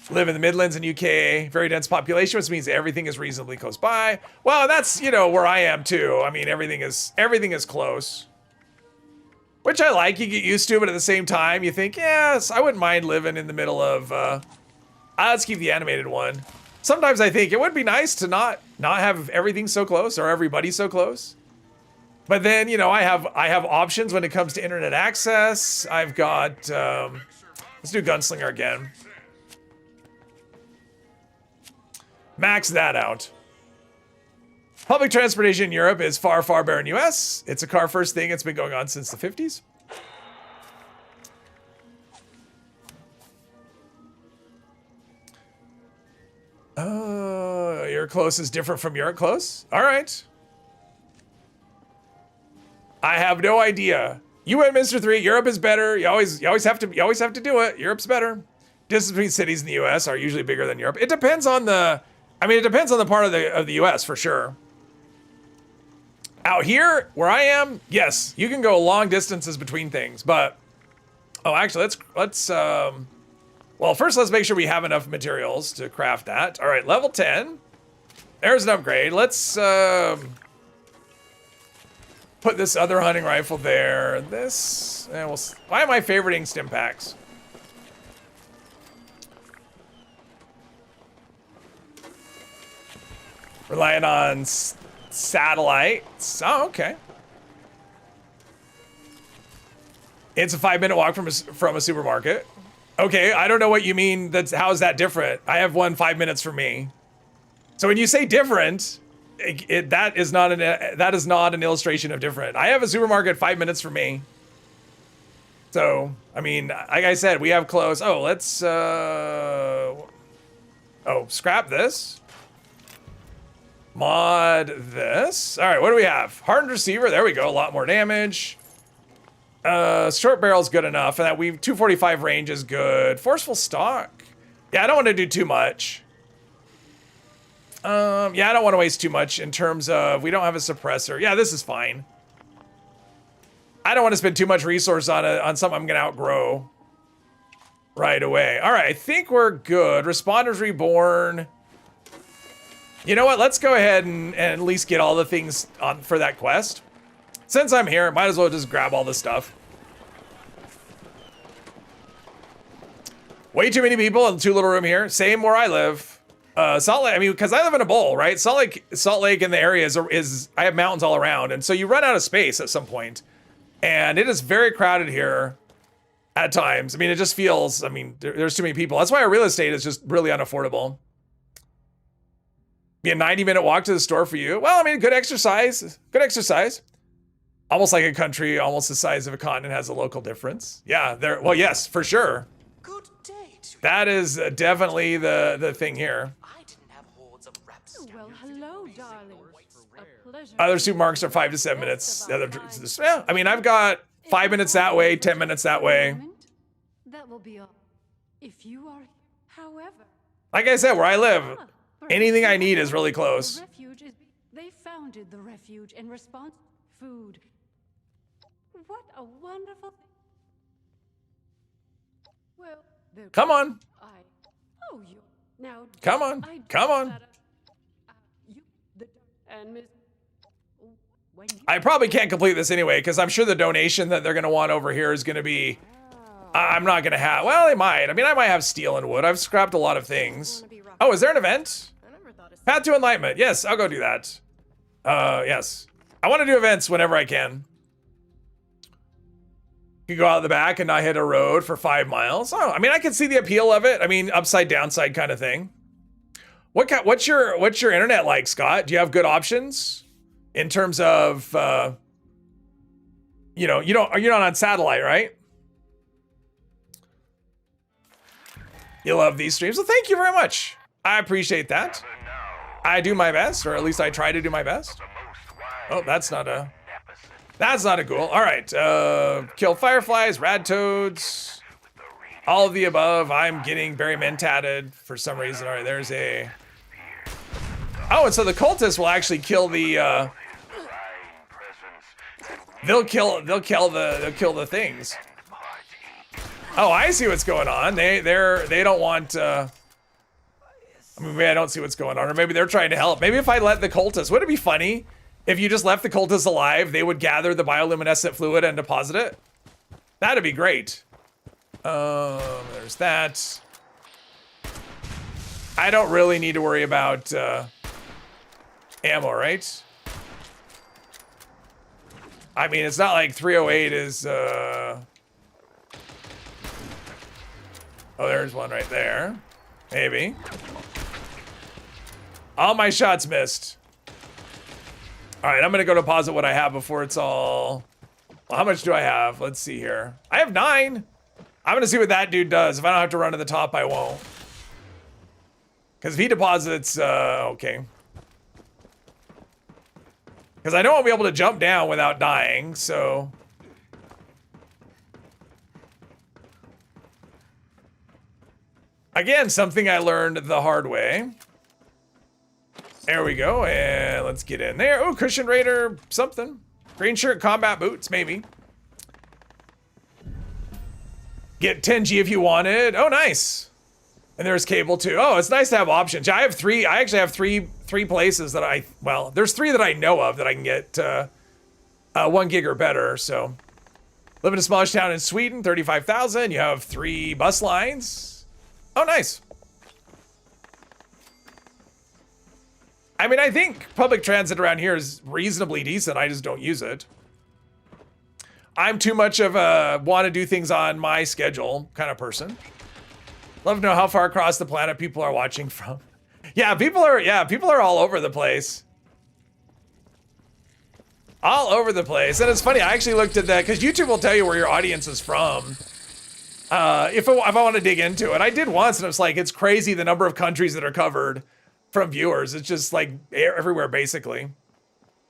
Live in the Midlands in UK, very dense population, which means everything is reasonably close by. Well, that's, where I am too. I mean, everything is close. Which I like, you get used to, but at the same time, you think, yes, I wouldn't mind living in the middle of, let's keep the animated one. Sometimes I think it would be nice to not have everything so close or everybody so close. But then, I have options when it comes to internet access. I've got, let's do Gunslinger again. Max that out. Public transportation in Europe is far, far better in US. It's a car first thing. It's been going on since the 50s. Your close is different from your close? All right. I have no idea. You went Mr. 3, Europe is better. You always have to do it. Europe's better. Distance between cities in the US are usually bigger than Europe. It depends on the part of the US for sure. Out here, where I am, yes, you can go long distances between things, but actually well, first let's make sure we have enough materials to craft that. All right, level 10. There's an upgrade. Let's put this other hunting rifle there. This, and why am I favoriting stim packs? Relying on satellites. Oh, okay. It's a 5-minute walk from a supermarket. Okay, I don't know what you mean. How is that different? I have one 5 minutes from me. So when you say different, that is not an illustration of different. I have a supermarket 5 minutes from me. So I mean, like I said, we have close. Oh, let's scrap this. Mod this. All right, what do we have? Hardened receiver. There we go. A lot more damage. Short barrel's good enough, and that 245 range is good. Forceful stock. Yeah, I don't want to do too much. Yeah, I don't want to waste too much in terms of we don't have a suppressor. Yeah, this is fine. I don't want to spend too much resource on something I'm gonna outgrow right away. All right, I think we're good. Responders reborn. You know what? Let's go ahead and at least get all the things on for that quest. Since I'm here, might as well just grab all this stuff. Way too many people in too little room here. Same where I live. Salt Lake, I mean, because I live in a bowl, right? Salt Lake in the area is I have mountains all around, and so you run out of space at some point. And it is very crowded here at times. I mean, it just feels, I mean, there's too many people. That's why our real estate is just really unaffordable. Be a 90-minute walk to the store for you. Well, I mean, good exercise. Good exercise. Almost like a country, almost the size of a continent has a local difference. Yeah, well, yes, for sure. Good day to That is definitely the thing here. I didn't have hordes of raps. Oh, well, hello, darling. A pleasure. Other supermarkets are 5 to 7 minutes. Yeah, I mean, I've got 5 minutes that way, 10 minutes that way. That will be all. If you are, however. Like I said, where I live, anything I need is really close. The refuge is. They founded the refuge in response to food. What a wonderful. Well, Come on. Oh, you now. Come on. Come on. I probably can't complete this anyway, because I'm sure the donation that they're going to want over here is going to be. I'm not going to have. Well, they might. I mean, I might have steel and wood. I've scrapped a lot of things. Oh, is there an event? Path to Enlightenment. Yes, I'll go do that. Yes. I want to do events whenever I can. You go out the back and not hit a road for 5 miles. Oh, I mean, I can see the appeal of it. I mean, upside downside kind of thing. What's your internet like, Scott? Do you have good options in terms of you're not on satellite, right? You love these streams. Well, thank you very much. I appreciate that. I do my best, or at least I try to do my best. Oh, that's not a goal. All right, kill fireflies, rad toads, all of the above. I'm getting very mentatted for some reason. All right, there's a. Oh, and so the cultists will actually kill the. They'll kill the things. Oh, I see what's going on. They don't want. I mean, maybe I don't see what's going on, or maybe they're trying to help. Maybe if I let the cultists, would it be funny if you just left the cultists alive? They would gather the bioluminescent fluid and deposit it. That'd be great. There's that. I don't really need to worry about ammo, right? I mean, it's not like 308 is. Oh, there's one right there. Maybe. All my shots missed. All right, I'm gonna go deposit what I have before it's all. Well, how much do I have? Let's see here. I have 9. I'm gonna see what that dude does. If I don't have to run to the top, I won't. Because if he deposits, okay. Because I know I'll be able to jump down without dying, so. Again, something I learned the hard way. There we go, and let's get in there. Oh, Cushion Raider, something. Green shirt, combat boots, maybe. Get 10G if you wanted. Oh, nice. And there's cable too. Oh, it's nice to have options. I have 3. I actually have three places that there's 3 that I know of that I can get 1 gig or better. So, live in a smallish town in Sweden, 35,000. You have 3 bus lines. Oh, nice. I mean, I think public transit around here is reasonably decent. I just don't use it. I'm too much of a want to do things on my schedule kind of person. Love to know how far across the planet people are watching from. Yeah, people are all over the place. All over the place. And it's funny, I actually looked at that because YouTube will tell you where your audience is from. If I want to dig into it. I did once and it was like, it's crazy the number of countries that are covered from viewers. It's just like everywhere basically.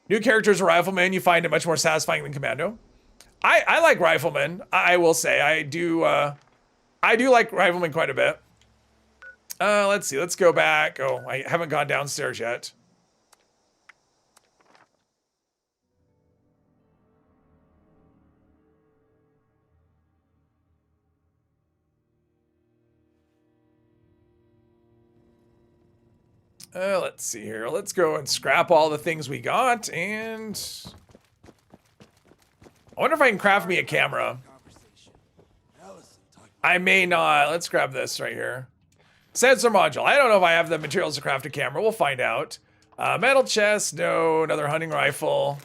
New characters, Rifleman, you find it much more satisfying than Commando. I like Rifleman. I will say I do like Rifleman quite a bit. Let's see. Let's go back. Oh, I haven't gone downstairs yet. Let's see here. Let's go and scrap all the things we got, and I wonder if I can craft me a camera. I may not. Let's grab this right here. Sensor module. I don't know if I have the materials to craft a camera. We'll find out. Metal chest. No. Another hunting rifle.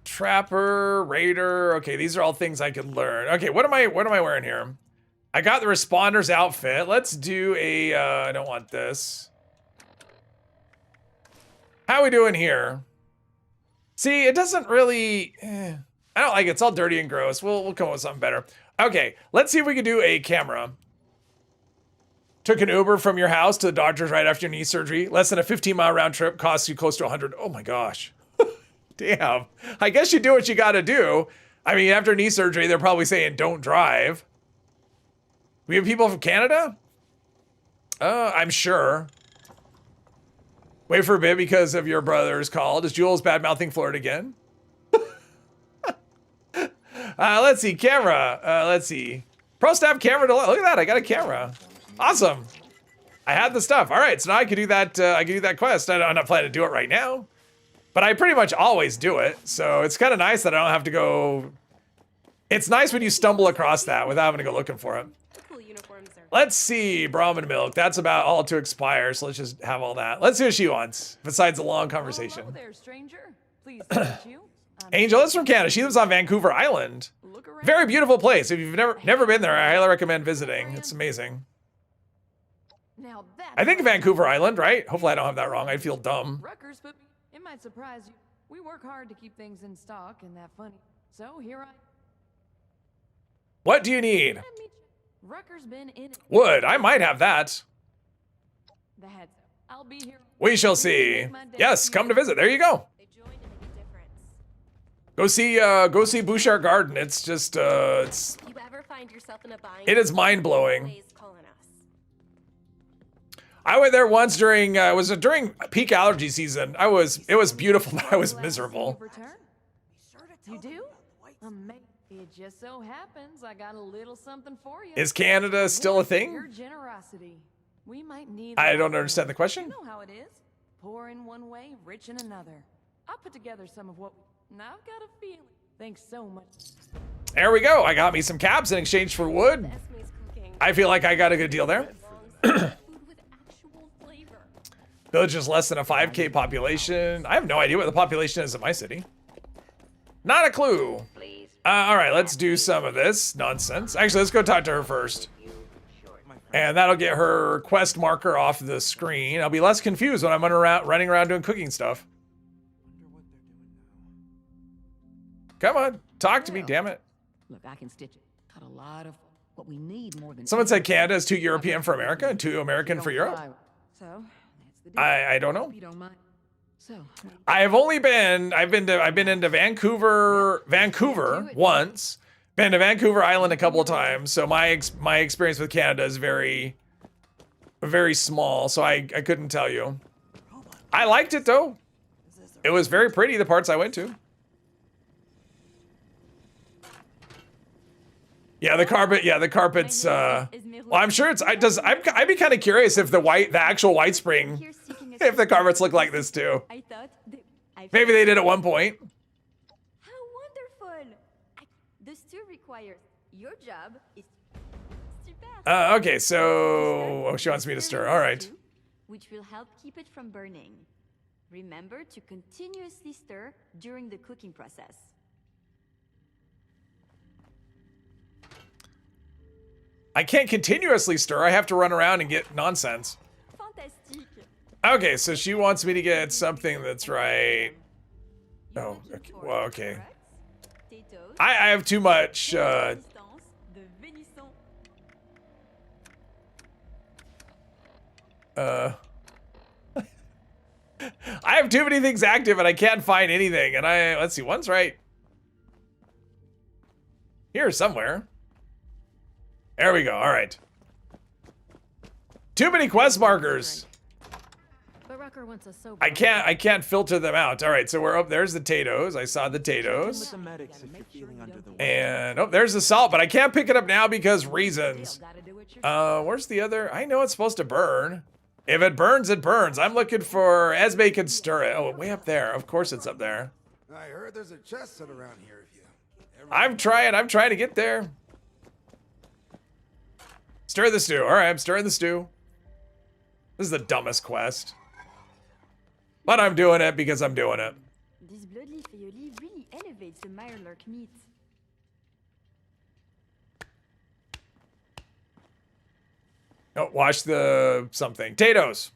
Trapper. Raider. Okay, these are all things I can learn. Okay, what am I wearing here? I got the responder's outfit. Let's do a. I don't want this. How are we doing here? See, it doesn't really. I don't like it. It's all dirty and gross. We'll come up with something better. Okay, let's see if we can do a camera. Took an Uber from your house to the doctor's right after your knee surgery. Less than a 15-mile round trip. Costs you close to 100. Oh my gosh. Damn. I guess you do what you got to do. I mean, after knee surgery, they're probably saying don't drive. We have people from Canada? I'm sure. Wait for a bit because of your brother's call. Does Jules bad-mouthing Florida again? Let's see, camera. Let's see. Pro staff camera to look at that. I got a camera. Awesome. I had the stuff. All right, so now I can do that. I can do that quest. I'm not planning to do it right now, but I pretty much always do it. So it's kind of nice that I don't have to go. It's nice when you stumble across that without having to go looking for it. Let's see, Brahmin milk. That's about all to expire. So let's just have all that. Let's see what she wants. Besides a long conversation. Hello there, stranger. Please meet you. Angel is from Canada. She lives on Vancouver Island. Very beautiful place. If you've never been there, I highly recommend visiting. It's amazing. Now I think Vancouver Island, right? Hopefully I don't have that wrong. I'd feel dumb. Rutgers, but it might surprise you. We work hard to keep things in stock and that funny. So here I. What do you need? Rutgers been in it. Wood. I might have that. The heads up. I'll be here. We shall see. Yes, come to visit. There you go. Go see Bouchard Garden. It's just it's. You ever find yourself in a bind? It is mind blowing. I went there once during it was during peak allergy season. It was beautiful, but I was miserable. You do? Amazing. It just so happens I got a little something for you. Is Canada still a thing? Your generosity. We might need. I don't understand the question. You know how it is. Poor in one way, rich in another. I'll put together some of what. Now I've got a feeling. Thanks so much. There we go. I got me some caps in exchange for wood. I feel like I got a good deal there. Village is less than a 5K population. I have no idea what the population is in my city. Not a clue. All right, let's do some of this nonsense. Actually, let's go talk to her first. And that'll get her quest marker off the screen. I'll be less confused when I'm running around doing cooking stuff. Come on, talk to me, damn it. Look, I can stitch it. Got a lot of what we need more than. Someone said Canada is too European for America and too American for Europe. So, I don't know. you don't mind. So, I've been into Vancouver once. Been to Vancouver Island a couple of times. So my experience with Canada is very, very small. So I couldn't tell you. I liked it though. It was very pretty, the parts I went to. Yeah, the carpet's well, I'm sure I'd be kind of curious if the actual White Spring, if the carpets look like this too. Maybe they did at one point. How wonderful! This too requires your job is to pass. Okay, so she wants me to stir. All right. Which will help keep it from burning. Remember to continuously stir during the cooking process. I can't continuously stir. I have to run around and get nonsense. Fantastique. Okay, so she wants me to get something that's right. Oh, okay. Well, okay. I have too much, I have too many things active and I can't find anything. And let's see, one's right here somewhere. There we go. All right. Too many quest markers. But Rucker wants a sober. I can't filter them out. All right, so we're up. There's the potatoes. I saw the potatoes. And oh, there's the salt, but I can't pick it up now because reasons. Where's the other? I know it's supposed to burn. If it burns, it burns. I'm looking for Esme can stir it. Oh, way up there. Of course it's up there. I heard there's a chest set around here if you I'm trying to get there. Stir the stew. All right, I'm stirring the stew. This is the dumbest quest. But I'm doing it because I'm doing it. This bloodleaf aioli really elevates the mirelurk meat. Oh, wash the something. Potatoes.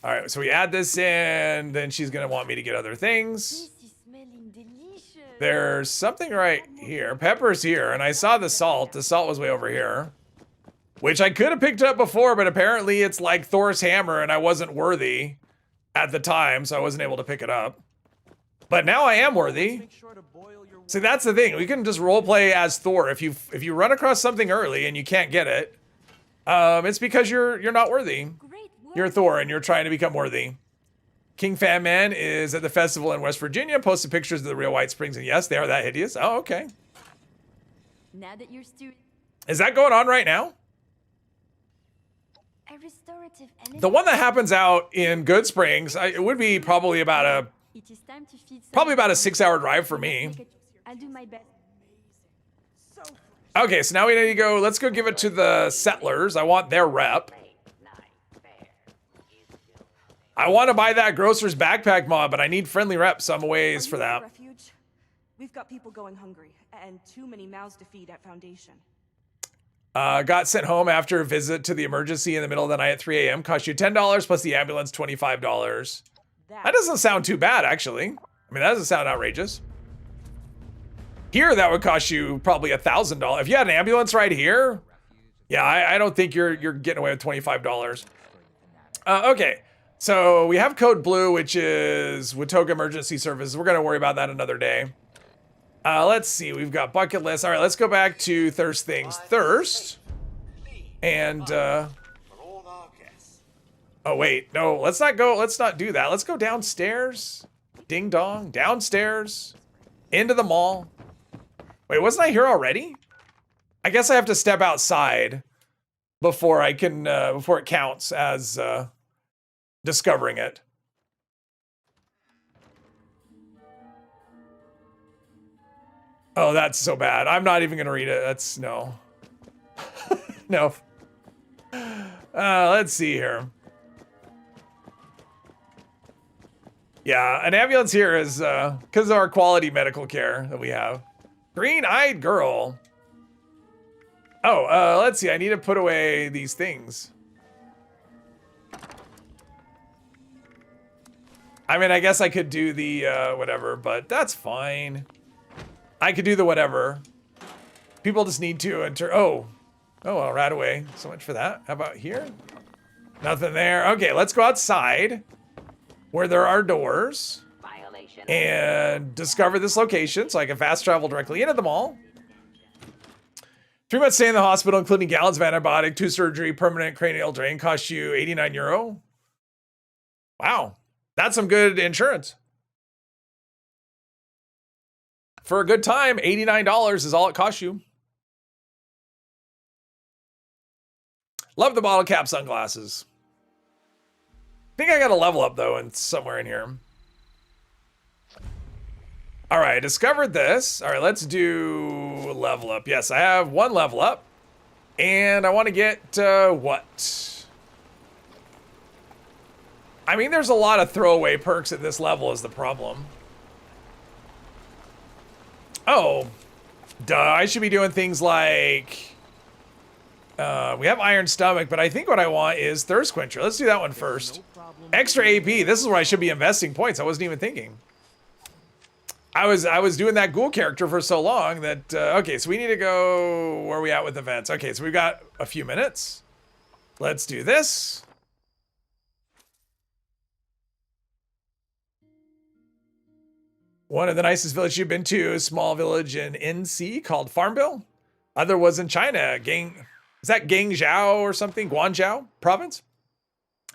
All right, so we add this in. Then she's going to want me to get other things. This is smelling delicious. There's something right here. Pepper's here, and I saw the salt. The salt was way over here. Which I could have picked up before, but apparently it's like Thor's hammer, and I wasn't worthy at the time, so I wasn't able to pick it up. But now I am worthy. See, that's the thing. We can just roleplay as Thor. If you run across something early and you can't get it, it's because you're not worthy. You're Thor, and you're trying to become worthy. King Fan Man is at the festival in West Virginia, posted pictures of the real White Springs, and yes, they are that hideous. Oh, okay. Now that you're stew. Is that going on right now? A restorative energy. The one that happens out in Good Springs, it would be probably about a 6-hour drive for me. I'll do my best. Okay, so now we need to go. Let's go give it to the settlers. I want their rep. I want to buy that grocer's backpack mod, but I need friendly reps some ways for that. Refuge? We've got people going hungry and too many mouths to feed at Foundation. Got sent home after a visit to the emergency in the middle of the night at 3 a.m. Cost you $10 plus the ambulance $25. That doesn't sound too bad, actually. I mean, that doesn't sound outrageous. Here, that would cost you probably $1,000. If you had an ambulance right here, yeah, I don't think you're getting away with $25. Okay, so we have code blue, which is Watoga Emergency Services. We're gonna worry about that another day. Let's see, we've got bucket list. All right, let's go back to Thirst Things. Thirst. And, oh, wait, no, let's not do that. Let's go downstairs. Ding dong, downstairs, into the mall. Wait, wasn't I here already? I guess I have to step outside before I can, before it counts as, discovering it. Oh, that's so bad. I'm not even gonna read it. That's no. No. Let's see here. Yeah, an ambulance here is because of our quality medical care that we have. Green-eyed girl. Oh, let's see. I need to put away these things. I mean, I guess I could do the whatever, but that's fine. I could do the whatever. People just need to enter. Oh, well, right away. So much for that. How about here? Nothing there. Okay, let's go outside where there are doors and discover this location so I can fast travel directly into the mall. 3 months stay in the hospital, including gallons of antibiotic, 2 surgery, permanent cranial drain, cost you €89. Wow, that's some good insurance. For a good time, $89 is all it costs you. Love the bottle cap sunglasses. I think I got a level up though, and somewhere in here. All right, discovered this. All right, let's do level up. Yes, I have 1 level up, and I want to get what? I mean, there's a lot of throwaway perks at this level is the problem. Oh, duh, I should be doing things like We have Iron Stomach, but I think what I want is Thirst Quencher. Let's do that one first. Extra AP. This is where I should be investing points. I wasn't even thinking. I was doing that ghoul character for so long that okay, so we need to go where are we at with events. Okay, so we've got a few minutes. Let's do this. One of the nicest villages you've been to, a small village in NC called Farmville. Other was in China. Is that Guangzhou or something? Guangzhou province?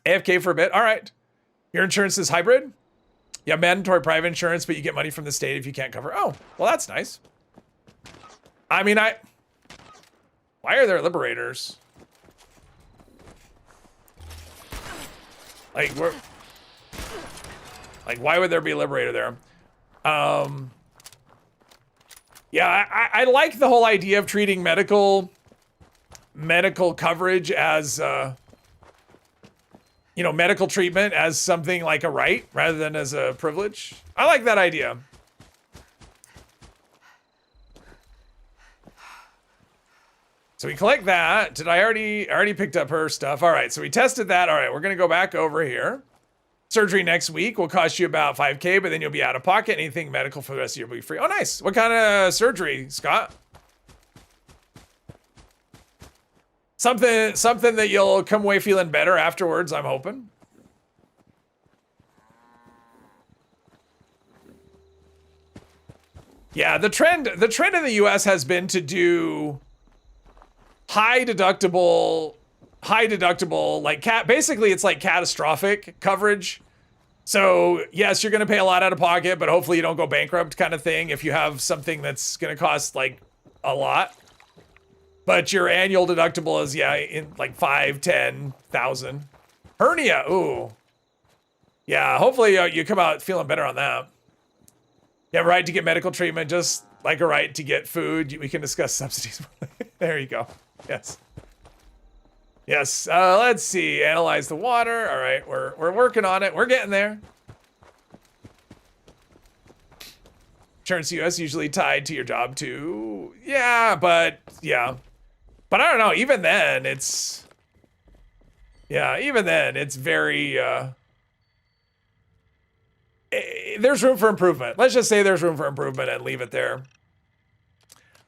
AFK for a bit. All right. Your insurance is hybrid. You have mandatory private insurance, but you get money from the state if you can't cover. Oh, well, that's nice. I mean, why are there liberators? Like, why would there be a liberator there? Yeah, I like the whole idea of treating medical coverage as, you know, medical treatment as something like a right rather than as a privilege. I like that idea. So we collect that. Did I already picked up her stuff? All right, so we tested that. All right, we're gonna go back over here. Surgery next week will cost you about 5K, but then you'll be out of pocket. Anything medical for the rest of the year will be free. Oh, nice. What kind of surgery, Scott? Something that you'll come away feeling better afterwards, I'm hoping. Yeah, the trend in the US has been to do high deductible, like basically it's like catastrophic coverage. So yes, you're gonna pay a lot out of pocket, but hopefully you don't go bankrupt kind of thing if you have something that's gonna cost like a lot. But your annual deductible is, yeah, in like 5,000-10,000. Hernia, ooh. Yeah, hopefully you come out feeling better on that. You have a right to get medical treatment, just like a right to get food. We can discuss subsidies. There you go. Yes. Yes, let's see. Analyze the water. All right, we're working on it. We're getting there. Insurance US usually tied to your job too. Yeah, but yeah. But I don't know, even then it's, yeah, even then it's very, there's room for improvement. Let's just say there's room for improvement and leave it there.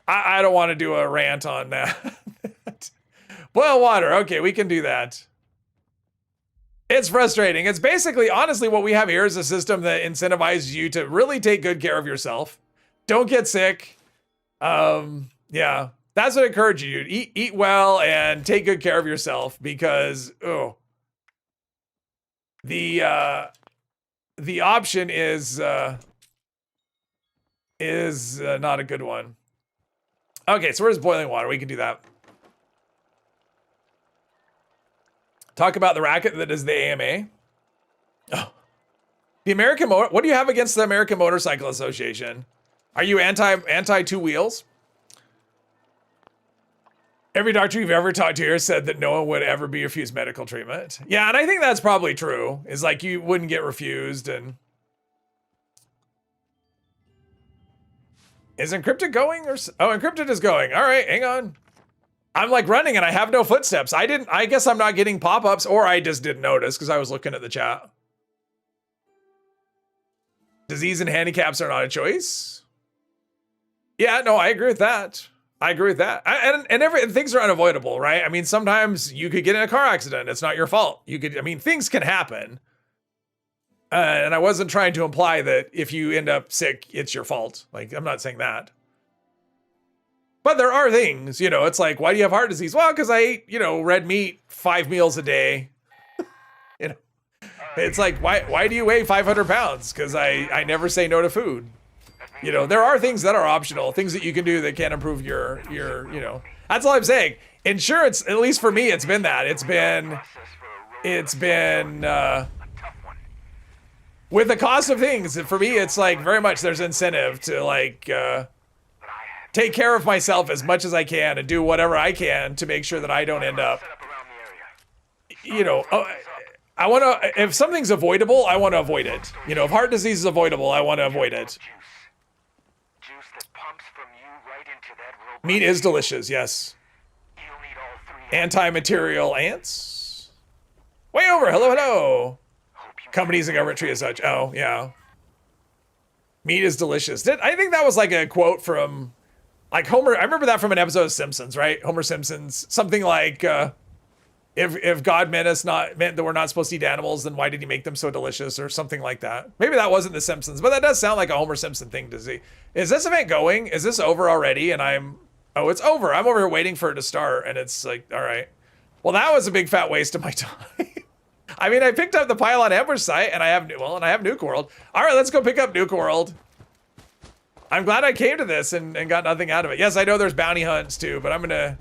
I don't want to do a rant on that. Boil water, okay, we can do that. It's frustrating. It's basically, honestly, what we have here is a system that incentivizes you to really take good care of yourself. Don't get sick. Yeah. That's what encourages you. Eat well and take good care of yourself because the option is not a good one. Okay, so where's boiling water? We can do that. Talk about the racket that is the AMA. Oh, the American Motor. What do you have against the American Motorcycle Association? Are you anti two wheels? Every doctor you've ever talked to here said that no one would ever be refused medical treatment. Yeah, and I think that's probably true. Is like you wouldn't get refused. And is Encrypted going? Or Encrypted is going. All right, hang on. I'm like running and I have no footsteps. I guess I'm not getting pop-ups, or I just didn't notice because I was looking at the chat. Disease and handicaps are not a choice. Yeah, no, I agree with that. I agree with that. And things are unavoidable, right? I mean, sometimes you could get in a car accident. It's not your fault. Things can happen. And I wasn't trying to imply that if you end up sick, it's your fault. Like, I'm not saying that. But there are things, you know, it's like, why do you have heart disease? Well, because I ate, you know, red meat 5 meals a day. You know, it's like, why do you weigh 500 pounds? Because I never say no to food. You know, there are things that are optional, things that you can do that can improve your, you know, that's all I'm saying. Insurance, at least for me, it's been that. It's been, with the cost of things, for me, it's like very much there's incentive to like, take care of myself as much as I can and do whatever I can to make sure that I don't end up, you know, I want to, if something's avoidable, I want to avoid it. You know, if heart disease is avoidable, I want to avoid it. Meat is delicious, yes. Anti-material ants. Way over. Hello, hello. Companies and government treat as such. Oh, yeah. Meat is delicious. I think that was like a quote from like Homer. I remember that from an episode of Simpsons, right? Homer Simpson's something like, if God meant that we're not supposed to eat animals, then why did he make them so delicious, or something like that? Maybe that wasn't the Simpsons, but that does sound like a Homer Simpson thing to see. Is this event going? Is this over already? And oh, it's over. I'm over here waiting for it to start, and it's like, all right. Well, that was a big fat waste of my time. I mean, I picked up the Pylon Ambush site, and I have Nuke World. All right, let's go pick up Nuke World. I'm glad I came to this and got nothing out of it. Yes, I know there's bounty hunts too, but I'm gonna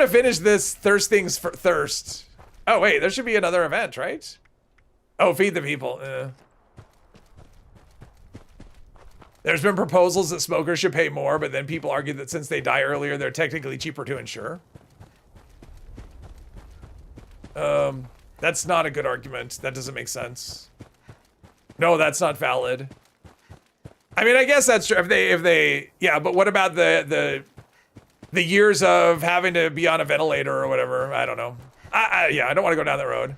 finish this thirst things for thirst. Oh wait, there should be another event, right? Oh, feed the people. There's been proposals that smokers should pay more, but then people argue that since they die earlier, they're technically cheaper to insure. That's not a good argument. That doesn't make sense. No, that's not valid. I mean, I guess that's true. If they, yeah, but what about the years of having to be on a ventilator or whatever? I don't know. Yeah, I don't want to go down that road.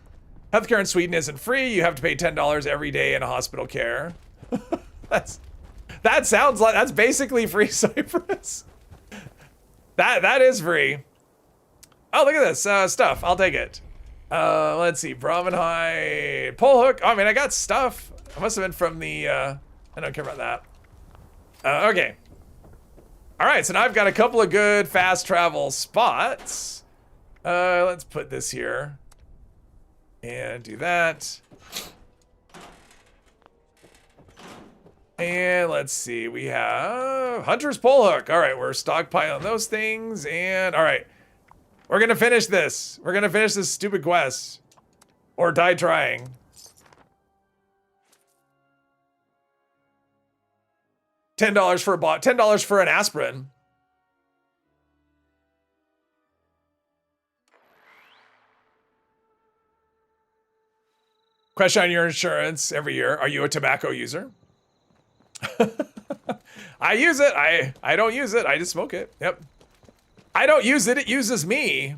Healthcare in Sweden isn't free. You have to pay $10 every day in hospital care. That sounds like, that's basically free Cyprus. That is free. Oh, look at this stuff. I'll take it. Let's see. Brahmin hide. Pole hook. Oh, I mean, I got stuff. I must have been from the, I don't care about that. Okay. All right, so now I've got a couple of good fast travel spots. Let's put this here. And do that. And let's see, we have Hunter's Pole Hook. All right, we're stockpiling those things. And all right, we're gonna finish this. We're gonna finish this stupid quest. Or die trying. $10 for a bot, $10 for an aspirin. Question on your insurance every year. Are you a tobacco user? I use it. I don't use it. I just smoke it. Yep. I don't use it. It uses me.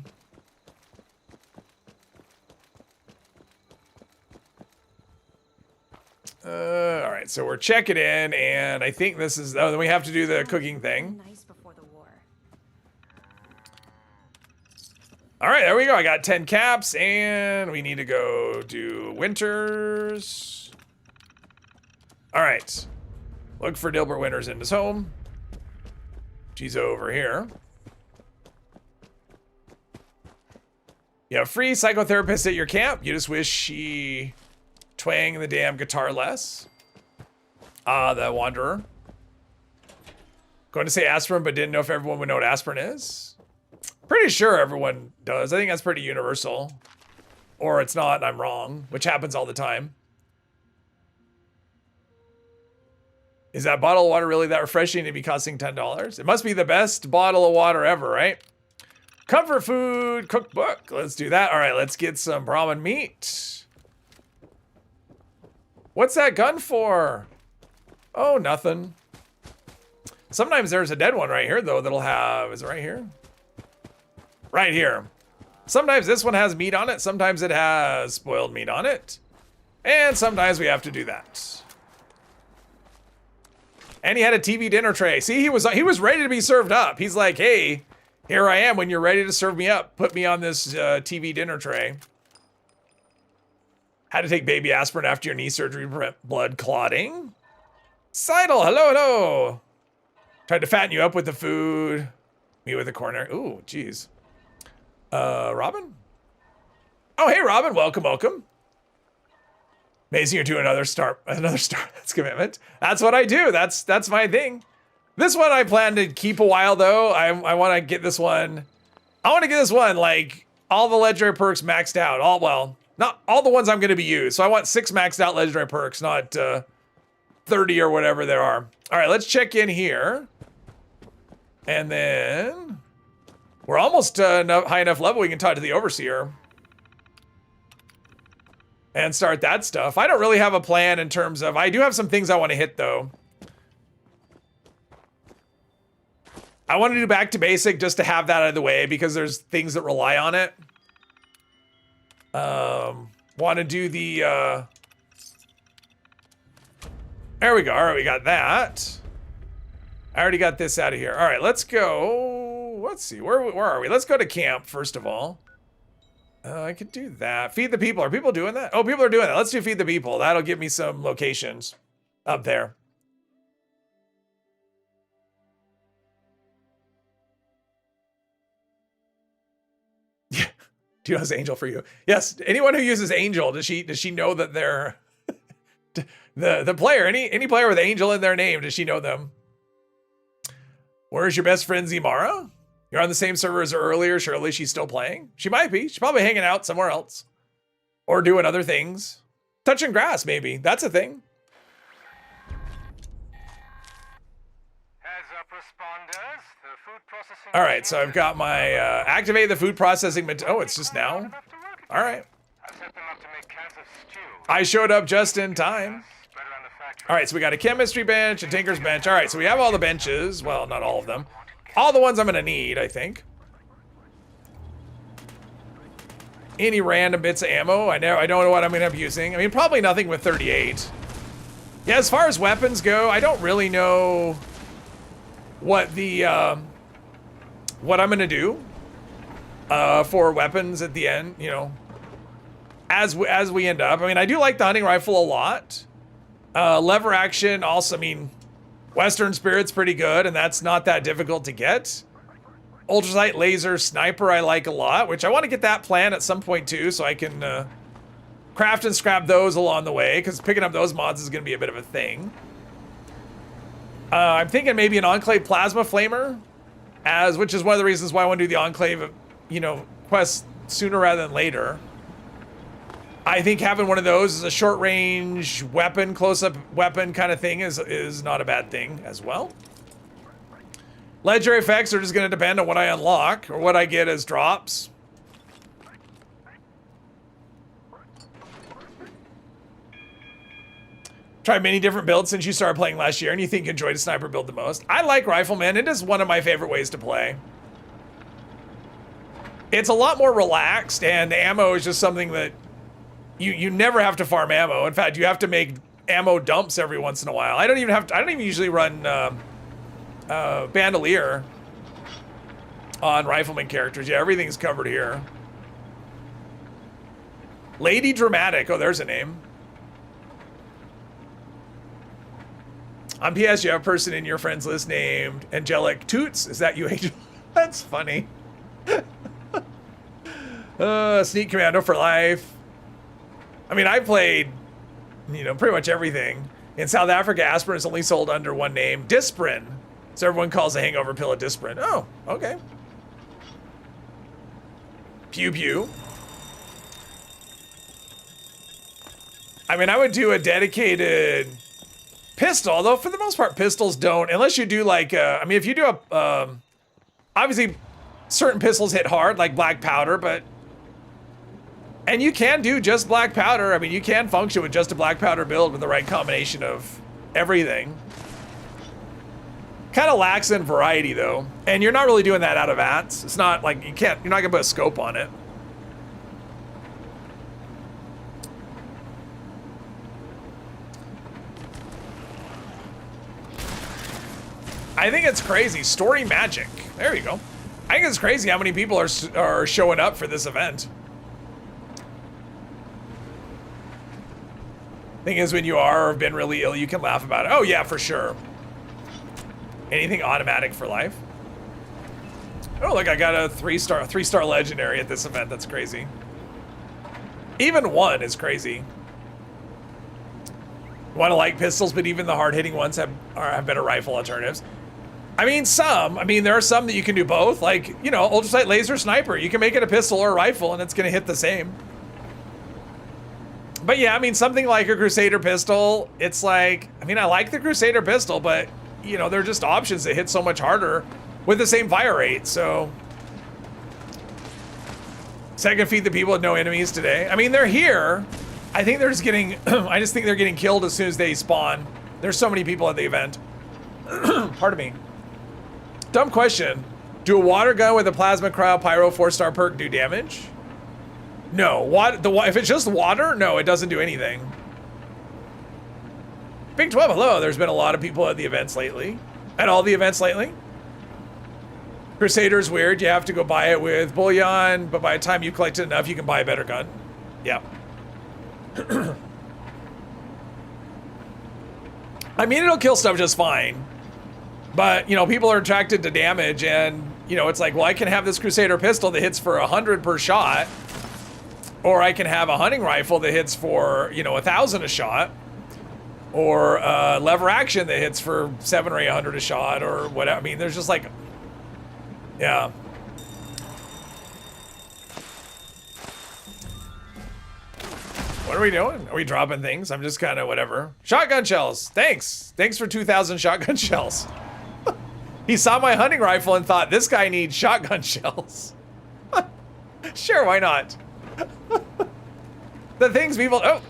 All right, so we're checking in, and I think this is, oh, then we have to do the cooking thing. All right, there we go. I got 10 caps, and we need to go do Winters. All right. Look for Dilbert Winters in his home. She's over here. You have free psychotherapist at your camp. You just wish she twang the damn guitar less. The Wanderer. Going to say aspirin, but didn't know if everyone would know what aspirin is. Pretty sure everyone does. I think that's pretty universal. Or it's not, and I'm wrong, which happens all the time. Is that bottle of water really that refreshing to be costing $10? It must be the best bottle of water ever, right? Comfort food cookbook. Let's do that. All right, let's get some Brahmin meat. What's that gun for? Oh, nothing. Sometimes there's a dead one right here, though, that'll have... Is it right here? Right here. Sometimes this one has meat on it. Sometimes it has spoiled meat on it. And sometimes we have to do that. And he had a TV dinner tray. See, he was ready to be served up. He's like, hey, here I am. When you're ready to serve me up, put me on this TV dinner tray. Had to take baby aspirin after your knee surgery to prevent blood clotting. Seidel, hello, hello. Tried to fatten you up with the food. Me with a corner. Ooh, geez. Robin? Oh, hey, Robin. Welcome, welcome. Amazing you're doing another star. That's commitment. That's what I do. That's my thing. This one I plan to keep a while though. I want to get this one. I want to get this one like all the legendary perks maxed out. Not all the ones I'm going to be used. So I want 6 maxed out legendary perks, not 30 or whatever there are. All right, let's check in here. And then we're almost high enough level we can talk to the overseer. And start that stuff. I don't really have a plan in terms of... I do have some things I want to hit, though. I want to do back to basic just to have that out of the way because there's things that rely on it. Want to do the, there we go. All right, we got that. I already got this out of here. All right, let's go. Let's see, where are we? Let's go to camp, first of all. I could do that. Feed the people. Are people doing that? Oh, people are doing that. Let's do feed the people. That'll give me some locations up there. Yeah. Do you know Angel for you? Yes. Anyone who uses Angel, does she know that they're the player? Any player with Angel in their name, does she know them? Where's your best friend Zimara? You're on the same server as her earlier. Surely she's still playing. She might be. She's probably hanging out somewhere else or doing other things. Touching grass, maybe. That's a thing. Heads up, responders. The food processing. All right, so I've got my activate the food processing. Oh, it's just now. All right. I set them up to make cans of stew. I showed up just in time. All right, so we got a chemistry bench, a tinker's bench. All right, so we have all the benches. Well, not all of them. All the ones I'm gonna need, I think. Any random bits of ammo? I don't know what I'm gonna be using. I mean, probably nothing with 38. Yeah, as far as weapons go, I don't really know what the what I'm gonna do for weapons at the end. You know, as we end up. I mean, I do like the hunting rifle a lot. Lever action also, I mean, Western Spirit's pretty good, and that's not that difficult to get. Ultrasight laser sniper I like a lot, which I want to get that plan at some point too, so I can craft and scrap those along the way, because picking up those mods is going to be a bit of a thing. I'm thinking maybe an Enclave Plasma Flamer, which is one of the reasons why I want to do the Enclave, you know, quest sooner rather than later. I think having one of those as a short-range weapon, close-up weapon kind of thing is not a bad thing as well. Legendary effects are just going to depend on what I unlock or what I get as drops. Tried many different builds since you started playing last year, and you think you enjoyed a sniper build the most. I like Rifleman. It is one of my favorite ways to play. It's a lot more relaxed, and the ammo is just something that you never have to farm ammo. In fact, you have to make ammo dumps every once in a while. I don't even usually run bandolier on Rifleman characters. Yeah, everything's covered here. Lady Dramatic. Oh, there's a name. On PS, you have a person in your friends list named Angelic Toots. Is that you, Angel? That's funny. Sneak Commando for life. I mean, I played, you know, pretty much everything. In South Africa, aspirin is only sold under one name, Disprin. So everyone calls a hangover pill a Disprin. Oh, okay. Pew pew. I mean, I would do a dedicated pistol, although for the most part, pistols don't, unless you do like, I mean, if you do a, obviously certain pistols hit hard, like black powder, but, and you can do just black powder. I mean, you can function with just a black powder build with the right combination of everything. Kind of lacks in variety though. And you're not really doing that out of VATS. It's not like, you're not gonna put a scope on it. I think it's crazy. Story magic. There you go. I think it's crazy how many people are showing up for this event. Thing is, when you are or have been really ill, you can laugh about it. Oh yeah, for sure. Anything automatic for life. Oh, look, I got a three-star legendary at this event. That's crazy. Even one is crazy. Want to like pistols, but even the hard-hitting ones have better rifle alternatives. I mean, there are some that you can do both. Like, you know, ultrasight laser sniper. You can make it a pistol or a rifle, and it's going to hit the same. But yeah, I mean, something like a Crusader pistol, it's like, I mean, I like the Crusader pistol, but, you know, they're just options that hit so much harder with the same fire rate, so. Second, feed the people with no enemies today. I mean, they're here. I think they're just getting, I just think they're getting killed as soon as they spawn. There's so many people at the event. Pardon me. Dumb question. Do a water gun with a plasma cryo pyro 4-star perk do damage? No. If it's just water, no, it doesn't do anything. Big 12, hello. There's been a lot of people at the events lately. At all the events lately. Crusader's weird. You have to go buy it with bullion, but by the time you collected enough, you can buy a better gun. Yeah. I mean, it'll kill stuff just fine. But, you know, people are attracted to damage, and, you know, it's like, well, I can have this Crusader pistol that hits for 100 per shot, or I can have a hunting rifle that hits for, you know, 1,000 a shot, or lever action that hits for 700 or 800 a shot, or whatever. I mean, there's just like, yeah. What are we doing? Are we dropping things? I'm just kind of whatever. Shotgun shells. Thanks. Thanks for 2,000 shotgun shells. He saw my hunting rifle and thought, this guy needs shotgun shells. Sure, why not? The things people... Oh,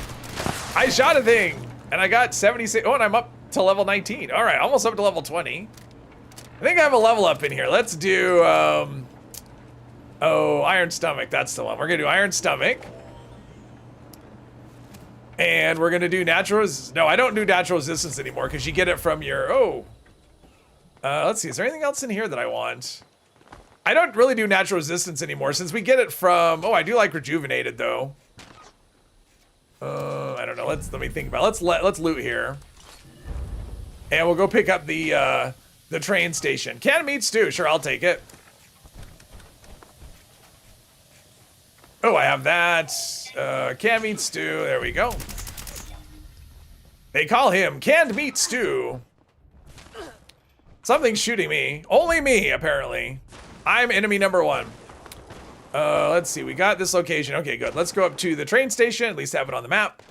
I shot a thing. And I got 76... Oh, and I'm up to level 19. All right, almost up to level 20. I think I have a level up in here. Let's do... Oh, Iron Stomach. That's the one. We're going to do Iron Stomach. And we're gonna do natural no, I don't do natural resistance anymore because you get it from your, let's see, is there anything else in here that I want? I don't really do natural resistance anymore since we get it from, I do like rejuvenated though. I don't know, let me think about it. Let's loot here. And we'll go pick up the train station. Can meat stew, sure, I'll take it. Oh, I have that. Canned meat stew. There we go. They call him canned meat stew. Something's shooting me. Only me, apparently. I'm enemy number 1. Let's see. We got this location. Okay, good. Let's go up to the train station. At least have it on the map.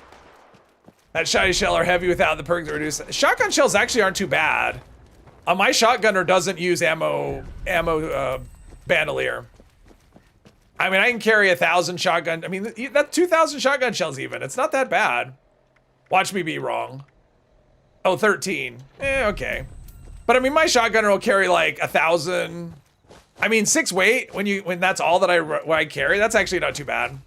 That shotty shell are heavy without the perk to reduce. Shotgun shells actually aren't too bad. My shotgunner doesn't use ammo bandolier. I mean, I can carry 1,000 shotgun. I mean, that's 2,000 shotgun shells even. It's not that bad. Watch me be wrong. Oh, 13. Okay. But I mean, my shotgunner will carry like 1,000. I mean, 6 weight when that's all that I carry. That's actually not too bad.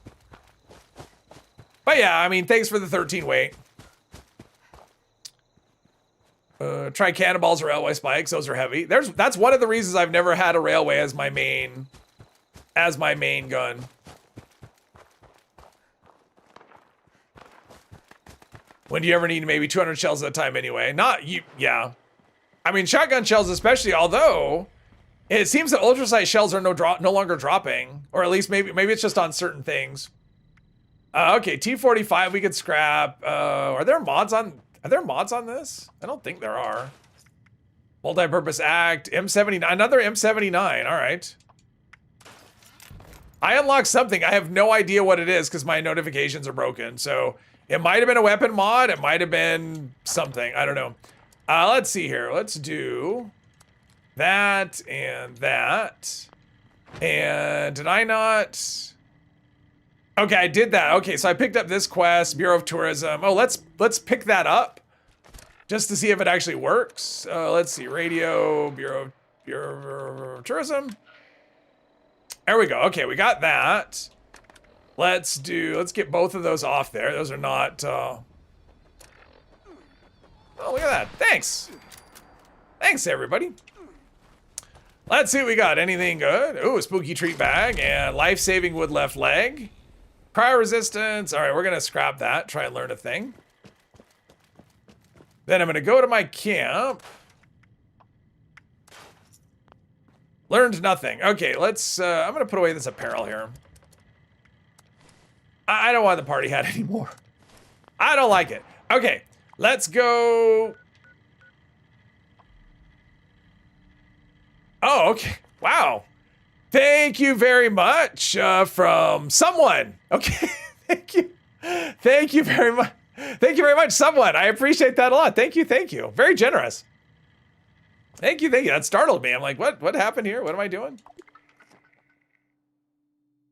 But yeah, I mean, thanks for the 13 weight. Try cannonballs or railway spikes. Those are heavy. That's one of the reasons I've never had a railway as my main gun. When do you ever need maybe 200 shells at a time anyway? Not you, yeah. I mean, shotgun shells especially, although it seems that ultrasight shells are no longer dropping, or at least maybe it's just on certain things. Okay, T45 we could scrap. Are there mods on this? I don't think there are. Multi-purpose act, M79, another M79, all right. I unlocked something. I have no idea what it is because my notifications are broken. So it might have been a weapon mod. It might have been something. I don't know. Let's see here. Let's do that and that. And did I not? Okay, I did that. Okay, so I picked up this quest, Bureau of Tourism. Oh, let's pick that up just to see if it actually works. Let's see, radio, Bureau of Tourism. There we go. Okay, we got that. Let's get both of those off there. Those are not, oh, look at that. Thanks. Thanks, everybody. Let's see what we got. Anything good? Ooh, a spooky treat bag and life-saving wood left leg. Cryo resistance. All right, we're going to scrap that. Try and learn a thing. Then I'm going to go to my camp. Learned nothing. Okay, let's, I'm going to put away this apparel here. I don't want the party hat anymore. I don't like it. Okay, let's go. Oh, okay. Wow. Thank you very much from someone. Okay, thank you. Thank you very much. Thank you very much, someone. I appreciate that a lot. Thank you, thank you. Very generous. Thank you, thank you. That startled me. I'm like, what happened here? What am I doing?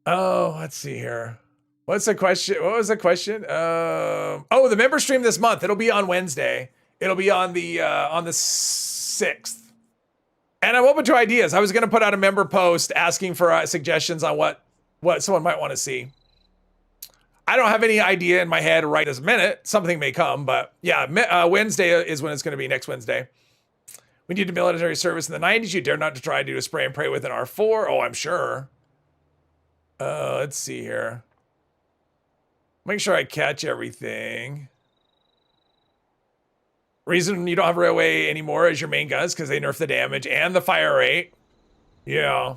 Oh, let's see here. What's the question? What was the question? Oh, the member stream this month. It'll be on Wednesday. It'll be on the 6th. And I'm open to ideas. I was going to put out a member post asking for suggestions on what someone might want to see. I don't have any idea in my head right this minute. Something may come, but yeah, Wednesday is when it's going to be, next Wednesday. We need a military service in the 90s. You dare not to try to do a spray and pray with an R4. Oh, I'm sure. Let's see here. Make sure I catch everything. Reason you don't have railway anymore as your main guns because they nerf the damage and the fire rate. Yeah.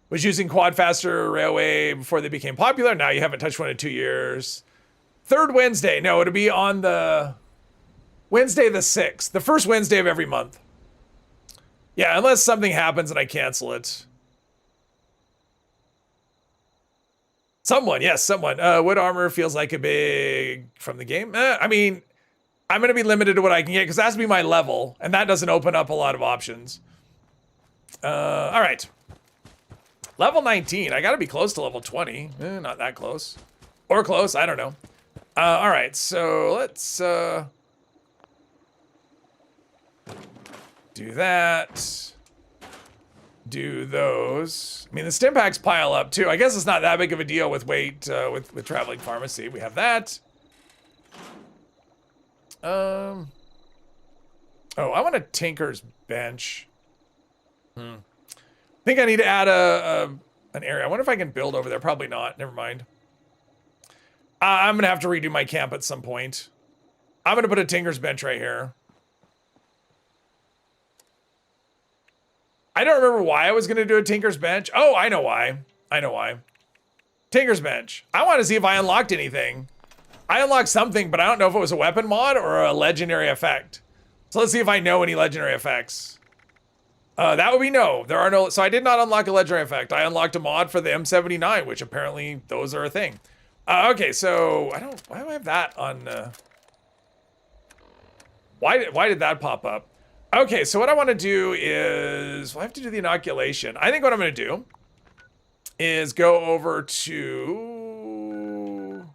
Was using quad faster railway before they became popular. Now you haven't touched one in 2 years. Third Wednesday. No, it'll be on the Wednesday the 6th. The first Wednesday of every month. Yeah, unless something happens and I cancel it. Someone, yes, someone. Wood armor feels like a big from the game. I mean, I'm going to be limited to what I can get because that has to be my level. And that doesn't open up a lot of options. All right. Level 19. I got to be close to level 20. Not that close. Or close. I don't know. All right. So let's do that. Do those. I mean, the stim packs pile up too. I guess it's not that big of a deal with weight, with traveling pharmacy. We have that. Oh, I want a Tinker's bench. I think I need to add an area. I wonder if I can build over there. Probably not. Never mind. I'm gonna have to redo my camp at some point. I'm gonna put a Tinker's bench right here. I don't remember why I was going to do a Tinker's Bench. Oh, I know why. I know why. Tinker's Bench. I want to see if I unlocked anything. I unlocked something, but I don't know if it was a weapon mod or a legendary effect. So let's see if I know any legendary effects. That would be no. There are no... So I did not unlock a legendary effect. I unlocked a mod for the M79, which apparently those are a thing. Okay, so... Why do I have that on... Why did that pop up? Okay, so what I want to do is, well, I have to do the inoculation. I think what I'm going to do is go over to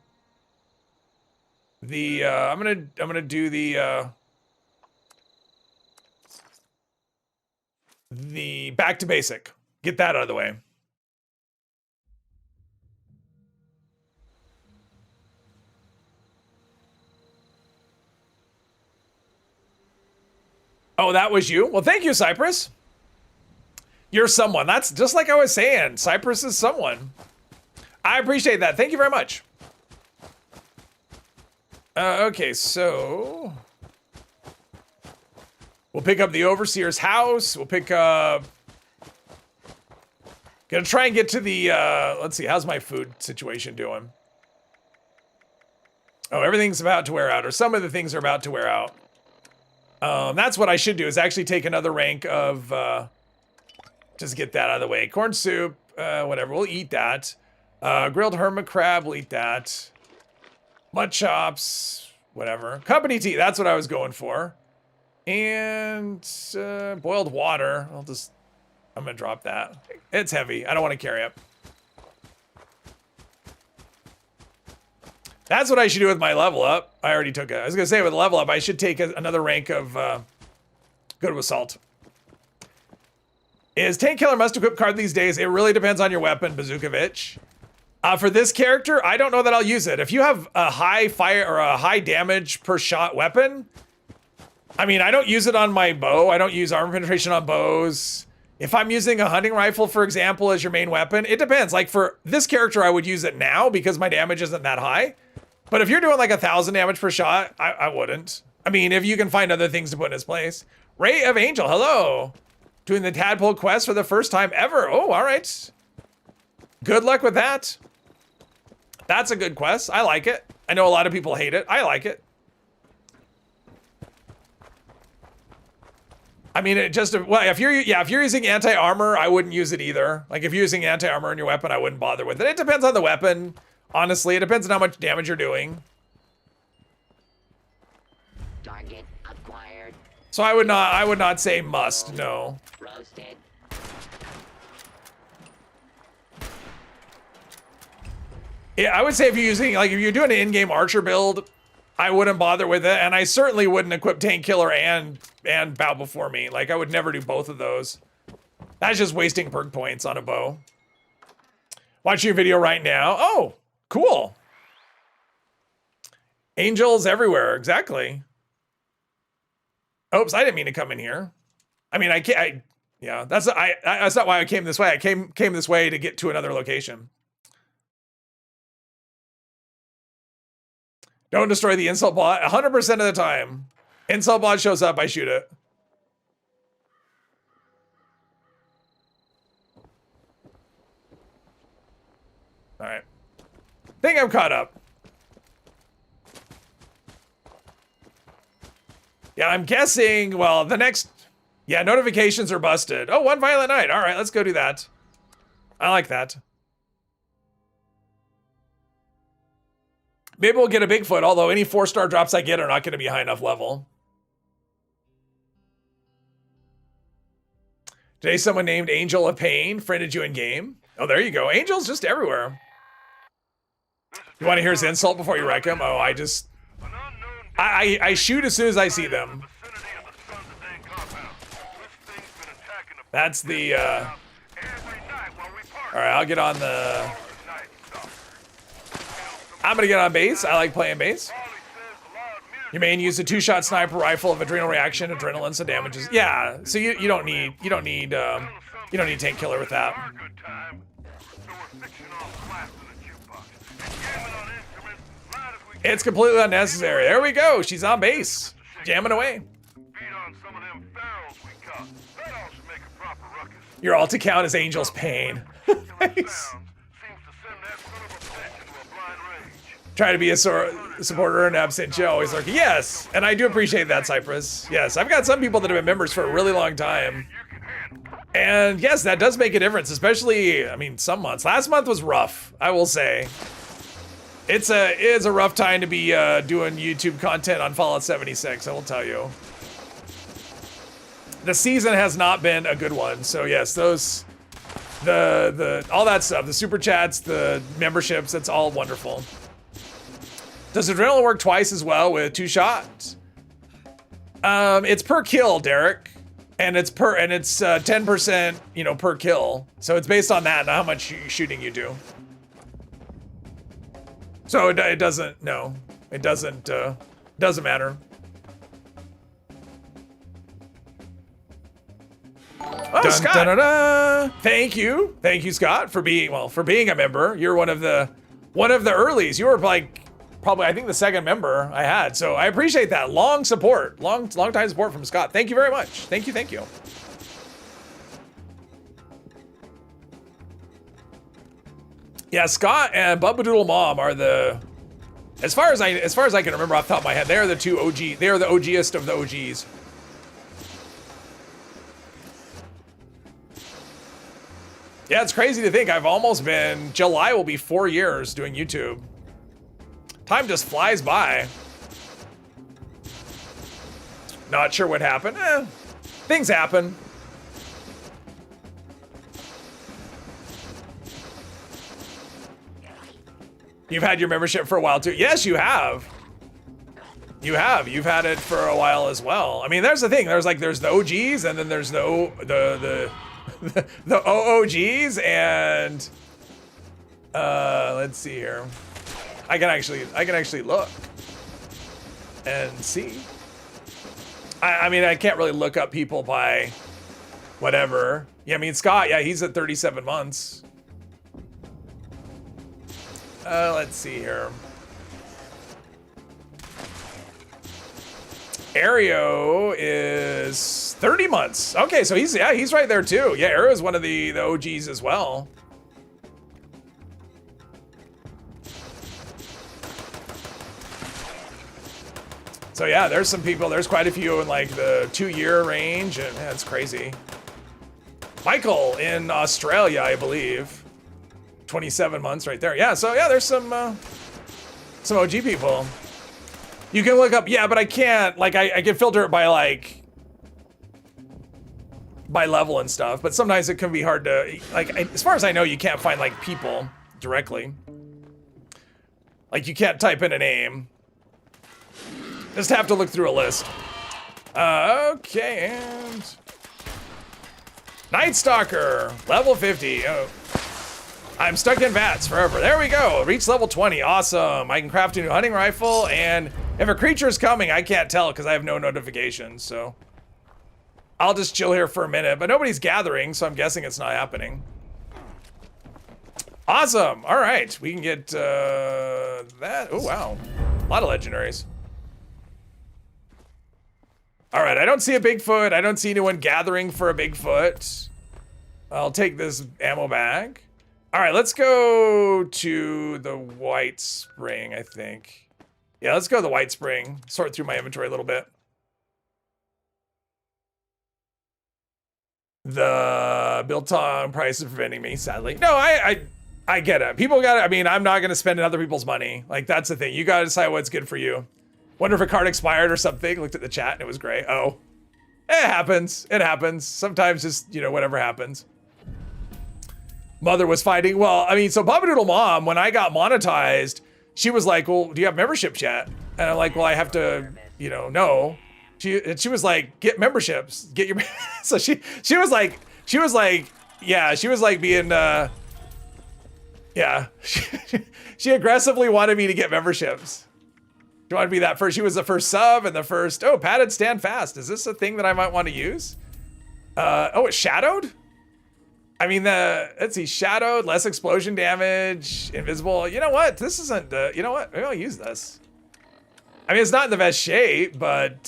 the, I'm going to do the back to basic. Get that out of the way. Oh, that was you? Well, thank you, Cypress. You're someone. That's just like I was saying. Cypress is someone. I appreciate that. Thank you very much. Okay, so... We'll pick up the Overseer's house. We'll pick up... Gonna try and get to the... let's see, how's my food situation doing? Oh, everything's about to wear out, or some of the things are about to wear out. That's what I should do, is actually take another rank of, just get that out of the way. Corn soup, whatever, we'll eat that. Grilled hermit crab, we'll eat that. Mud chops, whatever. Company tea, that's what I was going for. And, boiled water, I'm gonna drop that. It's heavy, I don't want to carry it. That's what I should do with my level up. I already took it. I was going to say with a level up, I should take another rank of go to assault. Is tank killer must equip card these days? It really depends on your weapon, Bazookovich. For this character, I don't know that I'll use it. If you have a high fire or a high damage per shot weapon, I mean, I don't use it on my bow. I don't use armor penetration on bows. If I'm using a hunting rifle, for example, as your main weapon, it depends. Like for this character, I would use it now because my damage isn't that high. But if you're doing like 1,000 damage per shot, I wouldn't. I mean, if you can find other things to put in its place. Ray of Angel, hello. Doing the tadpole quest for the first time ever. Oh, all right. Good luck with that. That's a good quest. I like it. I know a lot of people hate it. I like it. I mean, it just, well, if you're using anti-armor, I wouldn't use it either. Like if you're using anti-armor in your weapon, I wouldn't bother with it. It depends on the weapon. Honestly, it depends on how much damage you're doing. Target acquired. So I would not say must, no. Roasted. Yeah, I would say if you're using, like if you're doing an in-game archer build, I wouldn't bother with it, and I certainly wouldn't equip Tank Killer and Bow Before Me. Like, I would never do both of those. That's just wasting perk points on a bow. Watching your video right now. Oh, cool. Angels everywhere, exactly. Oops, I didn't mean to come in here. I mean, yeah, that's not why I came this way. I came this way to get to another location. Don't destroy the insult bot 100% of the time. Insult bot shows up, I shoot it. All right. Think I'm caught up. Yeah, I'm guessing, well, the next... Yeah, notifications are busted. Oh, One Violent Night. All right, let's go do that. I like that. Maybe we'll get a Bigfoot, although any 4-star drops I get are not going to be high enough level. Today, someone named Angel of Pain friended you in game. Oh, there you go. Angel's just everywhere. You want to hear his insult before you wreck him? Oh, I shoot as soon as I see them. That's the, all right, I'll get on the... I'm gonna get on base. I like playing base. You may use a 2-shot sniper rifle of adrenal reaction, adrenaline, so damages. Yeah, so you don't need Tank Killer with that. It's completely unnecessary. There we go. She's on base, jamming away. Your alt account is Angel's Pain. Nice. Try to be a supporter and absentia, always lurking. Yes, and I do appreciate that, Cypress. Yes, I've got some people that have been members for a really long time. And yes, that does make a difference, especially, I mean, some months. Last month was rough, I will say. It's a rough time to be doing YouTube content on Fallout 76, I will tell you. The season has not been a good one, so yes, those, all that stuff, the super chats, the memberships, that's all wonderful. Does adrenaline work twice as well with 2 shots? It's per kill, Derek, and it's 10%, you know, per kill. So it's based on that, not how much shooting you do. So it doesn't. No, it doesn't matter. Oh, Scott! Dun, dun, dun, dun. Thank you, Scott, for being a member. You're one of the earlies. You were like. Probably, I think the second member I had. So I appreciate that. Long support. Long time support from Scott. Thank you very much. Thank you. Yeah, Scott and Bubba Doodle Mom are the, as far as I can remember off the top of my head, they're the two OG, they are the OGest of the OGs. Yeah, it's crazy to think I've almost been, July will be 4 years doing YouTube. Time just flies by. Not sure what happened. Things happen. You've had your membership for a while too. Yes, you have. You've had it for a while as well. I mean, there's the thing. There's the OGs, and then there's the OOGs, and let's see here. I can actually look and see. I mean, I can't really look up people by whatever. Yeah, I mean, Scott, yeah, he's at 37 months. Let's see here. Aereo is 30 months. Okay, so he's right there too. Yeah, Aereo is one of the OGs as well. So yeah, there's some people, there's quite a few in like the 2-year range, and man, it's crazy. Michael in Australia, I believe. 27 months right there. Yeah, so yeah, there's some OG people. You can look up, yeah, but I can't, like, I can filter it by like, by level and stuff, but sometimes it can be hard to, like, as far as I know, you can't find like people directly. Like, you can't type in a name Just have to look through a list. Okay, and Night Stalker, level 50. Oh, I'm stuck in VATS forever. There we go. Reach level 20. Awesome. I can craft a new hunting rifle, and if a creature is coming, I can't tell because I have no notifications. So I'll just chill here for a minute. But nobody's gathering, so I'm guessing it's not happening. Awesome. All right, we can get that. Oh wow, a lot of legendaries. All right, I don't see a Bigfoot. I don't see anyone gathering for a Bigfoot. I'll take this ammo bag. All right, let's go to the White Spring, I think. Yeah, let's go to the White Spring. Sort through my inventory a little bit. The Biltong price is preventing me, sadly. No, I get it. People got it. I mean, I'm not going to spend other people's money. Like, that's the thing. You got to decide what's good for you. Wonder if a card expired or something. Looked at the chat and it was gray. Oh, it happens. It happens. Sometimes just, you know, whatever happens. Mother was fighting. Well, I mean, so Papa Doodle Mom, when I got monetized, she was like, well, do you have membership yet? And I'm like, well, I have to, you know, no. She was like, get memberships. Get your, so she was like, yeah, she was like being, yeah. She aggressively wanted me to get memberships. She wanted to be that first. She was the first sub and the first, oh, padded stand fast. Is this a thing that I might want to use? Oh, it's shadowed? I mean, let's see, shadowed, less explosion damage, invisible. You know what? This isn't, you know what? Maybe I'll use this. I mean, it's not in the best shape, but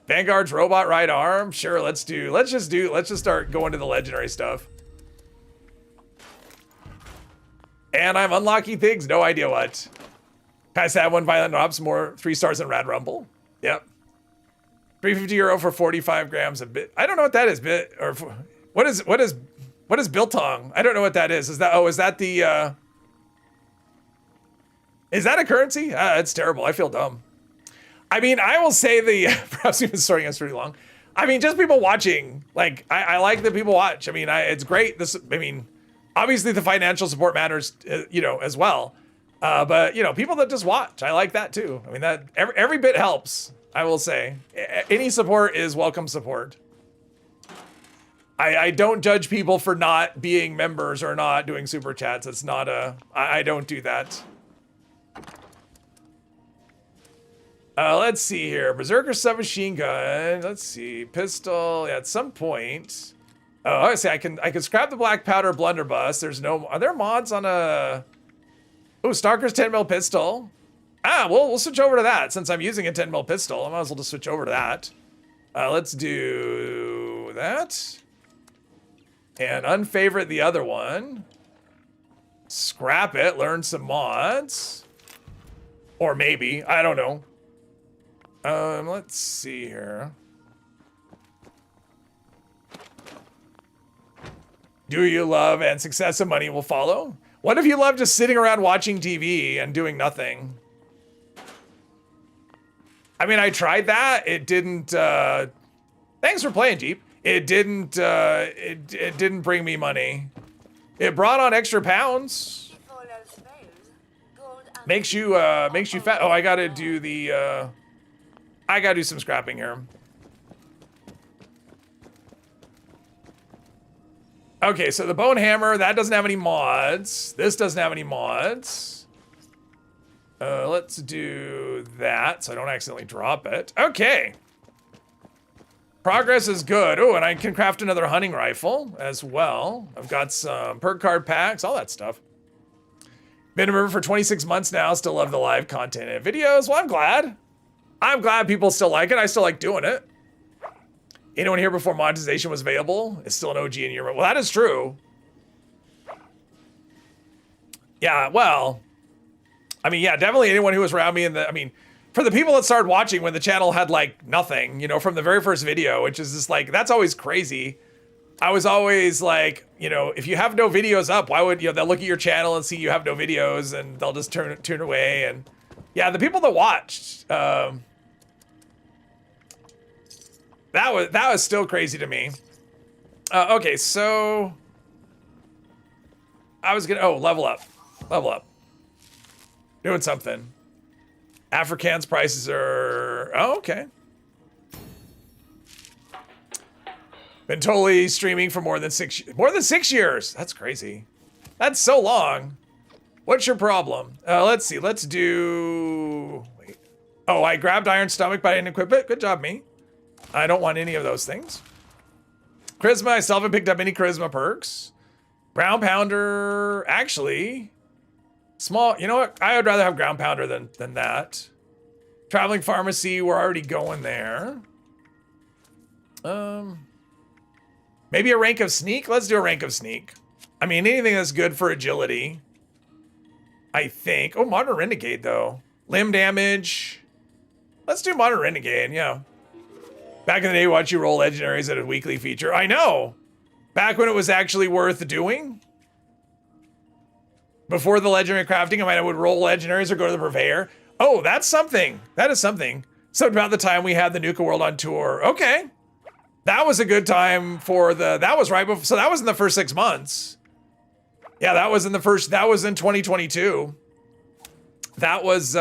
Vanguard's robot right arm. Sure, let's just start going to the legendary stuff. And I'm unlocking things, no idea what. Can I say one violent knobs, more 3 stars than Rad Rumble? Yep. 350 euro for 45 grams of bit. I don't know what that is, bit or what is biltong? I don't know what that is. Is that the is that a currency? It's terrible. I feel dumb. I mean, I will say perhaps even starting us pretty long. I mean, just people watching. Like, I like that people watch. I mean, it's great. I mean, obviously the financial support matters, you know, as well. But you know, people that just watch, I like that too. I mean, that every bit helps. I will say, any support is welcome support. I don't judge people for not being members or not doing super chats. It's not I don't do that. Let's see here. Berserker submachine gun. Let's see. Pistol. Yeah, at some point. Oh, I see. I can scrap the black powder blunderbuss. Are there mods on a... Oh, Stalker's 10mm pistol. We'll switch over to that. Since I'm using a 10mm pistol, I might as well just switch over to that. Let's do that. And unfavorite the other one. Scrap it, learn some mods. Or maybe, I don't know. Let's see here. Do you love and success and money will follow? What if you love just sitting around watching TV and doing nothing? I mean, I tried that. It didn't, thanks for playing, Jeep. It didn't, it didn't bring me money. It brought on extra pounds. Makes you fat. Oh, I gotta do the, I gotta do some scrapping here. Okay, so the bone hammer, that doesn't have any mods. This doesn't have any mods. Let's do that so I don't accidentally drop it. Okay. Progress is good. Oh, and I can craft another hunting rifle as well. I've got some perk card packs, all that stuff. Been a member for 26 months now. Still love the live content and videos. Well, I'm glad. I'm glad people still like it. I still like doing it. Anyone here before monetization was available is still an OG in your... Well, that is true. Yeah, well... I mean, yeah, definitely anyone who was around me in the... I mean, for the people that started watching when the channel had, like, nothing, you know, from the very first video, which is just, like, that's always crazy. I was always, like, you know, if you have no videos up, why would, you know, they'll look at your channel and see you have no videos, and they'll just turn away, and... Yeah, the people that watched... that was still crazy to me. Okay, so... I was gonna... Oh, level up. Level up. Doing something. Afrikaans prices are... Oh, okay. Been totally streaming for more than 6 years. That's crazy. That's so long. What's your problem? Let's see. Let's do... Wait. Oh, I grabbed Iron Stomach, but I didn't equip it. Good job, me. I don't want any of those things. Charisma, I still haven't picked up any Charisma perks. Ground Pounder, actually... Small, you know what? I would rather have Ground Pounder than that. Traveling Pharmacy, we're already going there. Maybe a rank of Sneak? Let's do a rank of Sneak. I mean, anything that's good for agility. I think. Oh, Modern Renegade, though. Limb damage. Let's do Modern Renegade, yeah. Back in the day, watch you roll legendaries at a weekly feature. I know. Back when it was actually worth doing. Before the legendary crafting, I would roll legendaries or go to the purveyor. Oh, that's something. That is something. So about the time we had the Nuka World on tour. Okay. That was a good time for that was right before, so that was in the first 6 months. Yeah, that was in 2022. That was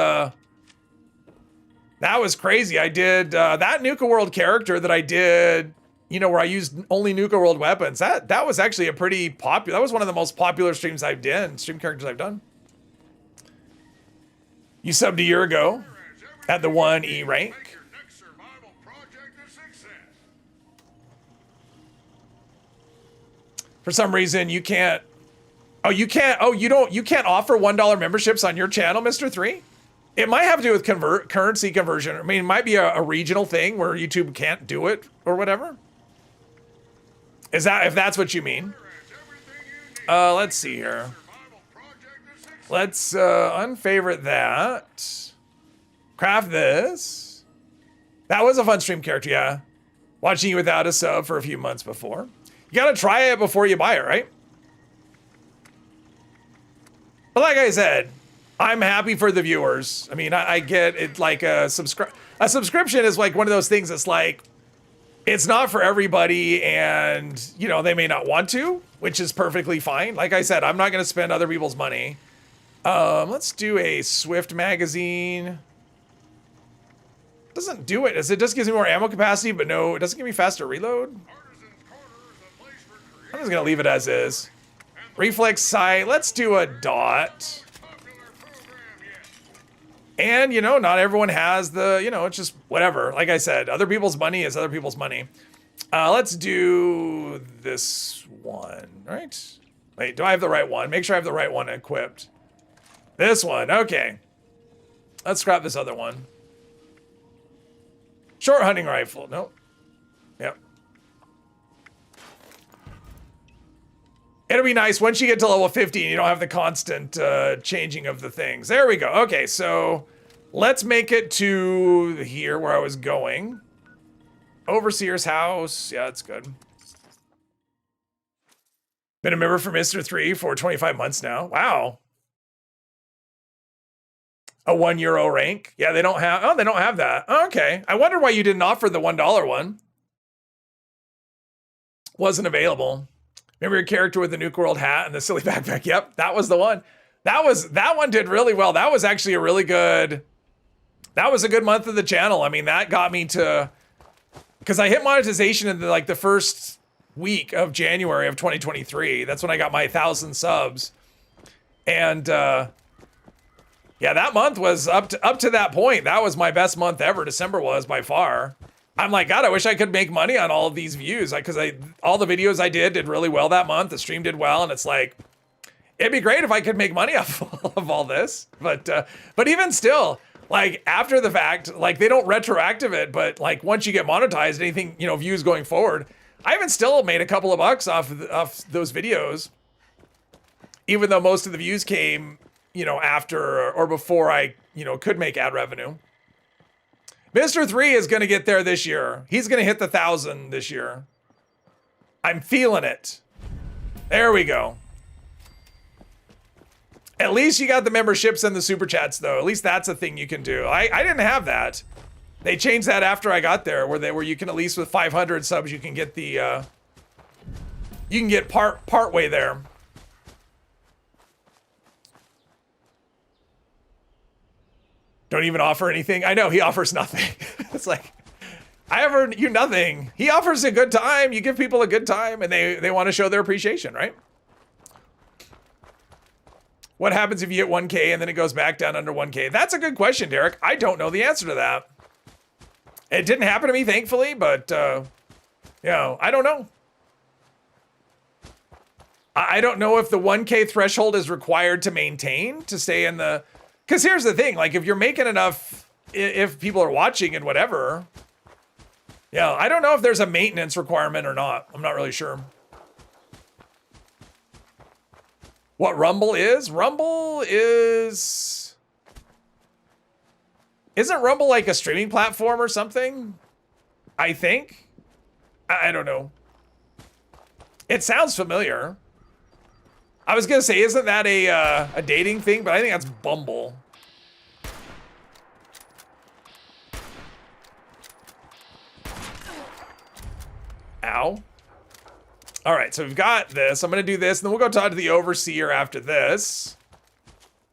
crazy. I did, that Nuka World character that I did, you know, where I used only Nuka World weapons. That was actually a pretty popular, that was one of the most popular stream characters I've done. You subbed a year ago at the 1E rank. For some reason, you can't, you can't offer $1 memberships on your channel, Mr. 3? It might have to do with currency conversion. I mean, it might be a regional thing where YouTube can't do it or whatever. If that's what you mean. Let's see here. Let's unfavorite that. Craft this. That was a fun stream character, yeah. Watching you without a sub for a few months before. You gotta try it before you buy it, right? But like I said, I'm happy for the viewers. I mean, I get it, like a subscription is like one of those things that's like, it's not for everybody, and you know, they may not want to, which is perfectly fine. Like I said, I'm not gonna spend other people's money. Let's do a Swift magazine. Doesn't do it. It just gives me more ammo capacity, but no, it doesn't give me faster reload. I'm just gonna leave it as is. Reflex sight, let's do a dot. And, you know, not everyone has the, you know, it's just whatever. Like I said, other people's money is other people's money. Let's do this one, right? Wait, do I have the right one? Make sure I have the right one equipped. This one, okay. Let's scrap this other one. Short hunting rifle, nope. Yep. It'll be nice once you get to level 50 and you don't have the constant changing of the things. There we go. Okay, so let's make it to here where I was going. Overseer's house. Yeah, that's good. Been a member for Mr. 3 for 25 months now. Wow. A €1 rank. Yeah, they don't have, they don't have that. Okay. I wonder why you didn't offer the $1 one. Wasn't available. Remember your character with the Nuke World hat and the silly backpack? Yep, that was the one. That one did really well. That was actually a really good, that was a good month of the channel. I mean, that got me to, because I hit monetization in the first week of January of 2023. That's when I got my 1,000 subs. And yeah, that month was up to that point. That was my best month ever. December was by far. I'm like, God, I wish I could make money on all of these views. Because all the videos I did really well that month. The stream did well. And it's like, it'd be great if I could make money off of all this. But even still, like after the fact, like they don't retroactive it. But like once you get monetized, anything, you know, views going forward, I even still made a couple of bucks off those videos. Even though most of the views came, you know, after or before I, you know, could make ad revenue. Mr. 3 is going to get there this year. He's going to hit the 1,000 this year. I'm feeling it. There we go. At least you got the memberships and the super chats, though. At least that's a thing you can do. I didn't have that. They changed that after I got there, where you can at least with 500 subs you can get the you can get part way there. Don't even offer anything. I know, he offers nothing. It's like, I offer you nothing. He offers a good time. You give people a good time and they want to show their appreciation, right? What happens if you hit 1K and then it goes back down under 1K? That's a good question, Derek. I don't know the answer to that. It didn't happen to me, thankfully, but, you know, I don't know. I don't know if the 1K threshold is required to maintain, to stay in the... Because here's the thing, like, if you're making enough, if people are watching and whatever, yeah, I don't know if there's a maintenance requirement or not. I'm not really sure. What Rumble is? Rumble is... Isn't Rumble like a streaming platform or something? I think. I don't know. It sounds familiar. I was gonna say, isn't that a dating thing? But I think that's Bumble. Ow. All right, so we've got this. I'm gonna do this, and then we'll go talk to the overseer after this.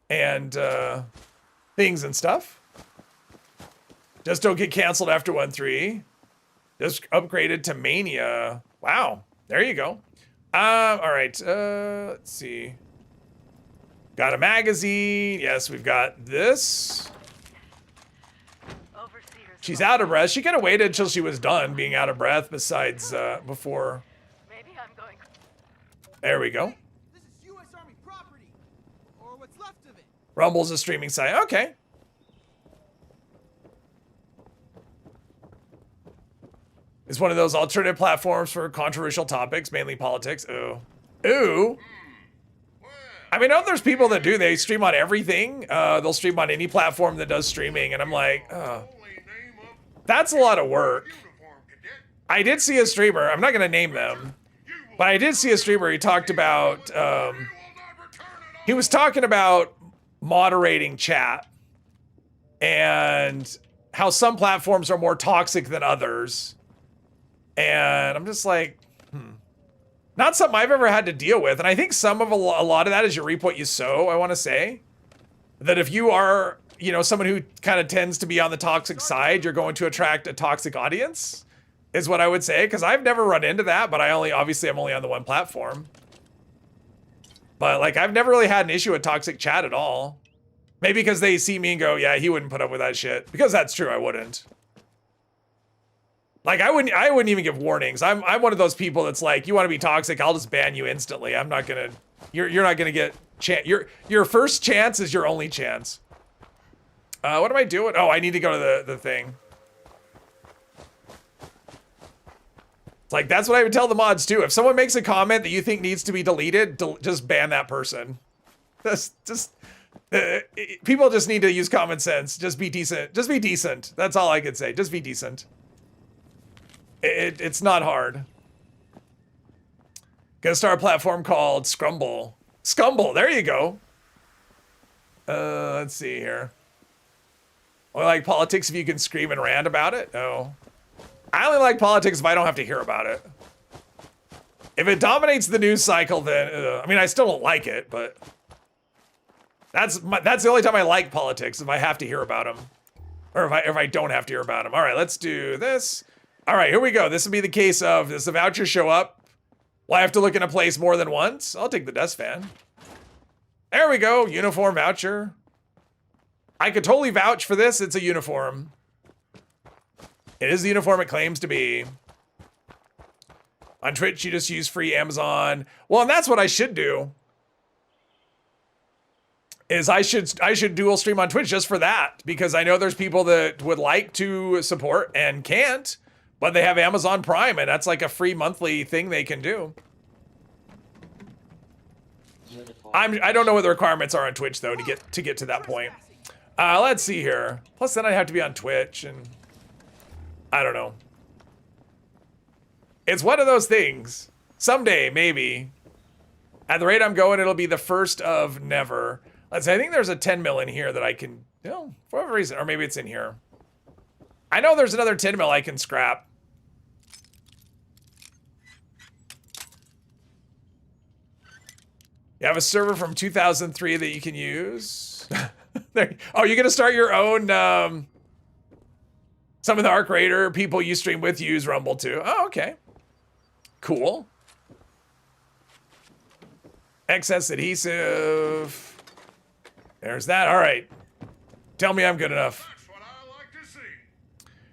And things and stuff. Just don't get canceled after 1-3. Just upgraded to Mania. Wow, there you go. All right, let's see. Got a magazine. Yes, we've got this. She's out of breath. She could have waited until she was done being out of breath besides before. Maybe I'm going. There we go. This is U.S. Army property, or what's left of it. Rumble's a streaming site. Okay. It's one of those alternative platforms for controversial topics, mainly politics. Ooh. Ooh. I mean, I know there's people that do. They stream on everything. They'll stream on any platform that does streaming. And I'm like, oh, that's a lot of work. I did see a streamer. I'm not going to name them. But I did see a streamer. He talked about... he was talking about moderating chat. And how some platforms are more toxic than others. And I'm just like, not something I've ever had to deal with. And I think some of a lot of that is you reap what you sow, I want to say. That if you are, you know, someone who kind of tends to be on the toxic side, you're going to attract a toxic audience, is what I would say. Because I've never run into that, but obviously I'm only on the one platform. But like, I've never really had an issue with toxic chat at all. Maybe because they see me and go, yeah, he wouldn't put up with that shit. Because that's true, I wouldn't. Like, I wouldn't even give warnings. I'm one of those people that's like, you want to be toxic, I'll just ban you instantly. I'm not gonna, you're not gonna get, your first chance is your only chance. What am I doing? Oh, I need to go to the thing. It's like, that's what I would tell the mods too. If someone makes a comment that you think needs to be deleted, just ban that person. People just need to use common sense. Just be decent. Just be decent. That's all I could say. Just be decent. It's not hard. Gonna start a platform called Scrumble. Scumble, there you go. Let's see here. Only like politics if you can scream and rant about it? No. I only like politics if I don't have to hear about it. If it dominates the news cycle, then, I mean, I still don't like it, but that's the only time I like politics, if I have to hear about them. Or if I don't have to hear about them. All right, let's do this. All right, here we go. This will be the case of, does the voucher show up? Will I have to look in a place more than once? I'll take the desk fan. There we go, uniform voucher. I could totally vouch for this, it's a uniform. It is the uniform it claims to be. On Twitch, you just use free Amazon. Well, and that's what I should do. Is I should dual stream on Twitch just for that. Because I know there's people that would like to support and can't. But they have Amazon Prime, and that's like a free monthly thing they can do. I don't know what the requirements are on Twitch though to get to that point. Let's see here. Plus then I'd have to be on Twitch, and I don't know. It's one of those things. Someday, maybe. At the rate I'm going, it'll be the first of never. Let's see, I think there's a 10 mil in here that I can, you know, for whatever reason, or maybe it's in here. I know there's another 10 mil I can scrap. You have a server from 2003 that you can use. There. Oh, you're gonna start your own. Some of the Arc Raider people you stream with use Rumble too. Oh, okay. Cool. Excess adhesive. There's that. All right. Tell me I'm good enough.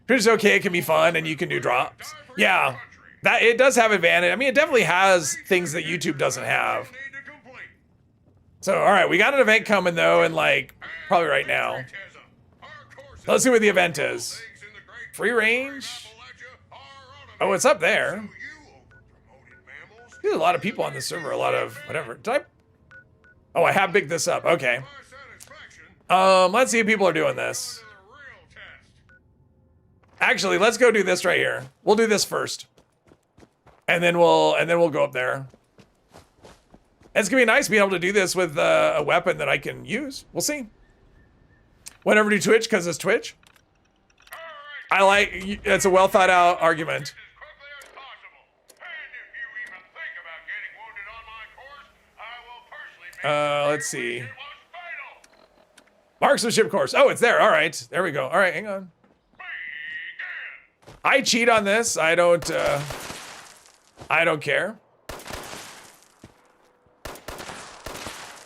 Twitch is okay. It can be fun, and you can do drops. Yeah, that it does have advantage. I mean, it definitely has things that YouTube doesn't have. So, all right, we got an event coming though, and like probably right now. Let's see what the event is. Free range. Oh, it's up there. There's a lot of people on the server. A lot of whatever. Did I? Oh, I have picked this up. Okay. Let's see if people are doing this. Actually, let's go do this right here. We'll do this first, and then we'll go up there. It's gonna be nice being able to do this with a weapon that I can use. We'll see. Whenever do Twitch because it's Twitch. I like it's a well thought out argument. Let's see. Marksmanship course. Oh, it's there. All right, there we go. All right, hang on. I cheat on this. I don't care.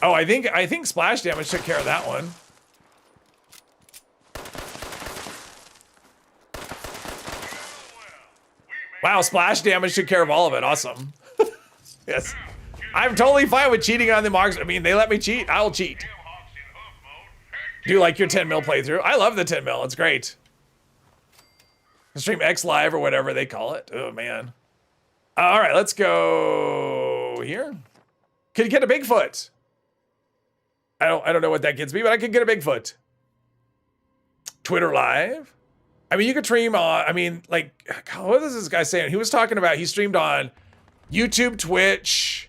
Oh, I think splash damage took care of that one. Wow, splash damage took care of all of it. Awesome. Yes. I'm totally fine with cheating on the marks. I mean, they let me cheat. I'll cheat. Do you like your 10 mil playthrough? I love the 10 mil. It's great. Stream X Live or whatever they call it. Oh, man. All right, let's go here. Can you get a Bigfoot? I don't know what that gets me, but I can get a Bigfoot. Twitter Live. I mean, you could stream on, I mean, like, what is this guy saying? He was talking about, he streamed on YouTube, Twitch,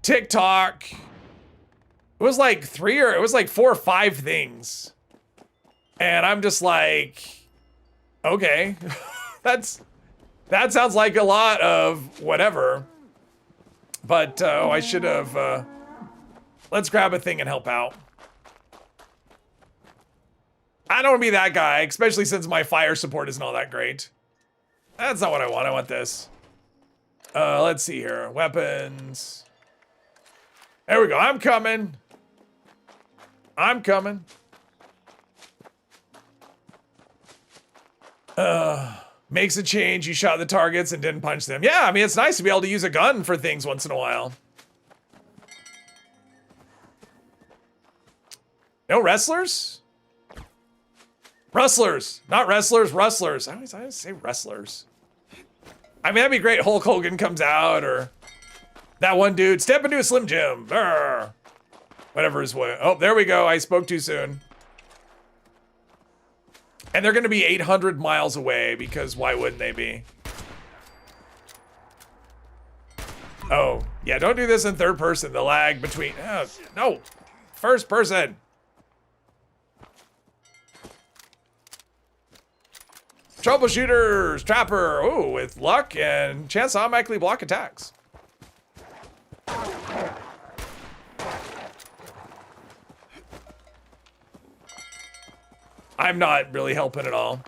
TikTok. It was like 4 or 5 things. And I'm just like, okay, that sounds like a lot of whatever. But, oh, I should have, let's grab a thing and help out. I don't want to be that guy, especially since my fire support isn't all that great. That's not what I want. I want this. Let's see here. Weapons. There we go. I'm coming. I'm coming. Makes a change. You shot the targets and didn't punch them. Yeah, I mean, it's nice to be able to use a gun for things once in a while. No wrestlers? Rustlers. Not wrestlers, rustlers. I always say wrestlers. I mean, that'd be great. Hulk Hogan comes out, or that one dude. Step into a Slim Jim. Brr. Whatever his way. Oh, there we go. I spoke too soon. And they're going to be 800 miles away, because why wouldn't they be? Oh, yeah, don't do this in third person. The lag between... Oh, no. First person. Troubleshooters, Trapper. Ooh, with luck and chance to automatically block attacks. I'm not really helping at all.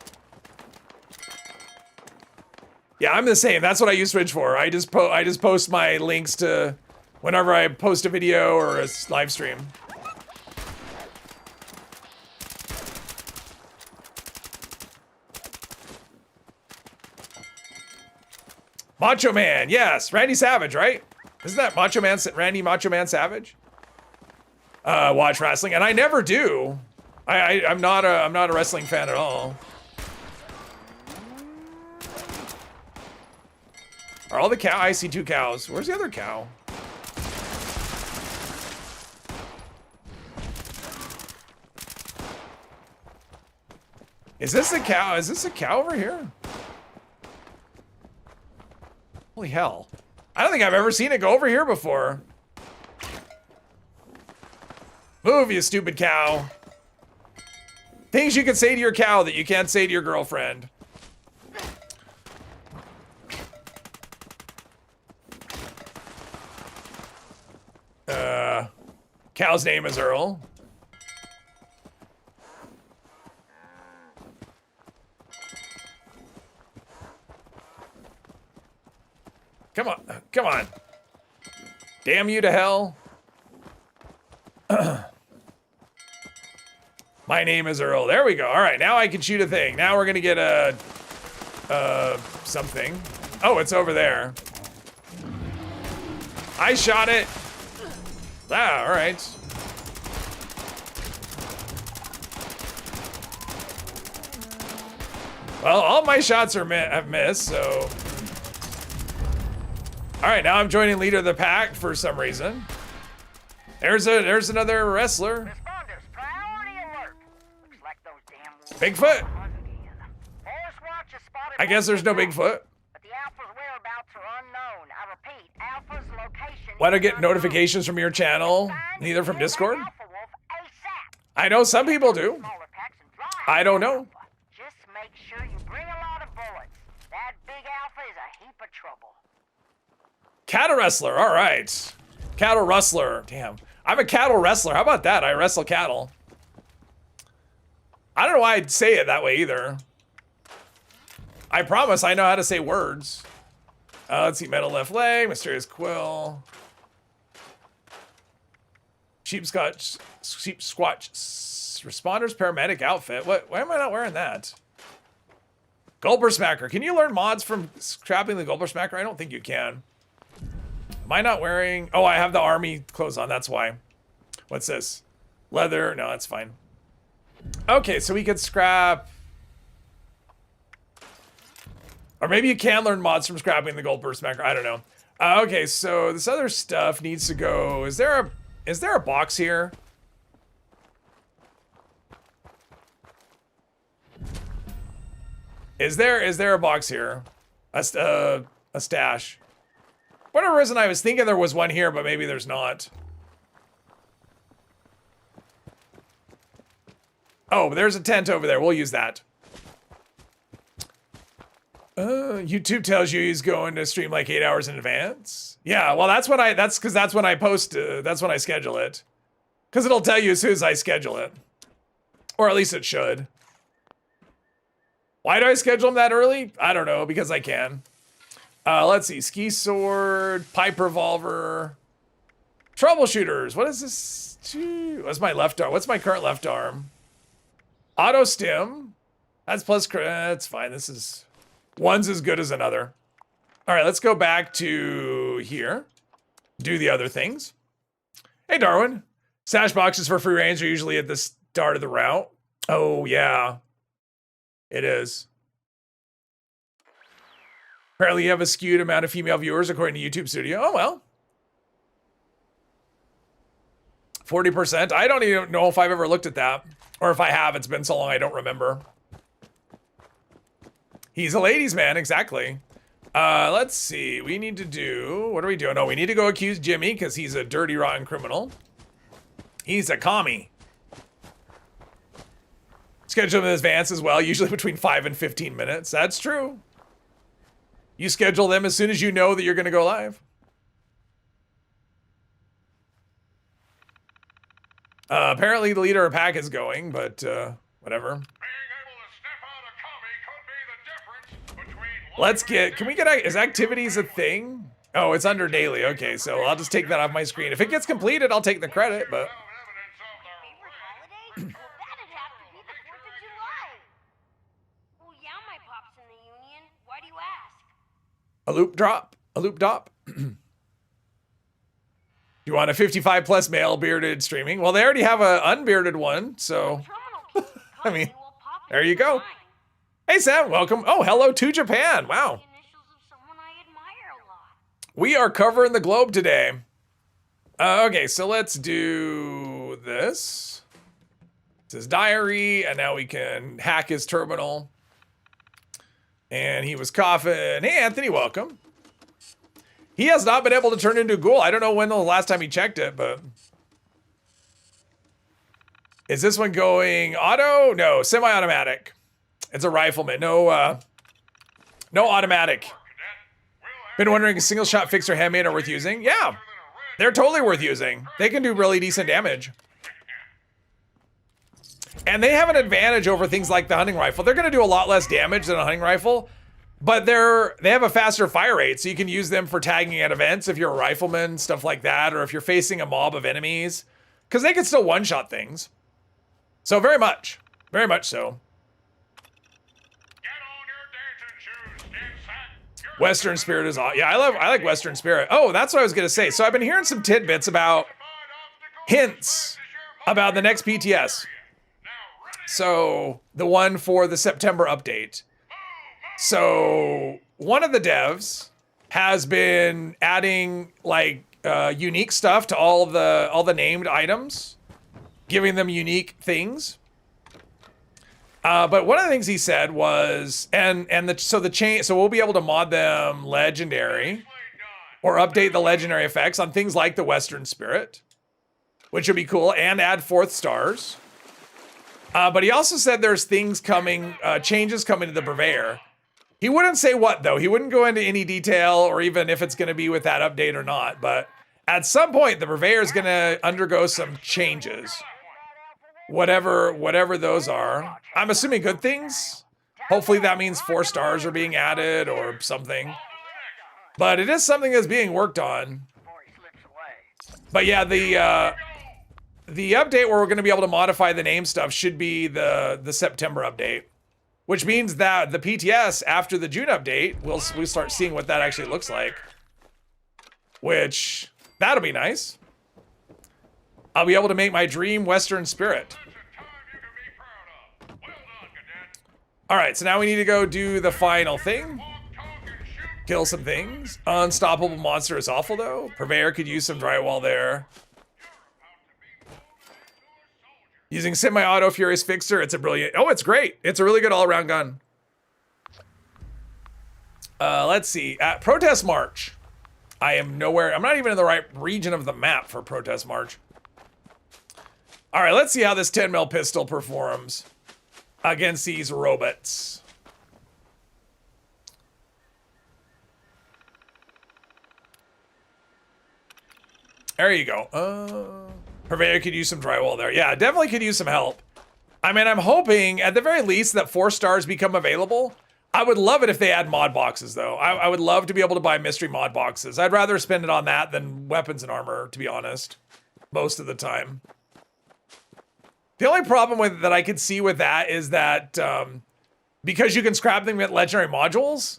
Yeah, I'm the same. That's what I use Twitch for. I just post my links to whenever I post a video or a live stream. Macho Man, yes, Randy Savage, right? Isn't that Macho Man, Randy Macho Man Savage? Watch wrestling, and I never do. I'm not a wrestling fan at all. Are all the cow? I see 2 cows. Where's the other cow? Is this a cow? Is this a cow over here? Holy hell. I don't think I've ever seen it go over here before. Move, you stupid cow. Things you can say to your cow that you can't say to your girlfriend. Cow's name is Earl. Come on. Come on. Damn you to hell. My name is Earl. There we go. All right, now I can shoot a thing. Now we're gonna get a something. Oh, it's over there. I shot it. Ah, all right. Well, all my shots are have missed, so. All right, now I'm joining leader of the pack for some reason. There's another wrestler. Bigfoot. I guess there's no Bigfoot. Why do I get notifications from your channel? Neither from Discord? I know some people do. I don't know. Just make sure you bring a lot of bullets. That big alpha is a heap of trouble. Cattle wrestler, all right. Cattle rustler, damn. I'm a cattle wrestler, how about that? I wrestle cattle. I don't know why I'd say it that way either. I promise I know how to say words. Let's see, metal left leg, mysterious quill. Sheep squatch, responders paramedic outfit. Why am I not wearing that? Gulper Smacker. Can you learn mods from scrapping the Gulper Smacker? I don't think you can. Am I not wearing? Oh, I have the army clothes on. That's why. What's this? Leather. No, that's fine. Okay, so we could scrap. Or maybe you can learn mods from scrapping the Gold Burst Smacker. I don't know. Okay, so this other stuff needs to go. Is there a box here? Is there a box here? A stash. For whatever reason, I was thinking there was one here, but maybe there's not. Oh, there's a tent over there. We'll use that. YouTube tells you he's going to stream like 8 hours in advance. Yeah, well, that's when I post. That's when I schedule it. Because it'll tell you as soon as I schedule it, or at least it should. Why do I schedule them that early? I don't know, because I can. Let's see, ski sword, pipe revolver, troubleshooters. What is this? What's my left arm? What's my current left arm? Auto stim. That's plus. That's fine. This is. One's as good as another. All right, let's go back to here. Do the other things. Hey, Darwin. Stash boxes for free range are usually at the start of the route. Oh, yeah. It is. Apparently you have a skewed amount of female viewers according to YouTube Studio. Oh, well. 40%. I don't even know if I've ever looked at that. Or if I have, it's been so long I don't remember. He's a ladies' man, exactly. Let's see. We need to do... What are we doing? Oh, we need to go accuse Jimmy because he's a dirty, rotten criminal. He's a commie. Schedule them in advance as well, usually between 5 and 15 minutes. That's true. You schedule them as soon as you know that you're going to go live. Apparently the leader of pack is going, but whatever. Let's get, can we get, is activities a thing? Oh, it's under daily. Okay, so I'll just take that off my screen. If it gets completed, I'll take the credit, but. A loop drop, a loop dop. You want a 55 plus male bearded streaming? Well, they already have a unbearded one, so. I mean, there you go. Hey, Sam, welcome. Oh, hello to Japan. Wow. We are covering the globe today. Okay, so let's do this. It's his diary, and now we can hack his terminal. And he was coughing. Hey, Anthony, welcome. He has not been able to turn into a ghoul. I don't know when the last time he checked it, but. Is this one going auto? No, semi-automatic. It's a rifleman. No, no automatic. Been wondering if single shot fixer handmade are worth using? Yeah, they're totally worth using. They can do really decent damage. And they have an advantage over things like the hunting rifle. They're going to do a lot less damage than a hunting rifle, But they have a faster fire rate, so you can use them for tagging at events if you're a rifleman, stuff like that, or if you're facing a mob of enemies, because they can still one-shot things. So very much so. Western Spirit is all. Yeah, I like Western Spirit. Oh, that's what I was gonna say. So I've been hearing some tidbits about hints about the next PTS. So the one for the September update. So one of the devs has been adding like unique stuff to all the named items, giving them unique things. But one of the things he said was, so we'll be able to mod them legendary or update the legendary effects on things like the Western Spirit, which would be cool, and add 4th stars. But he also said there's things coming, changes coming to the Purveyor. He wouldn't say what, though. He wouldn't go into any detail or even if it's going to be with that update or not. But at some point, the Purveyor is going to undergo some changes. Whatever those are. I'm assuming good things. Hopefully that means 4 stars are being added or something. But it is something that's being worked on. But yeah, the update where we're going to be able to modify the name stuff should be the September update. Which means that the PTS after the June update, we'll start seeing what that actually looks like. Which, that'll be nice. I'll be able to make my dream Western Spirit. All right, so now we need to go do the final thing. Kill some things. Unstoppable monster is awful though. Purveyor could use some drywall there. Using semi-auto Furious Fixer, it's a brilliant... Oh, it's great. It's a really good all-around gun. Let's see. At Protest March. I am nowhere... I'm not even in the right region of the map for Protest March. All right, let's see how this 10 mil pistol performs against these robots. There you go. Purveyor could use some drywall there. Yeah, definitely could use some help. I mean, I'm hoping at the very least that 4 stars become available. I would love it if they add mod boxes though. I would love to be able to buy mystery mod boxes. I'd rather spend it on that than weapons and armor, to be honest, most of the time. The only problem that I could see with that is that because you can scrap them with legendary modules,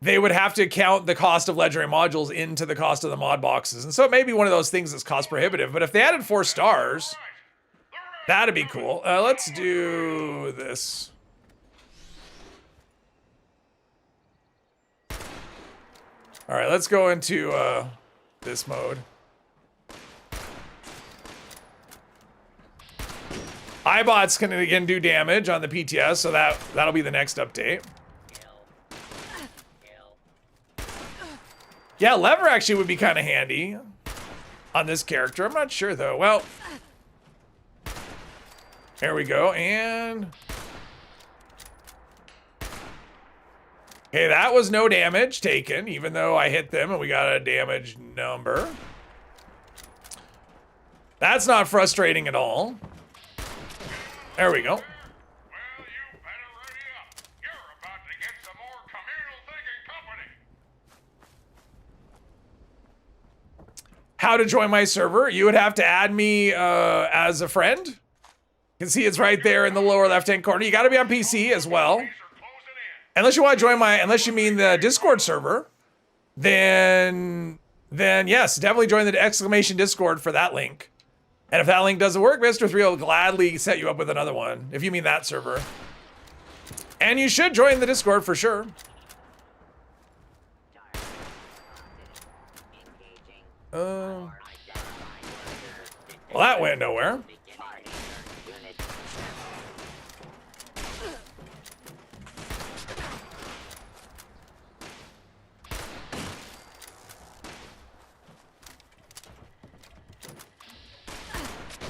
they would have to count the cost of legendary modules into the cost of the mod boxes. And so it may be one of those things that's cost prohibitive, but if they added 4 stars, that'd be cool. Let's do this. All right, let's go into this mode. iBot's can again do damage on the PTS, so that'll be the next update. Yeah, lever actually would be kind of handy on this character. I'm not sure though. Well, there we go. And okay, that was no damage taken, even though I hit them and we got a damage number. That's not frustrating at all. There we go. How to join my server? You would have to add me as a friend. You can see it's right there in the lower left-hand corner. You got to be on PC as well. Unless you want to join unless you mean the Discord server, then yes, definitely join the exclamation Discord for that link. And if that link doesn't work, Mr. 3 will gladly set you up with another one, if you mean that server. And you should join the Discord for sure. Well, that went nowhere.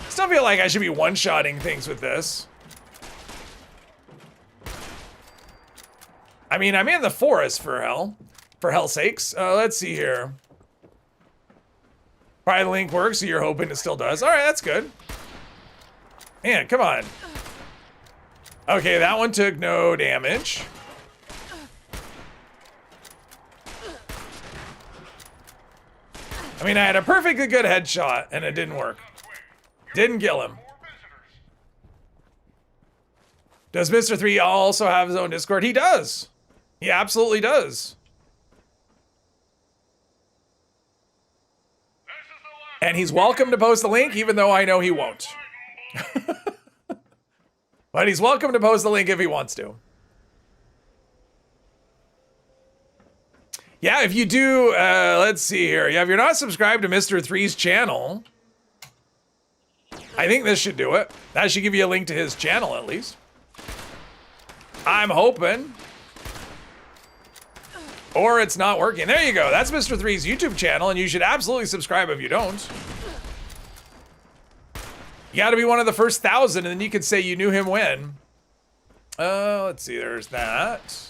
Still feel like I should be one-shotting things with this. I mean, I'm in the forest for hell's sakes. Let's see here. Probably the link works, so you're hoping it still does. All right, that's good. Man, come on. Okay, that one took no damage. I mean, I had a perfectly good headshot, and it didn't work. Didn't kill him. Does Mr. 3 also have his own Discord? He does. He absolutely does. And he's welcome to post the link, even though I know he won't. But he's welcome to post the link if he wants to. Yeah, if you do, let's see here. Yeah, if you're not subscribed to Mr. 3's channel, I think this should do it. That should give you a link to his channel at least. I'm hoping. Or it's not working. There you go. That's Mr. 3's YouTube channel, and you should absolutely subscribe if you don't. You gotta be one of the first 1,000, and then you could say you knew him when. Let's see, there's that.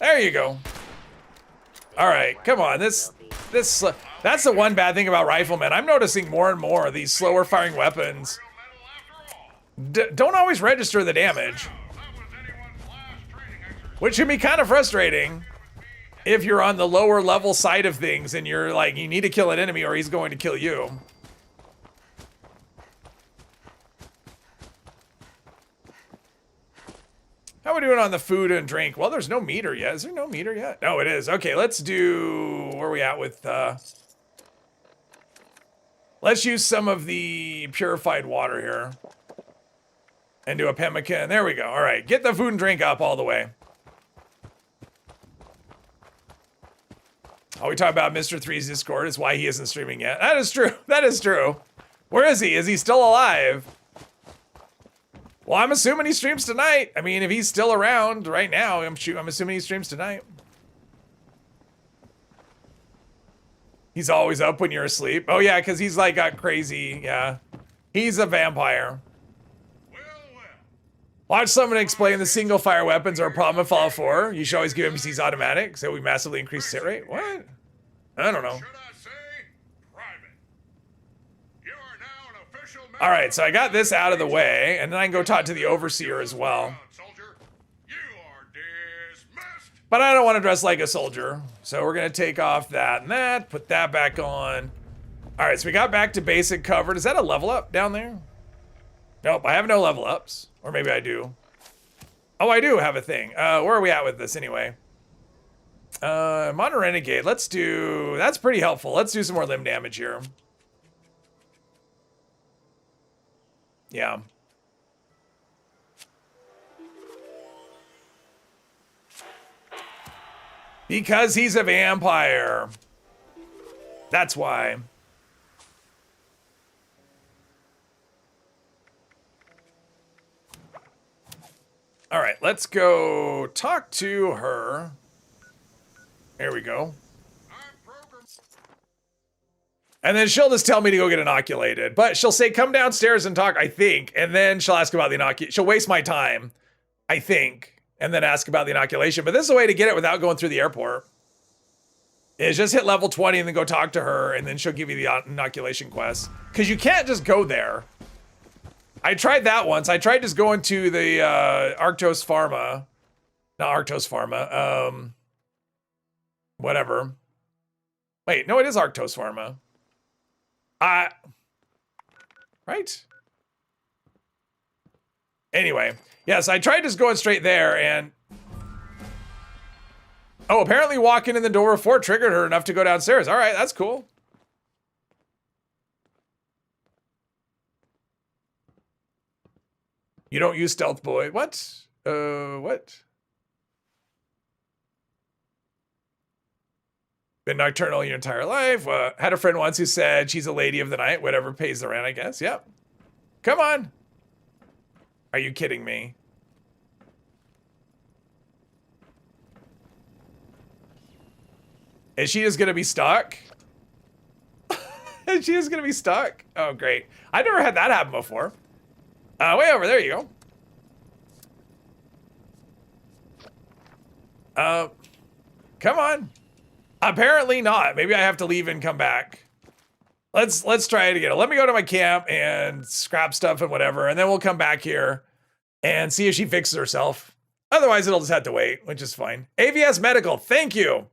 There you go. All right, come on. That's the one bad thing about Rifleman. I'm noticing more and more of these slower firing weapons don't always register the damage, which can be kind of frustrating if you're on the lower level side of things and you're like, you need to kill an enemy or he's going to kill you. How are we doing on the food and drink? Well, there's no meter yet. Is there no meter yet? No, it is. Okay, let's do, where are we at with, let's use some of the purified water here. And do a pemmican. There we go. All right, get the food and drink up all the way. All we talk about Mr. 3's Discord is why he isn't streaming yet. That is true. That is true. Where is he? Is he still alive? Well, I'm assuming he streams tonight. I mean, if he's still around right now, I'm assuming he streams tonight. He's always up when you're asleep. Oh yeah, because he's like got crazy. Yeah, he's a vampire. Watch someone explain the single fire weapons are a problem in Fallout 4. You should always give NPCs automatic, so we massively increase hit rate. What? I don't know. All right, so I got this out of the way, and then I can go talk to the overseer as well. But I don't want to dress like a soldier, so we're gonna take off that and that, put that back on. All right, so we got back to basic covered. Is that a level up down there? Nope, I have no level ups. Or maybe I do. Oh, I do have a thing. Where are we at with this anyway? Modern Renegade. Let's do... That's pretty helpful. Let's do some more limb damage here. Yeah. Because he's a vampire. That's why. All right, let's go talk to her. There we go. And then she'll just tell me to go get inoculated. But she'll say, come downstairs and talk, I think. And then she'll ask about the inoculation. She'll waste my time, I think. And then ask about the inoculation. But this is a way to get it without going through the airport. Is just hit level 20 and then go talk to her. And then she'll give you the inoculation quest. Because you can't just go there. I tried that once. I tried just going to the Arctos Pharma. Not Arctos Pharma. Whatever. Wait, no, it is Arctos Pharma. Right? Anyway. Yes, I tried just going straight there and... Oh, apparently walking in the door before triggered her enough to go downstairs. All right, that's cool. You don't use Stealth Boy. What? What? Been nocturnal your entire life. Had a friend once who said she's a lady of the night, whatever pays the rent, I guess. Yep. Come on. Are you kidding me? Is she just gonna be stuck? Is she just gonna be stuck? Oh, great. I never had that happen before. Way over there you go. Come on. Apparently not. Maybe I have to leave and come back. Let's try it again. Let me go to my camp and scrap stuff and whatever, and then we'll come back here and see if she fixes herself. Otherwise, it'll just have to wait, which is fine. AVS Medical, thank you.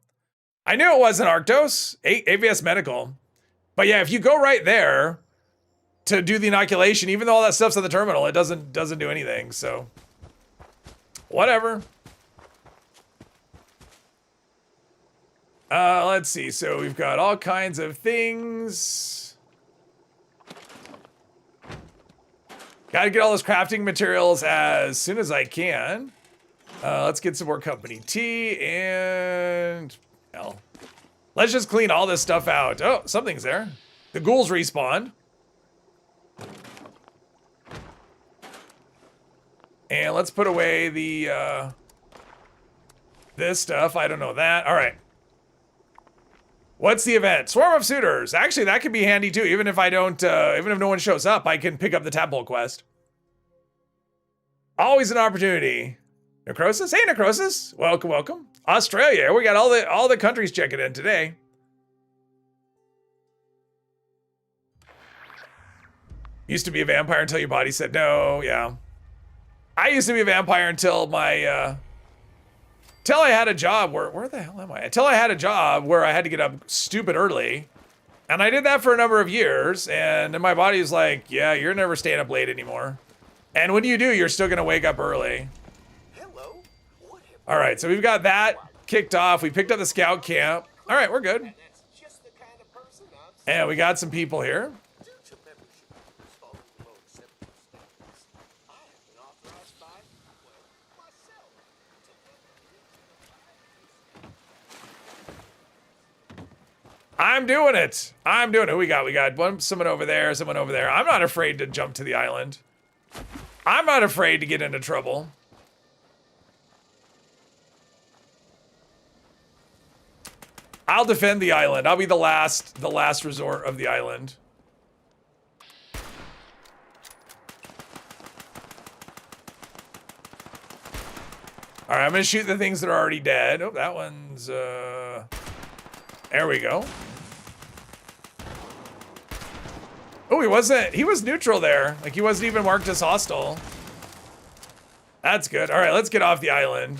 I knew it wasn't Arctos. AVS Medical. But yeah, if you go right there to do the inoculation, even though all that stuff's on the terminal, it doesn't do anything, so. Whatever. Let's see. So we've got all kinds of things. Gotta get all those crafting materials as soon as I can. Let's get some more company tea and hell. Let's just clean all this stuff out. Oh, something's there. The ghouls respawned. And let's put away the this stuff. I don't know that. All right. What's the event? Swarm of Suitors. Actually, that could be handy too. Even if I don't, even if no one shows up, I can pick up the tadpole quest. Always an opportunity. Necrosis? Hey, Necrosis. Welcome, welcome. Australia. We got all the countries checking in today. Used to be a vampire until your body said no. Yeah. I used to be a vampire until my, till I had a job where the hell am I? Until I had a job where I had to get up stupid early. And I did that for a number of years. And then my body was like, yeah, you're never staying up late anymore. And when you do, you're still going to wake up early. Hello. All right, so we've got that kicked off. We picked up the scout camp. All right, we're good. And we got some people here. I'm doing it. I'm doing it. Who we got? We got someone over there, someone over there. I'm not afraid to jump to the island. I'm not afraid to get into trouble. I'll defend the island. I'll be the last resort of the island. All right, I'm gonna shoot the things that are already dead. Oh, that one's there we go. Oh, he was neutral there. Like he wasn't even marked as hostile. That's good. All right, let's get off the island.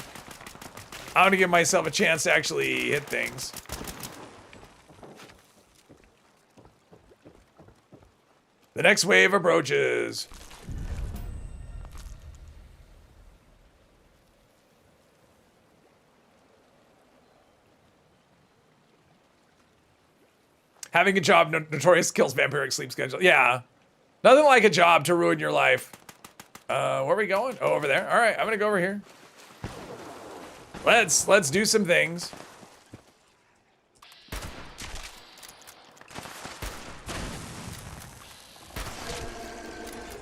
I want to give myself a chance to actually hit things. The next wave approaches. Having a job notorious kills vampiric sleep schedule. Yeah. Nothing like a job to ruin your life. Where are we going? Oh, over there. All right, I'm gonna go over here. Let's do some things.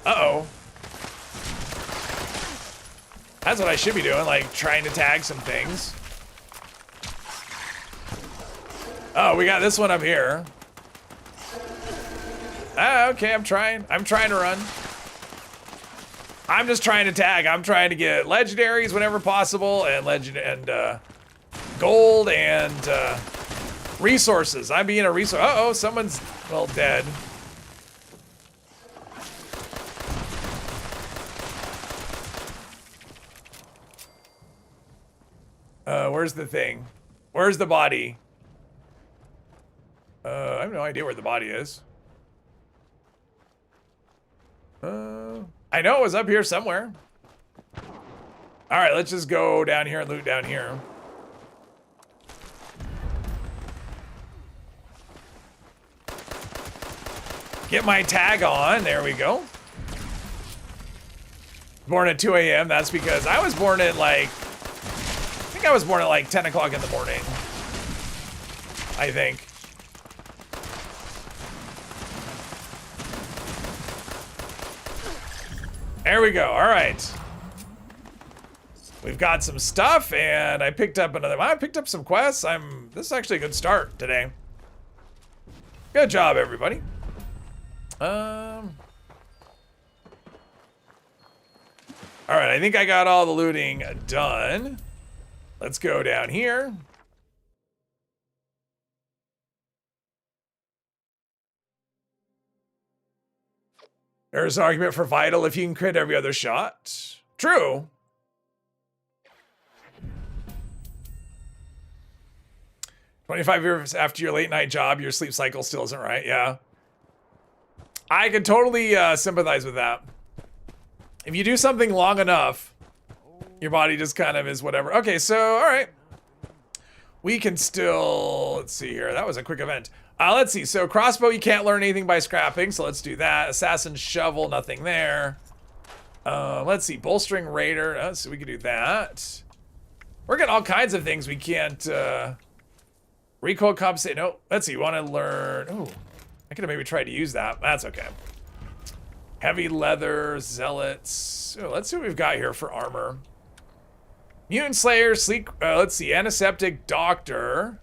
Uh-oh. That's what I should be doing, like trying to tag some things. Oh, we got this one up here. Ah, okay, I'm trying to run. I'm just trying to tag. I'm trying to get legendaries whenever possible and gold and resources. I'm being a resource. Uh-oh, someone's, well, dead. Where's the thing? Where's the body? I have no idea where the body is. I know it was up here somewhere. All right, let's just go down here and loot down here. Get my tag on. There we go. Born at 2 a.m. That's because I was born at like, I think I was born at like 10 o'clock in the morning. I think. There we go. All right. We've got some stuff, and I picked up another. I picked up some quests. This is actually a good start today. Good job, everybody. All right. I think I got all the looting done. Let's go down here. There's an argument for vital if you can crit every other shot. True. 25 years after your late night job, your sleep cycle still isn't right. Yeah. I can totally sympathize with that. If you do something long enough, your body just kind of is whatever. Okay, so, all right. We can still, let's see here. That was a quick event. Let's see. So crossbow, you can't learn anything by scrapping. So let's do that. Assassin shovel, nothing there. Let's see. Bolstering raider. So we can do that. We're getting all kinds of things we can't, recoil compensate. No, let's see. You want to learn. Oh, I could have maybe tried to use that. That's okay. Heavy leather, zealots. Oh, let's see what we've got here for armor. Mutant Slayer, sleek, let's see, antiseptic doctor.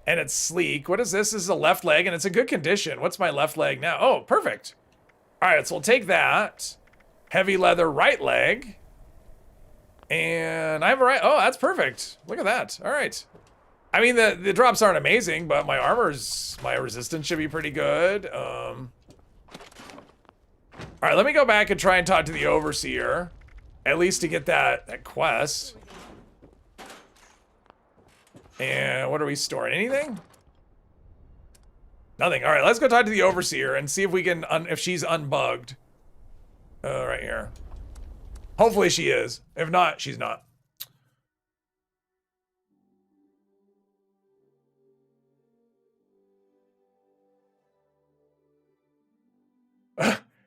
And it's sleek. What is this? This is a left leg and it's a good condition. What's my left leg now? Oh, perfect. All right, so we'll take that. Heavy leather right leg. And I have a right, oh, that's perfect. Look at that, all right. I mean, the drops aren't amazing, but my armor's, my resistance should be pretty good. All right, let me go back and try and talk to the overseer. At least to get that quest. And what are we storing? Anything? Nothing. All right, let's go talk to the overseer and see if we can, if she's unbugged. Right here. Hopefully she is. If not, she's not.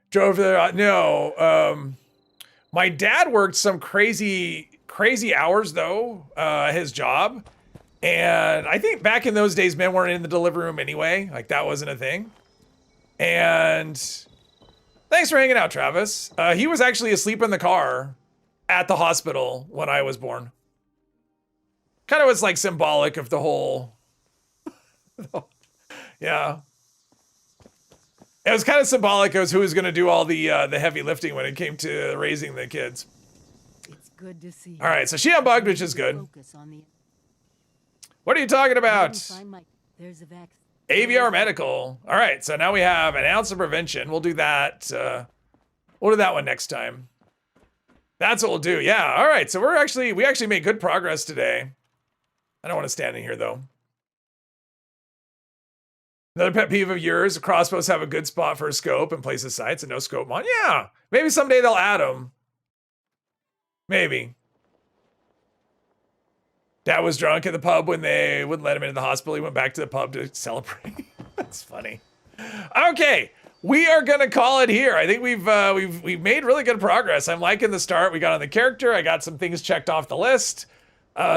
Drove there. No. My dad worked some crazy hours though, his job. And I think back in those days, men weren't in the delivery room anyway. Like that wasn't a thing. And thanks for hanging out, Travis. He was actually asleep in the car at the hospital when I was born. Kind of was like symbolic of the whole, yeah. It was kind of symbolic as who was going to do all the heavy lifting when it came to raising the kids. It's good to see. All right, so she unbugged, which is good. What are you talking about? There's a vaccine. AVR medical. All right, so now we have an ounce of prevention. We'll do that. We'll do that one next time. That's what we'll do. Yeah. All right. So we actually made good progress today. I don't want to stand in here though. Another pet peeve of yours, crossbows have a good spot for a scope and place of sights and no scope mod. Yeah, maybe someday they'll add them. Maybe. Dad was drunk at the pub when they wouldn't let him into the hospital. He went back to the pub to celebrate. That's funny. Okay, we are gonna call it here. I think we've made really good progress. I'm liking the start. We got on the character. I got some things checked off the list.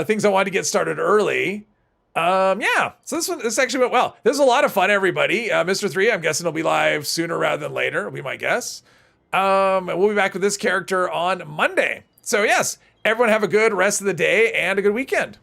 Things I wanted to get started early. Yeah, so this actually went well. This was a lot of fun, everybody. Mr. 3, I'm guessing will be live sooner rather than later, will be my guess. And we'll be back with this character on Monday. So yes, everyone have a good rest of the day and a good weekend.